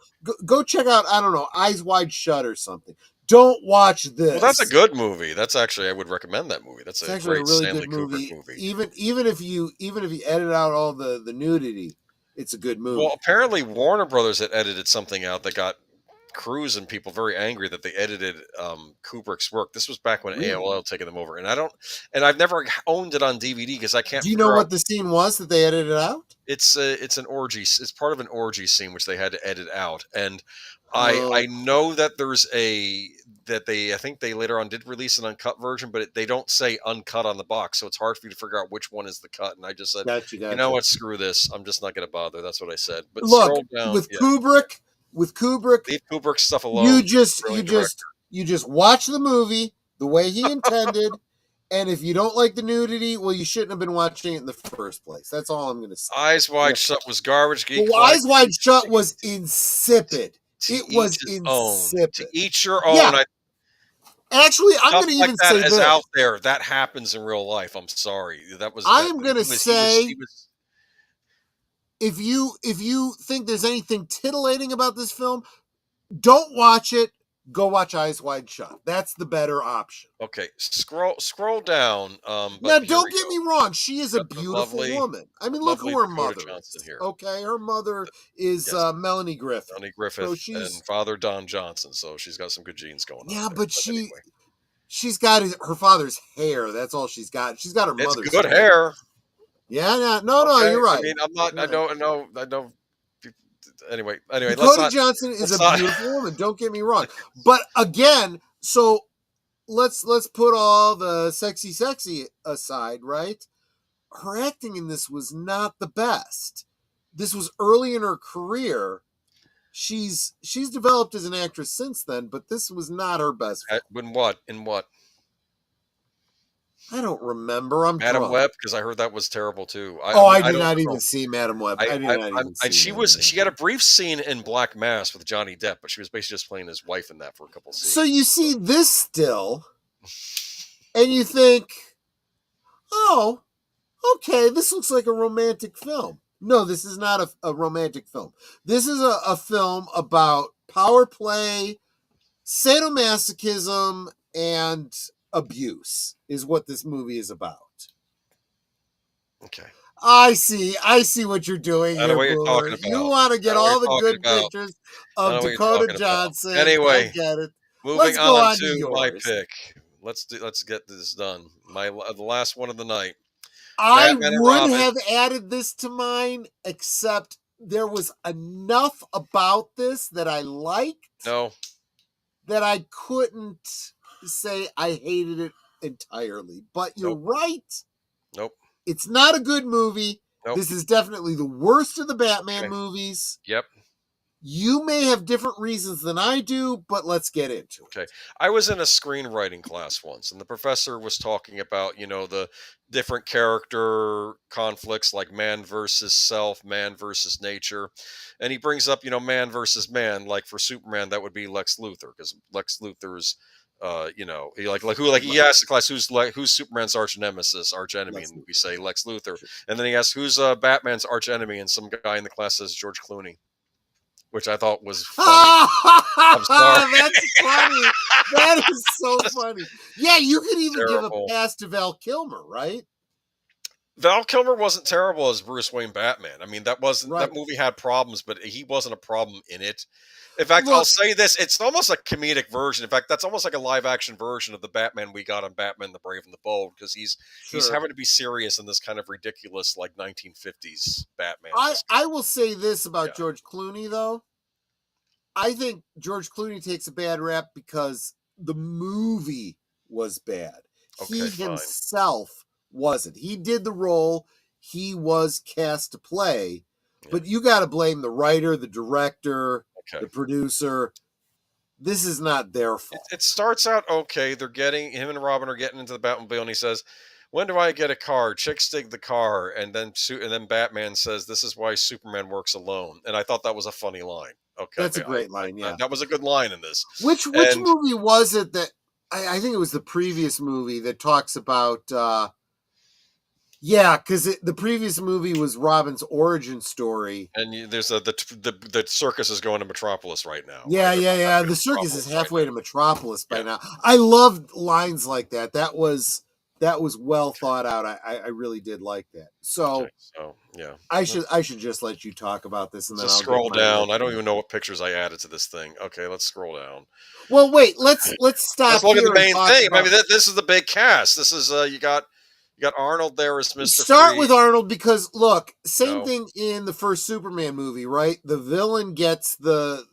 Go check out, I don't know, Eyes Wide Shut or something. Don't watch this. Well, that's a good movie. That's actually, I would recommend that movie. That's a great really Stanley good movie. Kubrick movie. Even if you edit out all the nudity, it's a good movie. Well, apparently Warner Brothers had edited something out that got Cruise and people very angry that they edited Kubrick's work. This was back when AOL had taken them over, and I've never owned it on DVD because I can't. Do you know what the scene was that they edited out? It's an orgy. It's part of an orgy scene which they had to edit out, and I know that there's I think they later on did release an uncut version, but they don't say uncut on the box, so it's hard for you to figure out which one is the cut. And I just said, gotcha. You know what, screw this. I'm just not going to bother. That's what I said. But look, scroll down, with Kubrick, leave Kubrick stuff alone. You just watch the movie the way he intended, and if you don't like the nudity, well, you shouldn't have been watching it in the first place. That's all I'm going to say. Eyes Wide Shut was garbage. GEEK. Well, Eyes Wide Shut was insipid. It was insipid. To each your own. Yeah. Actually, I'm going to even say this. Out there, that happens in real life. I'm sorry. I am going to say. If you think there's anything titillating about this film, don't watch it. Go watch Eyes Wide Shut. That's the better option. Okay, scroll down. Now, don't get me wrong. She is a beautiful woman. I mean, look who her mother is. Okay, her mother is Melanie Griffith. Melanie Griffith and father Don Johnson. So she's got some good genes going on. Yeah, but she's got her father's hair. That's all she's got. She's got her mother's good hair. Yeah, no, you're right. I mean, I'm not. I know. Anyway, Dakota Johnson is a beautiful woman. Don't get me wrong, but again, so let's put all the sexy aside, right? Her acting in this was not the best. This was early in her career. She's developed as an actress since then, but this was not her best film. In what? I don't remember. I'm Madam drunk. Web, because I heard that was terrible too. I did not even see Madam Web. I did not even see. She had a brief scene in Black Mass with Johnny Depp, but she was basically just playing his wife in that for a couple scenes. So you see this still, and you think, oh, okay, this looks like a romantic film. No, this is not a romantic film. This is a film about power play, sadomasochism, and abuse is what this movie is about. Okay. I see what you're doing here, Booler. You want to get all the good pictures of Dakota Johnson. Anyway, I get it. Moving on to my pick. Let's get this done. The last one of the night. I would have added this to mine, except there was enough about this that I liked. No. That I couldn't say I hated it entirely. But you're right. Nope. It's not a good movie. Nope. This is definitely the worst of the Batman movies. Yep. You may have different reasons than I do, but let's get into it. Okay. I was in a screenwriting class once, and the professor was talking about, the different character conflicts like man versus self, man versus nature. And he brings up, man versus man. Like for Superman, that would be Lex Luthor, because Lex Luthor's he asked the class who's Superman's arch enemy, and we say Lex Luthor. And then he asked who's Batman's arch enemy, and some guy in the class says George Clooney, which I thought was funny. I'm sorry. That's funny. That is so funny. Yeah, you could even give a pass to Val Kilmer, right? Val Kilmer wasn't terrible as Bruce Wayne Batman. I mean, that movie had problems, but he wasn't a problem in it. In fact, I'll say this, it's almost a comedic version. In fact, that's almost like a live action version of the Batman we got on Batman the Brave and the Bold, because he's having to be serious in this kind of ridiculous, like 1950s Batman. I will say this about George Clooney, though. I think George Clooney takes a bad rap because the movie was bad. He himself wasn't. He did the role. He was cast to play. Yeah. But you got to blame the writer, the director, the producer. This is not their fault. It starts out okay. Him and Robin are getting into the Batmobile, and he says, "When do I get a car?" Chicks dig the car, and then Batman says, "This is why Superman works alone." And I thought that was a funny line. Okay, that's a great line. Yeah, that was a good line in this. Which movie was it that I think it was the previous movie that talks about? Because the previous movie was Robin's origin story, and there's the circus is going to Metropolis right now. Yeah. The circus is halfway to Metropolis by now. I loved lines like that. That was well thought out. I really did like that. So yeah, I should just let you talk about this, and then I'll scroll down. I don't even know what pictures I added to this thing. Okay, let's scroll down. Well, wait. Let's stop. Let's look at the main thing. I mean, this is the big cast. This is you got Arnold there as Mr. Start with Arnold, because look, same thing in the first Superman movie, right? The villain gets the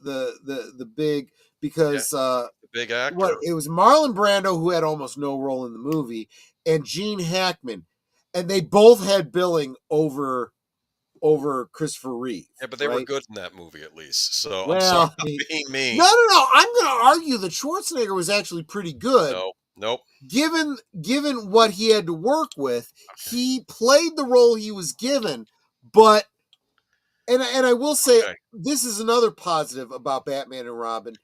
big, because the big actor. It was Marlon Brando, who had almost no role in the movie, and Gene Hackman, and they both had billing over Christopher Reeve. Yeah, but they were good in that movie at least. So I'm sorry, I'm being mean. No. I'm going to argue that Schwarzenegger was actually pretty good. Nope. Given what he had to work with, he played the role he was given. But and I will say this is another positive about Batman and Robin.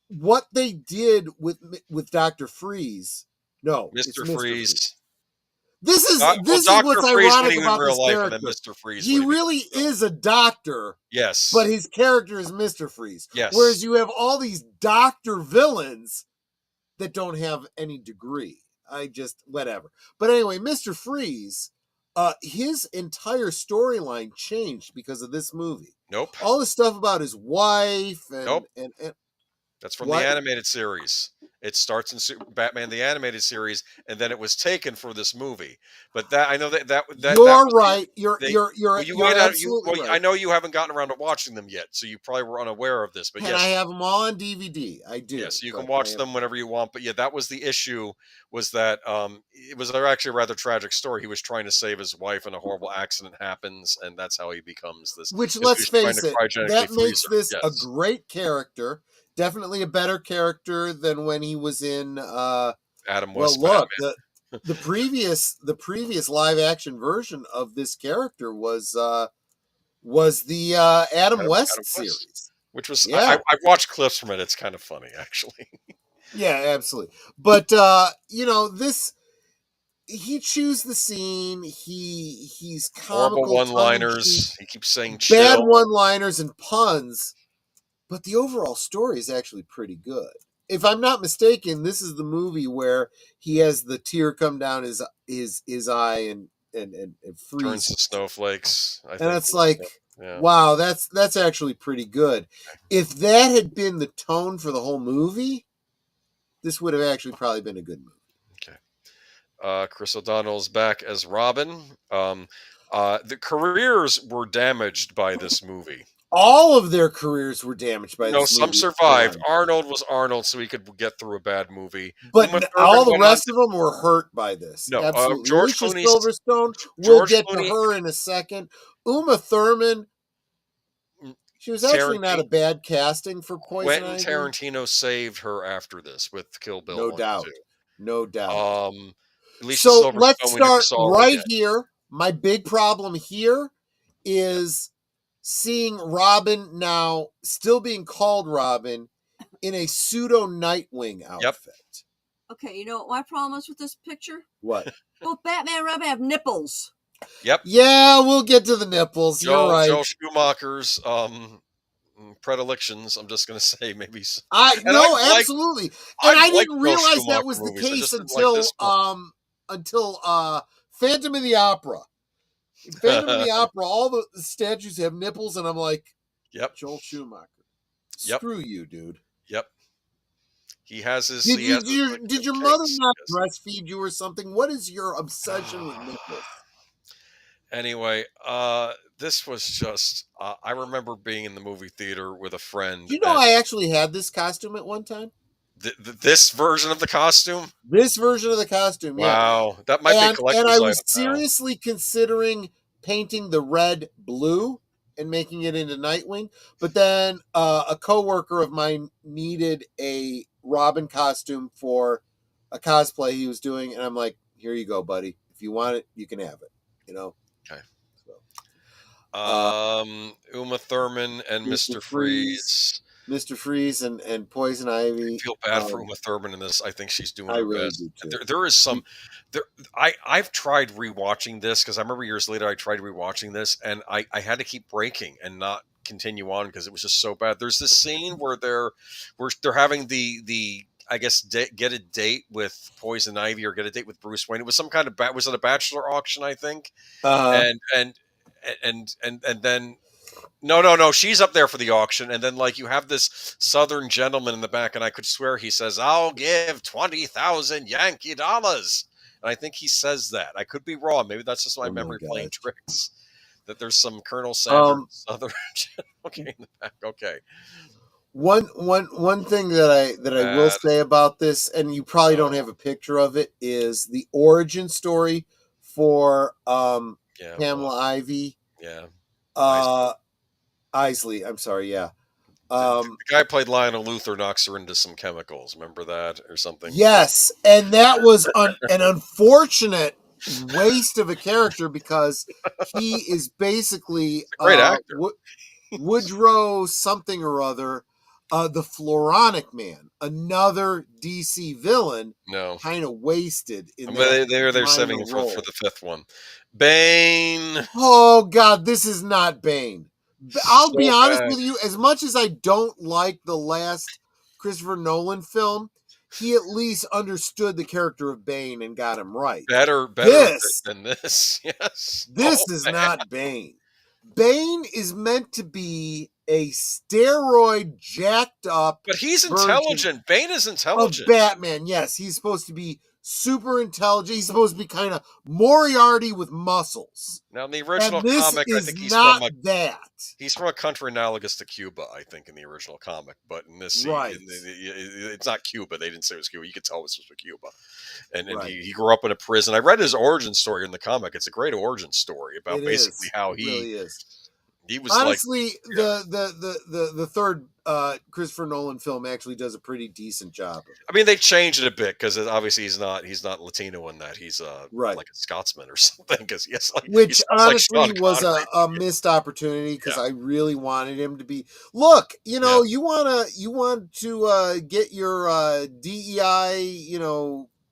What they did with Dr. Freeze. No, Mr. Freeze. This is what's ironic about this character. Mr. Freeze, he really is a doctor. Yes. But his character is Mr. Freeze. Yes. Whereas you have all these doctor villains that don't have any degree. Whatever. But anyway, Mr. Freeze, his entire storyline changed because of this movie. Nope. All the stuff about his wife and that's from the animated series. It starts in Batman the Animated Series, and then it was taken for this movie. But that I know that you're right. You're well, absolutely right. I know you haven't gotten around to watching them yet, so you probably were unaware of this. But and yes, I have them all on DVD. I do. Yes, you can watch them whenever you want. But yeah, that was the issue. Was that it was actually a rather tragic story. He was trying to save his wife, and a horrible accident happens, and that's how he becomes this. Which, let's face it, that makes this a yes. great character. Definitely a better character than when he was in Adam West. Well, look, the previous live action version of this character was the Adam West series, which was I watched clips from it. It's kind of funny, actually. Yeah, absolutely. But this. He chews the scene. He's comical, horrible one-liners. He keeps saying bad chill. one-liners and puns. But the overall story is actually pretty good. If I'm not mistaken, this is the movie where he has the tear come down his eye and freeze. Turns to snowflakes. And it's like, wow, that's actually pretty good. If that had been the tone for the whole movie, this would have actually probably been a good movie. Chris O'Donnell's back as Robin. The careers were damaged by this movie. All of their careers were damaged by this movie. No, some survived. Arnold was Arnold, so he could get through a bad movie. But all the rest of them were hurt by this. No, absolutely. George Clooney, Silverstone, we'll get to her in a second. Uma Thurman, she was actually not a bad casting for Poison Ivy. Quentin Tarantino saved her after this with Kill Bill. No doubt. No doubt. So let's start right here. My big problem here is seeing Robin now still being called Robin in a pseudo Nightwing outfit. Yep. Okay, you know what my problem is with this picture? What? Both Batman and Robin have nipples. Yep. Yeah, we'll get to the nipples. You're right. Joel Schumacher's predilections. I'm just going to say maybe. Absolutely. And I didn't realize that was the case until Phantom of the Opera. Phantom of the Opera, all the statues have nipples, and I'm like, yep, Joel Schumacher. Yep. Screw you, dude. Yep. He has his. Did your mother not breastfeed you or something? What is your obsession with nipples? Anyway, this was just. I remember being in the movie theater with a friend. You know, I actually had this costume at one time. This version of the costume? This version of the costume, yeah. Wow. That might be collector's item. And I was item seriously considering painting the red blue and making it into Nightwing. But then a coworker of mine needed a Robin costume for a cosplay he was doing. And I'm like, here you go, buddy. If you want it, you can have it. You know? Okay. Uma Thurman and Mr. Freeze. Mr. Freeze and Poison Ivy. I feel bad for Uma Thurman in this. I think she's doing her really best. Do too. There is some. I've tried rewatching this because I remember years later I tried rewatching this and I had to keep breaking and not continue on because it was just so bad. There's this scene where they're having the I guess get a date with Poison Ivy or get a date with Bruce Wayne. It was some kind of was it a bachelor auction, I think, and then. No. She's up there for the auction, and then you have this Southern gentleman in the back, and I could swear he says, "I'll give 20,000 Yankee dollars," and I think he says that. I could be wrong. Maybe that's just my memory playing tricks. That there's some Colonel Sanders Southern in the back. Okay. One thing that I will say about this, and you probably don't have a picture of it, is the origin story for Pamela Ivy. Yeah. Isley, I'm sorry, yeah. The guy played Lionel Luthor knocks her into some chemicals. Remember that or something? Yes, and that was an unfortunate waste of a character because he is basically a great actor. Woodrow something or other, the Floronic Man, another DC villain. No, kind of wasted in they're saving it for the fifth one. Bane. Oh God, this is not Bane. I'll be honest with you. As much as I don't like the last Christopher Nolan film, he at least understood the character of Bane and got him right. Better than this. Yes. This is not Bane. Bane is meant to be a steroid jacked up. But he's intelligent. Bane is intelligent. Of Batman, yes. He's supposed to be super intelligent. He's supposed to be kind of Moriarty with muscles. Now, in the original and this comic, is I think he's not from that. He's from a country analogous to Cuba, I think, in the original comic. But in this, right. It's not Cuba. They didn't say it was Cuba. You could tell this was from Cuba. And right. he grew up in a prison. I read his origin story in the comic. It's a great origin story about basically how he really is. He was honestly the third Christopher Nolan film actually does a pretty decent job. I mean, they changed it a bit because obviously he's not Latino in that. He's like a Scotsman or something. Because which honestly was a missed opportunity because I really wanted him to be. Look, you know, you want to get your DEI,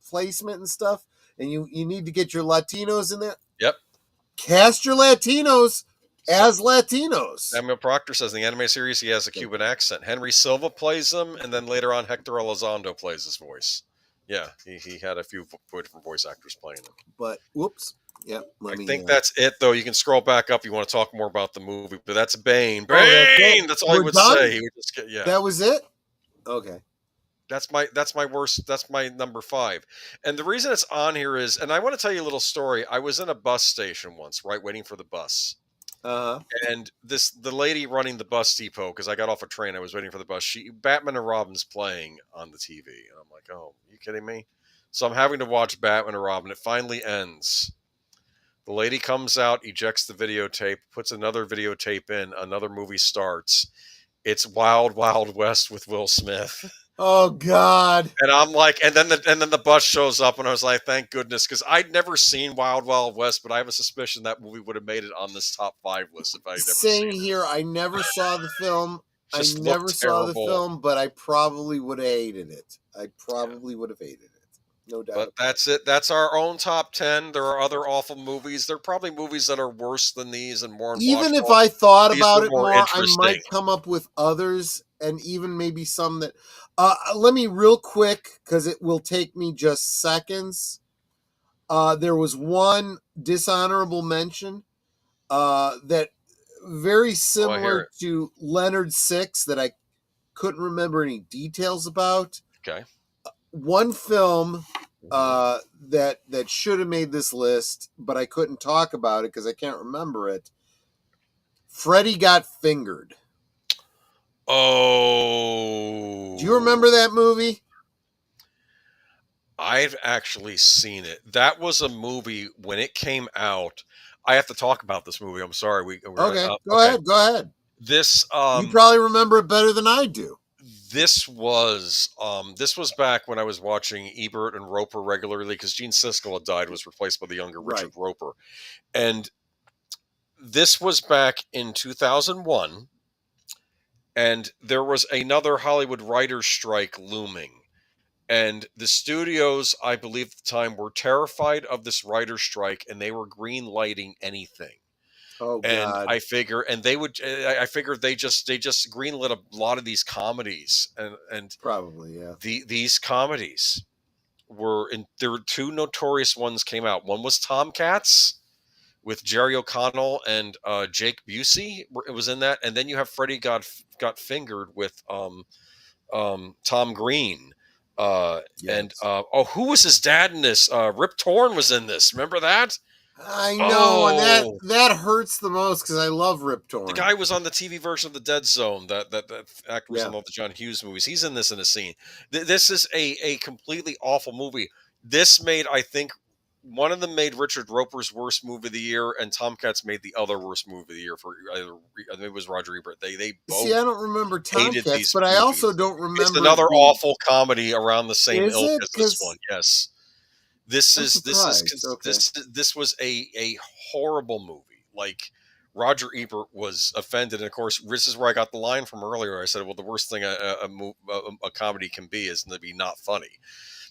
placement and stuff, and you need to get your Latinos in there. Yep. Cast your Latinos as Latinos. Samuel Procter says in the anime series he has a Cuban accent. Henry Silva plays him, and then later on Hector Elizondo plays his voice. Yeah, he had a few different voice actors playing him. But whoops. Yeah, I think that's it, though. You can scroll back up if you want to talk more about the movie, but that's Bane. Bane! Oh, that's all he would say. He would just That was it? Okay. That's my worst. That's my number 5. And the reason it's on here is, and I want to tell you a little story. I was in a bus station once, right, waiting for the bus. And the lady running the bus depot, because I got off a train, I was waiting for the bus. Batman and Robin's playing on the TV, and I'm like, "Oh, are you kidding me?" So I'm having to watch Batman and Robin. It finally ends. The lady comes out, ejects the videotape, puts another videotape in. Another movie starts. It's Wild Wild West with Will Smith. Oh God! And I'm like, and then the bus shows up, and I was like, thank goodness, because I'd never seen Wild Wild West, but I have a suspicion that movie would have made it on this top 5 list if I'd never seen it. Same here. I never saw the film. I never saw the film, but I probably would have hated it. No doubt. But that's it. That's our own top 10. There are other awful movies. There are probably movies that are worse than these and more. Even if I thought about it more, I might come up with others, and even maybe some that. Let me real quick, because it will take me just seconds. There was one dishonorable mention that very similar to Leonard Six that I couldn't remember any details about. Okay. One film that should have made this list, but I couldn't talk about it because I can't remember it. Freddy Got Fingered. Oh. Do you remember that movie? I've actually seen it. That was a movie when it came out. I have to talk about this movie. I'm sorry. Go ahead. This you probably remember it better than I do. This was back when I was watching Ebert and Roper regularly because Gene Siskel had died, was replaced by the younger Richard Roper. And this was back in 2001. And there was another Hollywood writers' strike looming. And the studios, I believe at the time, were terrified of this writer's strike, and they were green lighting anything. Oh, God. And I figured they just greenlit a lot of these comedies, and probably these comedies there were 2 notorious ones came out. One was Tomcats with Jerry O'Connell and Jake Busey. It was in that, and then you have Freddy Got Fingered with Tom Green. And who was his dad in this? Rip Torn was in this. Remember that? I know, and that hurts the most because I love Rip Torn. The guy was on the TV version of The Dead Zone. That actor was in all the John Hughes movies. He's in this in a scene. This is a completely awful movie. This made, I think, one of them made Richard Roper's worst movie of the year, and Tomcats made the other worst movie of the year for I think it was Roger Ebert. They both. See, I don't remember Tomcats, but I also don't remember. It's another awful comedy around the same ilk as this one. Yes. This was a horrible movie. Like, Roger Ebert was offended, and of course, this is where I got the line from earlier. I said, "Well, the worst thing a comedy can be is to be not funny."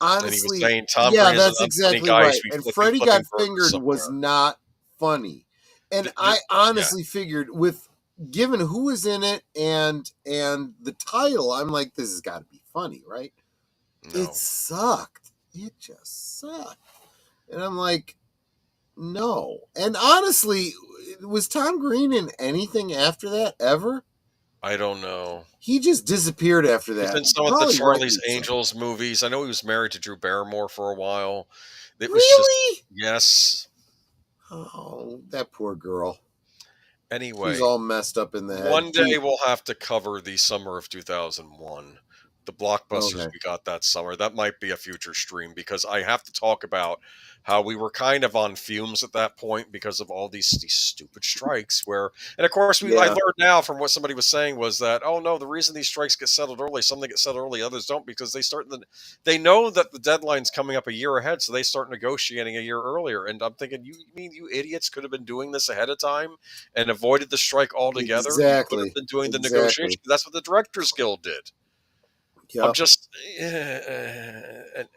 Honestly, and he was saying, Tom Green that's exactly right. And Freddy Got Fingered was not funny, and I honestly figured given who was in it and the title, I'm like, this has got to be funny, right? No. It sucked. It just sucked. And I'm like, no. And honestly, was Tom Green in anything after that ever? I don't know. He just disappeared after He was that. in some of the Charlie's Angels movies. I know he was married to Drew Barrymore for a while. It was Really? yes. Oh, that poor girl. Anyway, she's all messed up in the head. One day we'll have to cover the summer of 2001. The blockbusters we got that summer. That might be a future stream because I have to talk about how we were kind of on fumes at that point because of all these stupid strikes and of course I learned now from what somebody was saying was that, oh no, the reason these strikes get settled early, some they get settled early, others don't, because they know that the deadline's coming up a year ahead, so they start negotiating a year earlier. And I'm thinking, you mean you idiots could have been doing this ahead of time and avoided the strike altogether? Exactly. You could have been doing the negotiation. That's what the Directors Guild did. Yep. I'm just, and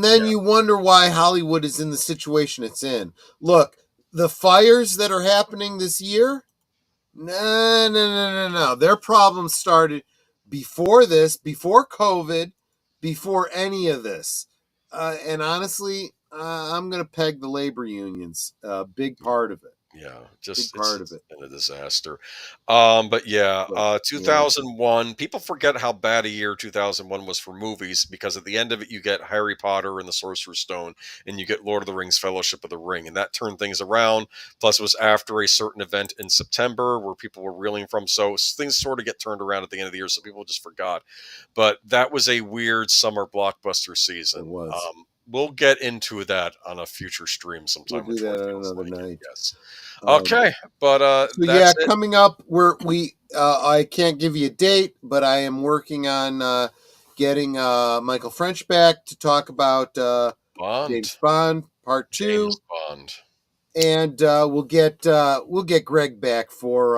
then you wonder why Hollywood is in the situation it's in. Look, the fires that are happening this year, no. Their problems started before this, before COVID, before any of this. And honestly, I'm going to peg the labor unions, a big part of it. Yeah, just part of it. Been a disaster. But yeah, 2001. People forget how bad a year 2001 was for movies, because at the end of it, you get Harry Potter and the Sorcerer's Stone, and you get Lord of the Rings: Fellowship of the Ring, and that turned things around. Plus, it was after a certain event in September where people were reeling from, so things sort of get turned around at the end of the year. So people just forgot. But that was a weird summer blockbuster season. It was. We'll get into that on a future stream sometime. We'll do that another night. Yes. Okay, but so coming up, I can't give you a date, but I am working on getting Michael French back to talk about James Bond Part 2. James Bond. And we'll get Greg back for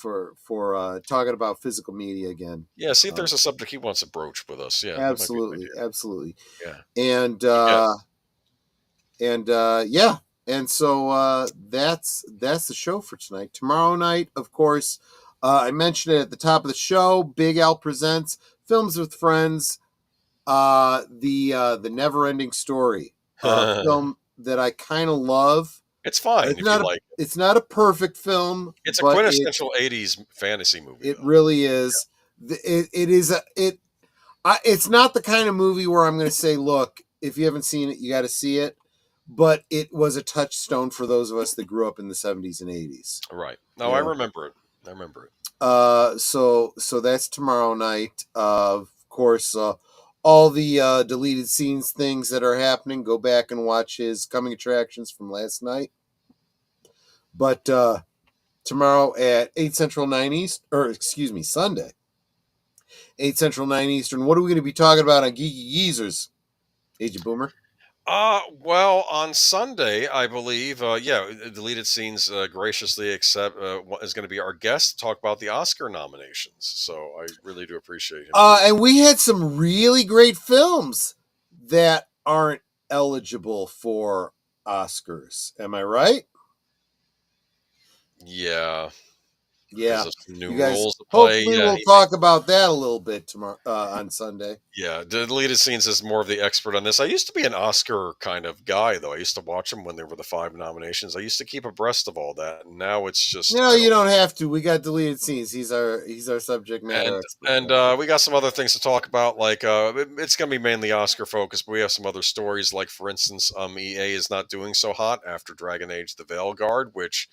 talking about physical media again. Yeah, see if there's a subject he wants to broach with us. Yeah, absolutely. Yeah, and so that's the show for tonight. Tomorrow night, of course, I mentioned it at the top of the show. Big Al presents Films with Friends, the Never Ending Story, film that I kind of love. It's fine. It's not a perfect film. It's a quintessential 80s fantasy movie. It really is. Yeah. It's not the kind of movie where I'm going to say, look, if you haven't seen it, you got to see it. But it was a touchstone for those of us that grew up in the 70s and 80s. Right. No, yeah. I remember it. So that's tomorrow night. Of course, all the deleted scenes things that are happening, go back and watch his coming attractions from last night. But tomorrow at 8 Central, 9 East, Sunday, 8 Central, 9 Eastern, what are we going to be talking about on Geeky Geezers, Agent Boomer? Well, on Sunday, I believe, Deleted Scenes graciously is going to be our guest to talk about the Oscar nominations. So I really do appreciate him. And we had some really great films that aren't eligible for Oscars. Am I right? Yeah. Yeah, new rules to play. Hopefully, we'll talk about that a little bit tomorrow on Sunday. Yeah, Deleted Scenes is more of the expert on this. I used to be an Oscar kind of guy, though. I used to watch them when there were the 5 nominations. I used to keep abreast of all that. And now it's just you don't have to. We got Deleted Scenes. He's our subject matter expert. And we got some other things to talk about. Like it's going to be mainly Oscar focused, but we have some other stories. Like for instance, EA is not doing so hot after Dragon Age: The Veilguard, which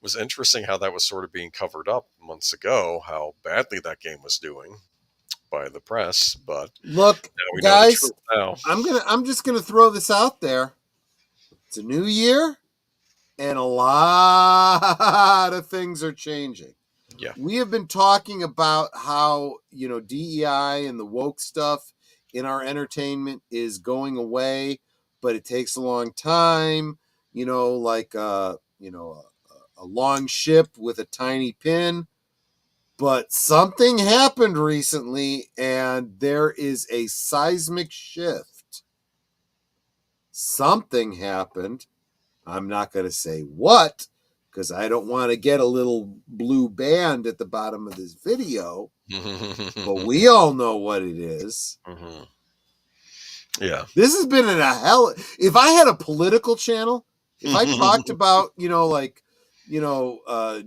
was interesting how that was sort of being covered up months ago, how badly that game was doing by the press. But look, guys, I'm just gonna throw this out there. It's a new year, and a lot of things are changing. Yeah, we have been talking about how DEI and the woke stuff in our entertainment is going away, but it takes a long time. A long ship with a tiny pin. But something happened recently, and there is a seismic shift. Something happened. I'm not going to say what, because I don't want to get a little blue band at the bottom of this video. But we all know what it is. Mm-hmm. Yeah. This has been if I had a political channel, if I talked about,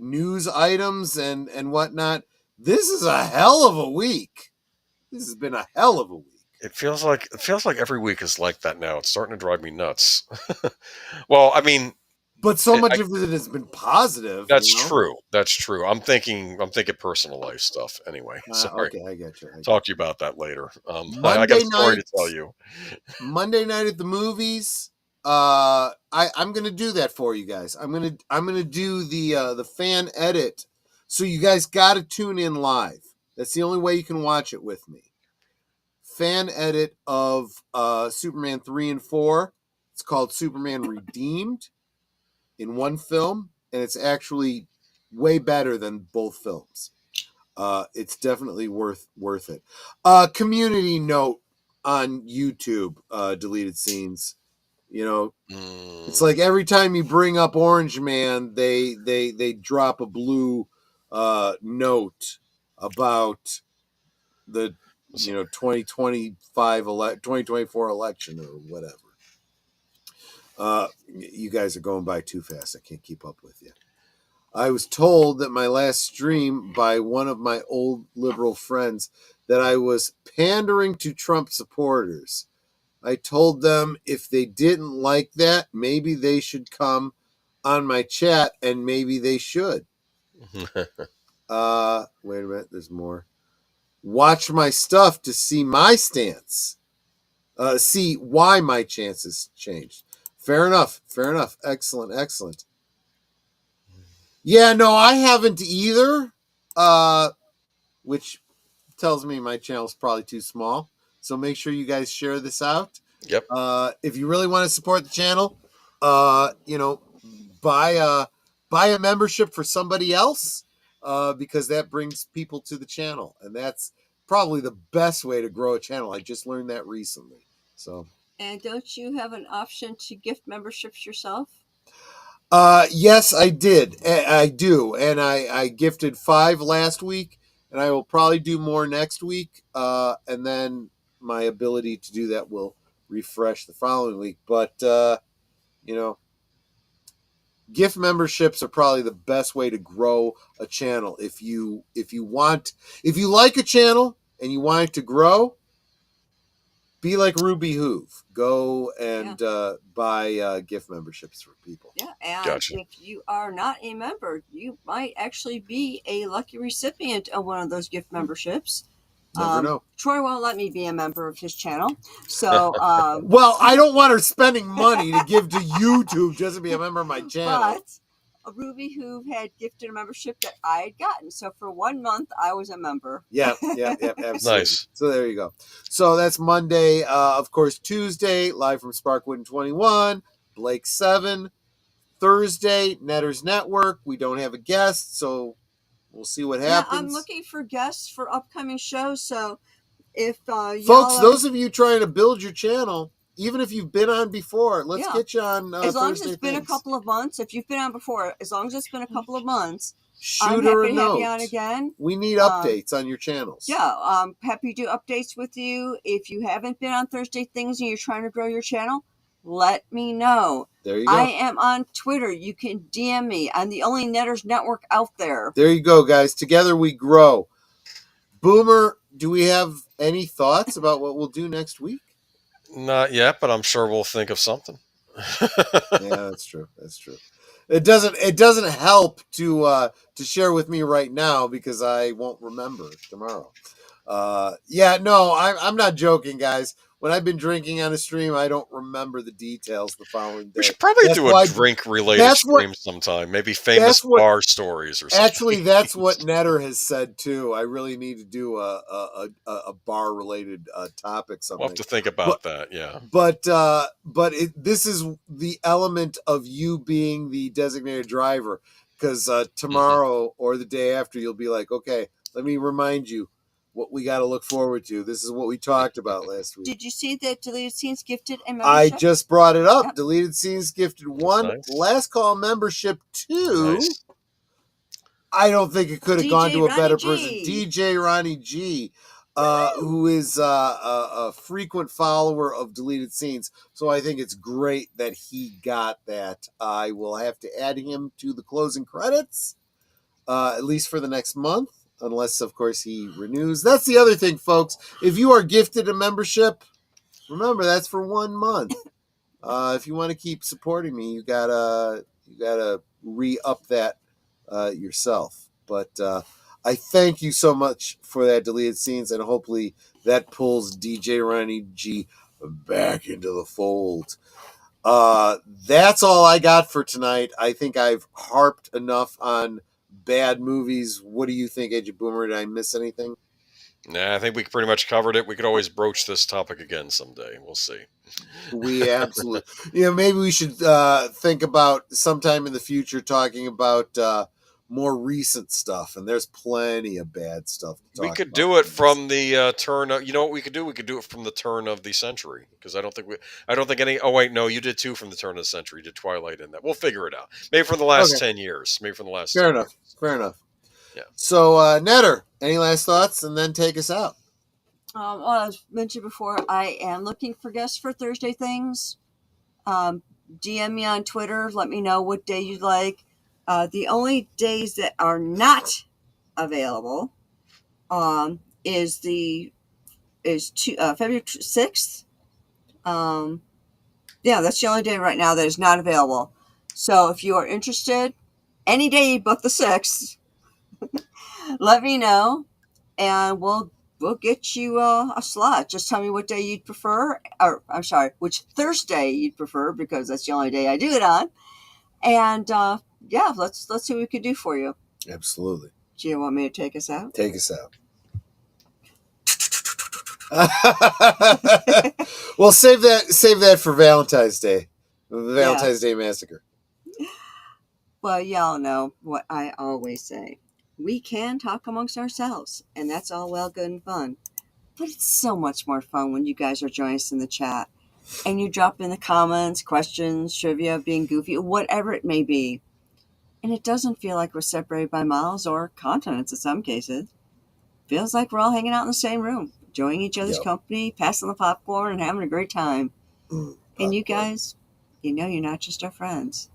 news items and whatnot, This is a hell of a week. This has been a hell of a week. It feels like every week is like that now. It's starting to drive me nuts. Well, I mean, but so much of it has been positive. That's true. That's true. I'm thinking personal life stuff anyway. Sorry. Okay, I get you. Talk to you about that later. Monday I got a story night, to tell you. Monday night at the movies. I'm gonna do that for you guys. I'm gonna do the fan edit. So you guys got to tune in live. That's the only way you can watch it with me. Fan edit of Superman 3 and 4. It's called Superman Redeemed in one film, and it's actually way better than both films. It's definitely worth it. Community note on YouTube, deleted scenes. It's like every time you bring up Orange Man, they drop a blue note about the 2024 election or whatever. You guys are going by too fast. I can't keep up with you. I was told that my last stream by one of my old liberal friends that I was pandering to Trump supporters. I told them if they didn't like that, maybe they should come on my chat, and maybe they should. Wait a minute, there's more. Watch my stuff to see my stance. See why my chances changed. Fair enough. Excellent. Yeah, no, I haven't either. Which tells me my channel's probably too small. So make sure you guys share this out. Yep. If you really want to support the channel, buy a membership for somebody else, because that brings people to the channel, and that's probably the best way to grow a channel. I just learned that recently. So. And don't you have an option to gift memberships yourself? Yes, I did. I do, and I gifted 5 last week, and I will probably do more next week. And then my ability to do that will refresh the following week. But gift memberships are probably the best way to grow a channel. If you like a channel and you want it to grow, be like Ruby Hoove. Go and buy gift memberships for people. Yeah, and Gotcha. If you are not a member, you might actually be a lucky recipient of one of those gift memberships. Never know. Troy won't let me be a member of his channel, so well, I don't want her spending money to give to YouTube just to be a member of my channel. But Ruby Hoove had gifted a membership that I had gotten, so for 1 month I was a member. Yeah, absolutely. Nice. So there you go. So that's Monday. Of course, Tuesday, live from Sparkwood 21, Blake 7. Thursday, Netters Network. We don't have a guest, so we'll see what happens. I'm looking for guests for upcoming shows, so if folks, those of you trying to build your channel, even if you've been on before, let's get you on. As long as it's been a couple of months, if you've been on before, as long as it's been a couple of months, shoot her a note. Have you on again. We need updates on your channels. Yeah, happy to do updates with you. If you haven't been on Thursday Things and you're trying to grow your channel, let me know. There you go. I am on Twitter. You can DM me. I'm the only Netters network out there. There you go, guys. Together we grow. Boomer, do we have any thoughts about what we'll do next week? Not yet, but I'm sure we'll think of something. Yeah, that's true. It doesn't help to share with me right now because I won't remember tomorrow. I'm not joking, guys. When I've been drinking on a stream, I don't remember the details the following day. We should probably do a drink-related stream sometime. Maybe famous bar stories or something. Actually, that's what Netter has said, too. I really need to do a bar-related topic. Something. We'll have to think about that, yeah. But this is the element of you being the designated driver. Because tomorrow or the day after, you'll be like, okay, let me remind you what we got to look forward to. This is what we talked about last week. Did you see that Deleted Scenes gifted a membership? I just brought it up. Yep. Deleted Scenes gifted 1. Nice. Last Call membership 2. Nice. I don't think it could have gone to a better person. DJ Ronnie G, who is a frequent follower of Deleted Scenes. So I think it's great that he got that. I will have to add him to the closing credits, at least for the next month. unless, of course, he renews. That's the other thing, folks. If you are gifted a membership, remember that's for 1 month. If you want to keep supporting me, you gotta re-up that yourself. But I thank you so much for that deleted scenes, and hopefully that pulls DJ Ronnie G back into the fold. That's all I got for tonight. I think I've harped enough on bad movies. What do you think, Agent Boomer? Did I miss anything? Nah, I think we pretty much covered it. We could always broach this topic again someday. We'll see. We absolutely, maybe we should think about sometime in the future talking about more recent stuff. And there's plenty of bad stuff to talk We could about. do it from the turn of. You know what we could do? We could do it from the turn of the century, because I don't think any. Oh wait, no, you did too from the turn of the century. You did Twilight in that. We'll figure it out. Maybe from the last 10 years. Maybe from the last. Fair enough. Fair enough. Yeah. So, Netter, any last thoughts, and then take us out. Well, as mentioned before, I am looking for guests for Thursday things. DM me on Twitter. Let me know what day you'd like. The only days that are not available is February 6th. Yeah, that's the only day right now that is not available. So if you are interested, any day but the 6th, let me know, and we'll get you a slot. Just tell me what day you'd prefer, or I'm sorry, which Thursday you'd prefer, because that's the only day I do it on. And yeah, let's see what we could do for you. Absolutely. Do you want me to take us out? Take us out. Well, save that for Valentine's Day. The Valentine's Day Massacre. Well, y'all know what I always say. We can talk amongst ourselves, and that's all well, good, and fun. But it's so much more fun when you guys are joining us in the chat, and you drop in the comments, questions, trivia, being goofy, whatever it may be. And it doesn't feel like we're separated by miles or continents in some cases. Feels like we're all hanging out in the same room, enjoying each other's company, passing the popcorn, and having a great time. And you guys, you're not just our friends.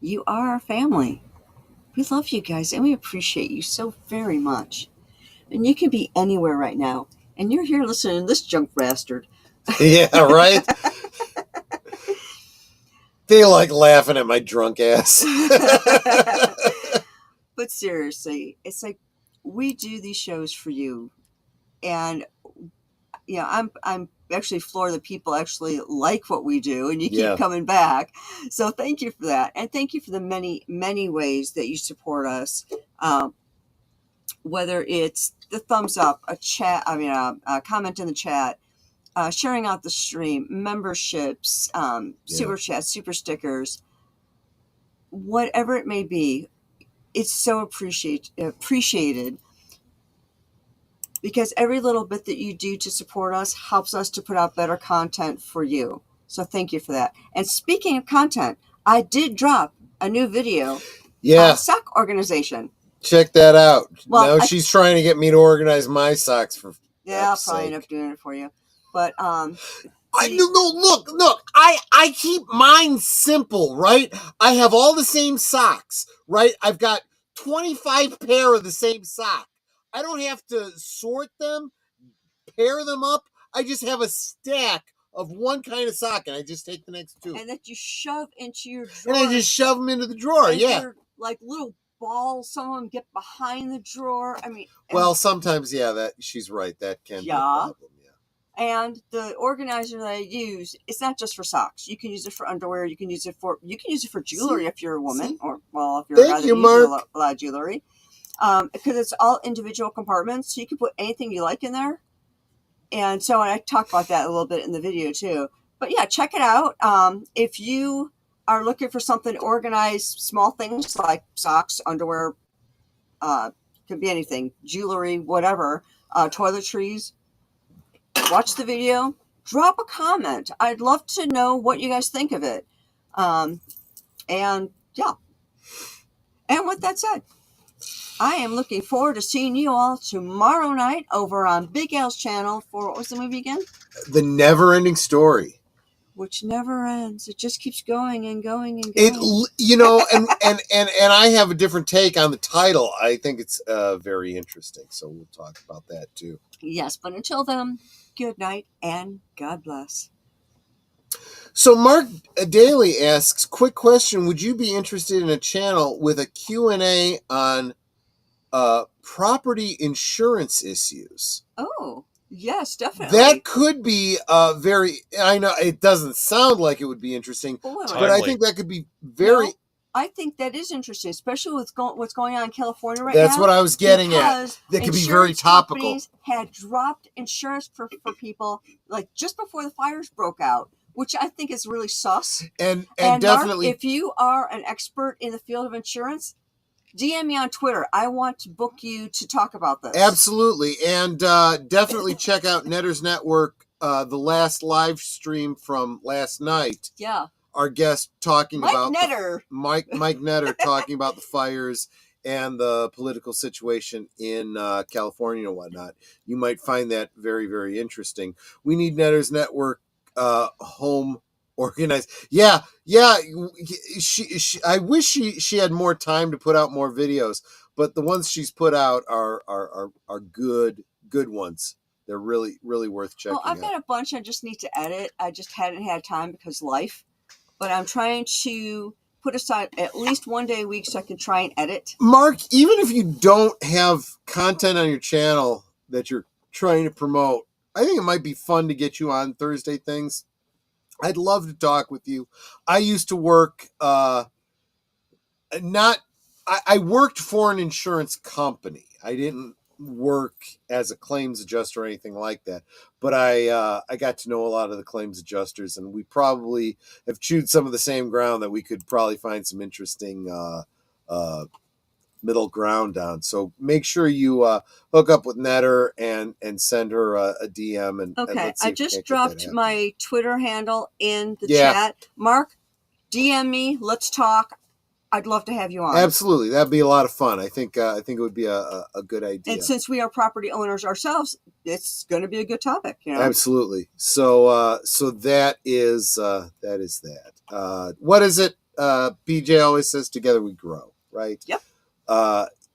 You are our family. We love you guys, and we appreciate you so very much. And you can be anywhere right now, and you're here listening to this junk bastard. Yeah, right? They like laughing at my drunk ass. But seriously, it's like we do these shows for you. And, I'm actually floored that people actually like what we do, and you keep coming back. So thank you for that. And thank you for the many, many ways that you support us. Whether it's the thumbs up, a comment in the chat, sharing out the stream, memberships, super chats, super stickers, whatever it may be, it's so appreciated. Because every little bit that you do to support us helps us to put out better content for you. So thank you for that. And speaking of content, I did drop a new video. Sock organization. Check that out. Well, she's trying to get me to organize my socks for. Yeah, I'll probably end up doing it for you. But look. I keep mine simple, right? I have all the same socks, right? I've got 25 pair of the same sock. I don't have to sort them, pair them up. I just have a stack of one kind of sock, and I just take the next two. And that you shove into your drawer. And I just shove them into the drawer, They're like little balls. Some of them get behind the drawer. Well, sometimes, that she's right. That can be a problem, And the organizer that I use, it's not just for socks. You can use it for underwear. You can use it for jewelry if you're a woman, or if you're a guy that uses a lot of jewelry. Because it's all individual compartments, so you can put anything you like in there. And so I talk about that a little bit in the video too. But yeah, check it out. If you are looking for something to organize, small things like socks, underwear, could be anything, jewelry, whatever, toiletries, watch the video, drop a comment. I'd love to know what you guys think of it. And with that said, I am looking forward to seeing you all tomorrow night over on Big Al's channel for, what was the movie again? The Never Ending Story. which never ends. It just keeps going and going and going. And I have a different take on the title. I think it's very interesting. So we'll talk about that too. Yes, but until then, good night and God bless. So Mark Dahley asks, quick question, would you be interested in a channel with a Q&A on property insurance issues? Oh, yes, definitely. That could be I know it doesn't sound like it would be interesting, but I think that could be very... No, I think that is interesting, especially with what's going on in California right now. That's what I was getting at. That could be very topical. Companies had dropped insurance for people like just before the fires broke out, which I think is really sus. And Mark, definitely, if you are an expert in the field of insurance, DM me on Twitter. I want to book you to talk about this. Absolutely. And definitely check out Netters Network, the last live stream from last night. Yeah. Our guest talking about Mike Netter talking about the fires and the political situation in California and whatnot. You might find that very, very interesting. We need Netters Network home organized. Yeah. She I wish she had more time to put out more videos, but the ones she's put out are good ones. They're really, really worth checking out. I've got a bunch I just need to edit. I just hadn't had time because life. But I'm trying to put aside at least one day a week so I can try and edit. Mark, even if you don't have content on your channel that you're trying to promote, I think it might be fun to get you on Thursday things. I'd love to talk with you. I used to work, I worked for an insurance company. I didn't work as a claims adjuster or anything like that, but I got to know a lot of the claims adjusters, and we probably have chewed some of the same ground that we could probably find some interesting middle ground on. So make sure you hook up with Netter and send her a DM. And let's see I just dropped my Twitter handle in the chat. Mark, DM me. Let's talk. I'd love to have you on. Absolutely. That'd be a lot of fun. I think it would be a good idea. And since we are property owners ourselves, it's going to be a good topic. Absolutely. So that is that. What is it? BJ always says, together we grow, right? Yep.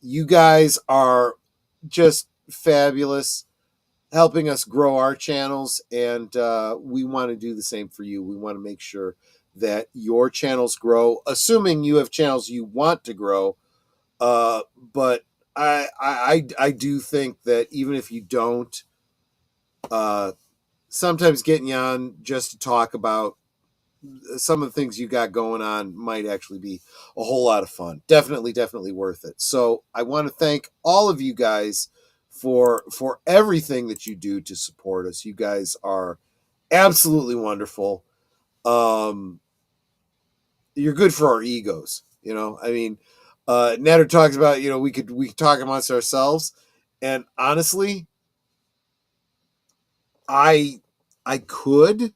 You guys are just fabulous, helping us grow our channels, and we want to do the same for you. We want to make sure that your channels grow, assuming you have channels you want to grow. But I do think that even if you don't, sometimes getting you on just to talk about some of the things you got going on might actually be a whole lot of fun. Definitely worth it. So I want to thank all of you guys for everything that you do to support us. You guys are absolutely wonderful. You're good for our egos. I mean, Netter talks about, we could talk amongst ourselves, and honestly, I could,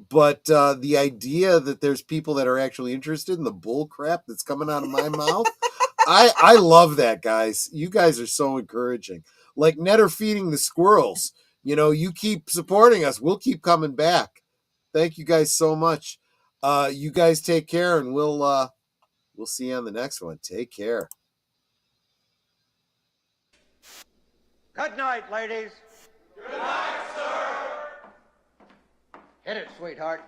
but the idea that there's people that are actually interested in the bull crap that's coming out of my mouth, I love that, guys. You guys are so encouraging. Like Netter feeding the squirrels. You keep supporting us. We'll keep coming back. Thank you guys so much. You guys take care, and we'll see you on the next one. Take care. Good night, ladies. Good night, sir. Hit it, sweetheart.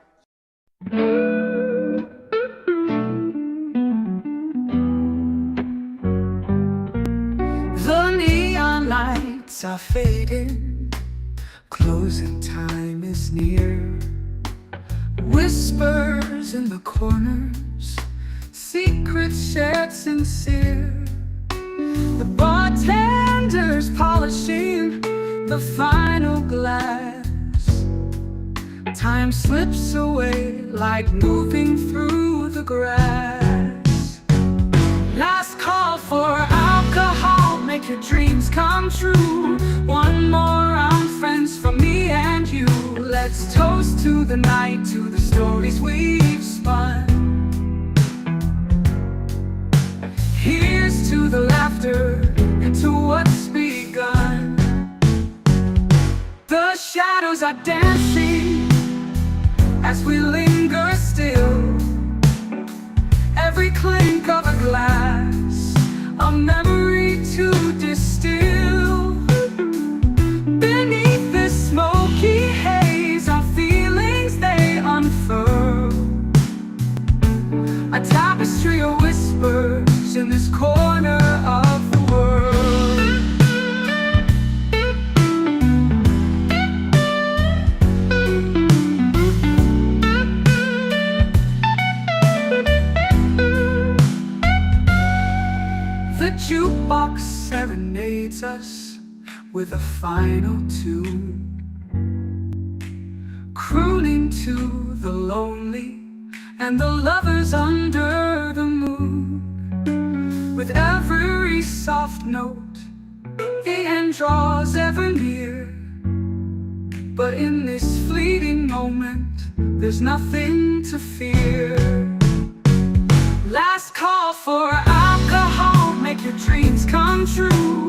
The neon lights are fading, closing time is near. Whispers in the corners, secrets shared sincere. The bartender's polishing the final glass. Time slips away like moving through the grass. Last call for alcohol, make your dreams come true. One more round, friends, from me and you. Let's toast to the night, to the stories we've spun. Here's to the laughter and to what's begun. The shadows are dancing as we memory to distill. Beneath this smoky haze, our feelings they unfurl. A tapestry of whispers in this corner of the world. The jukebox serenades us with a final tune, crooning to the lonely and the lovers under the moon. With every soft note, the end draws ever near. But in this fleeting moment, there's nothing to fear. Last call for alcohol, make your dreams come true.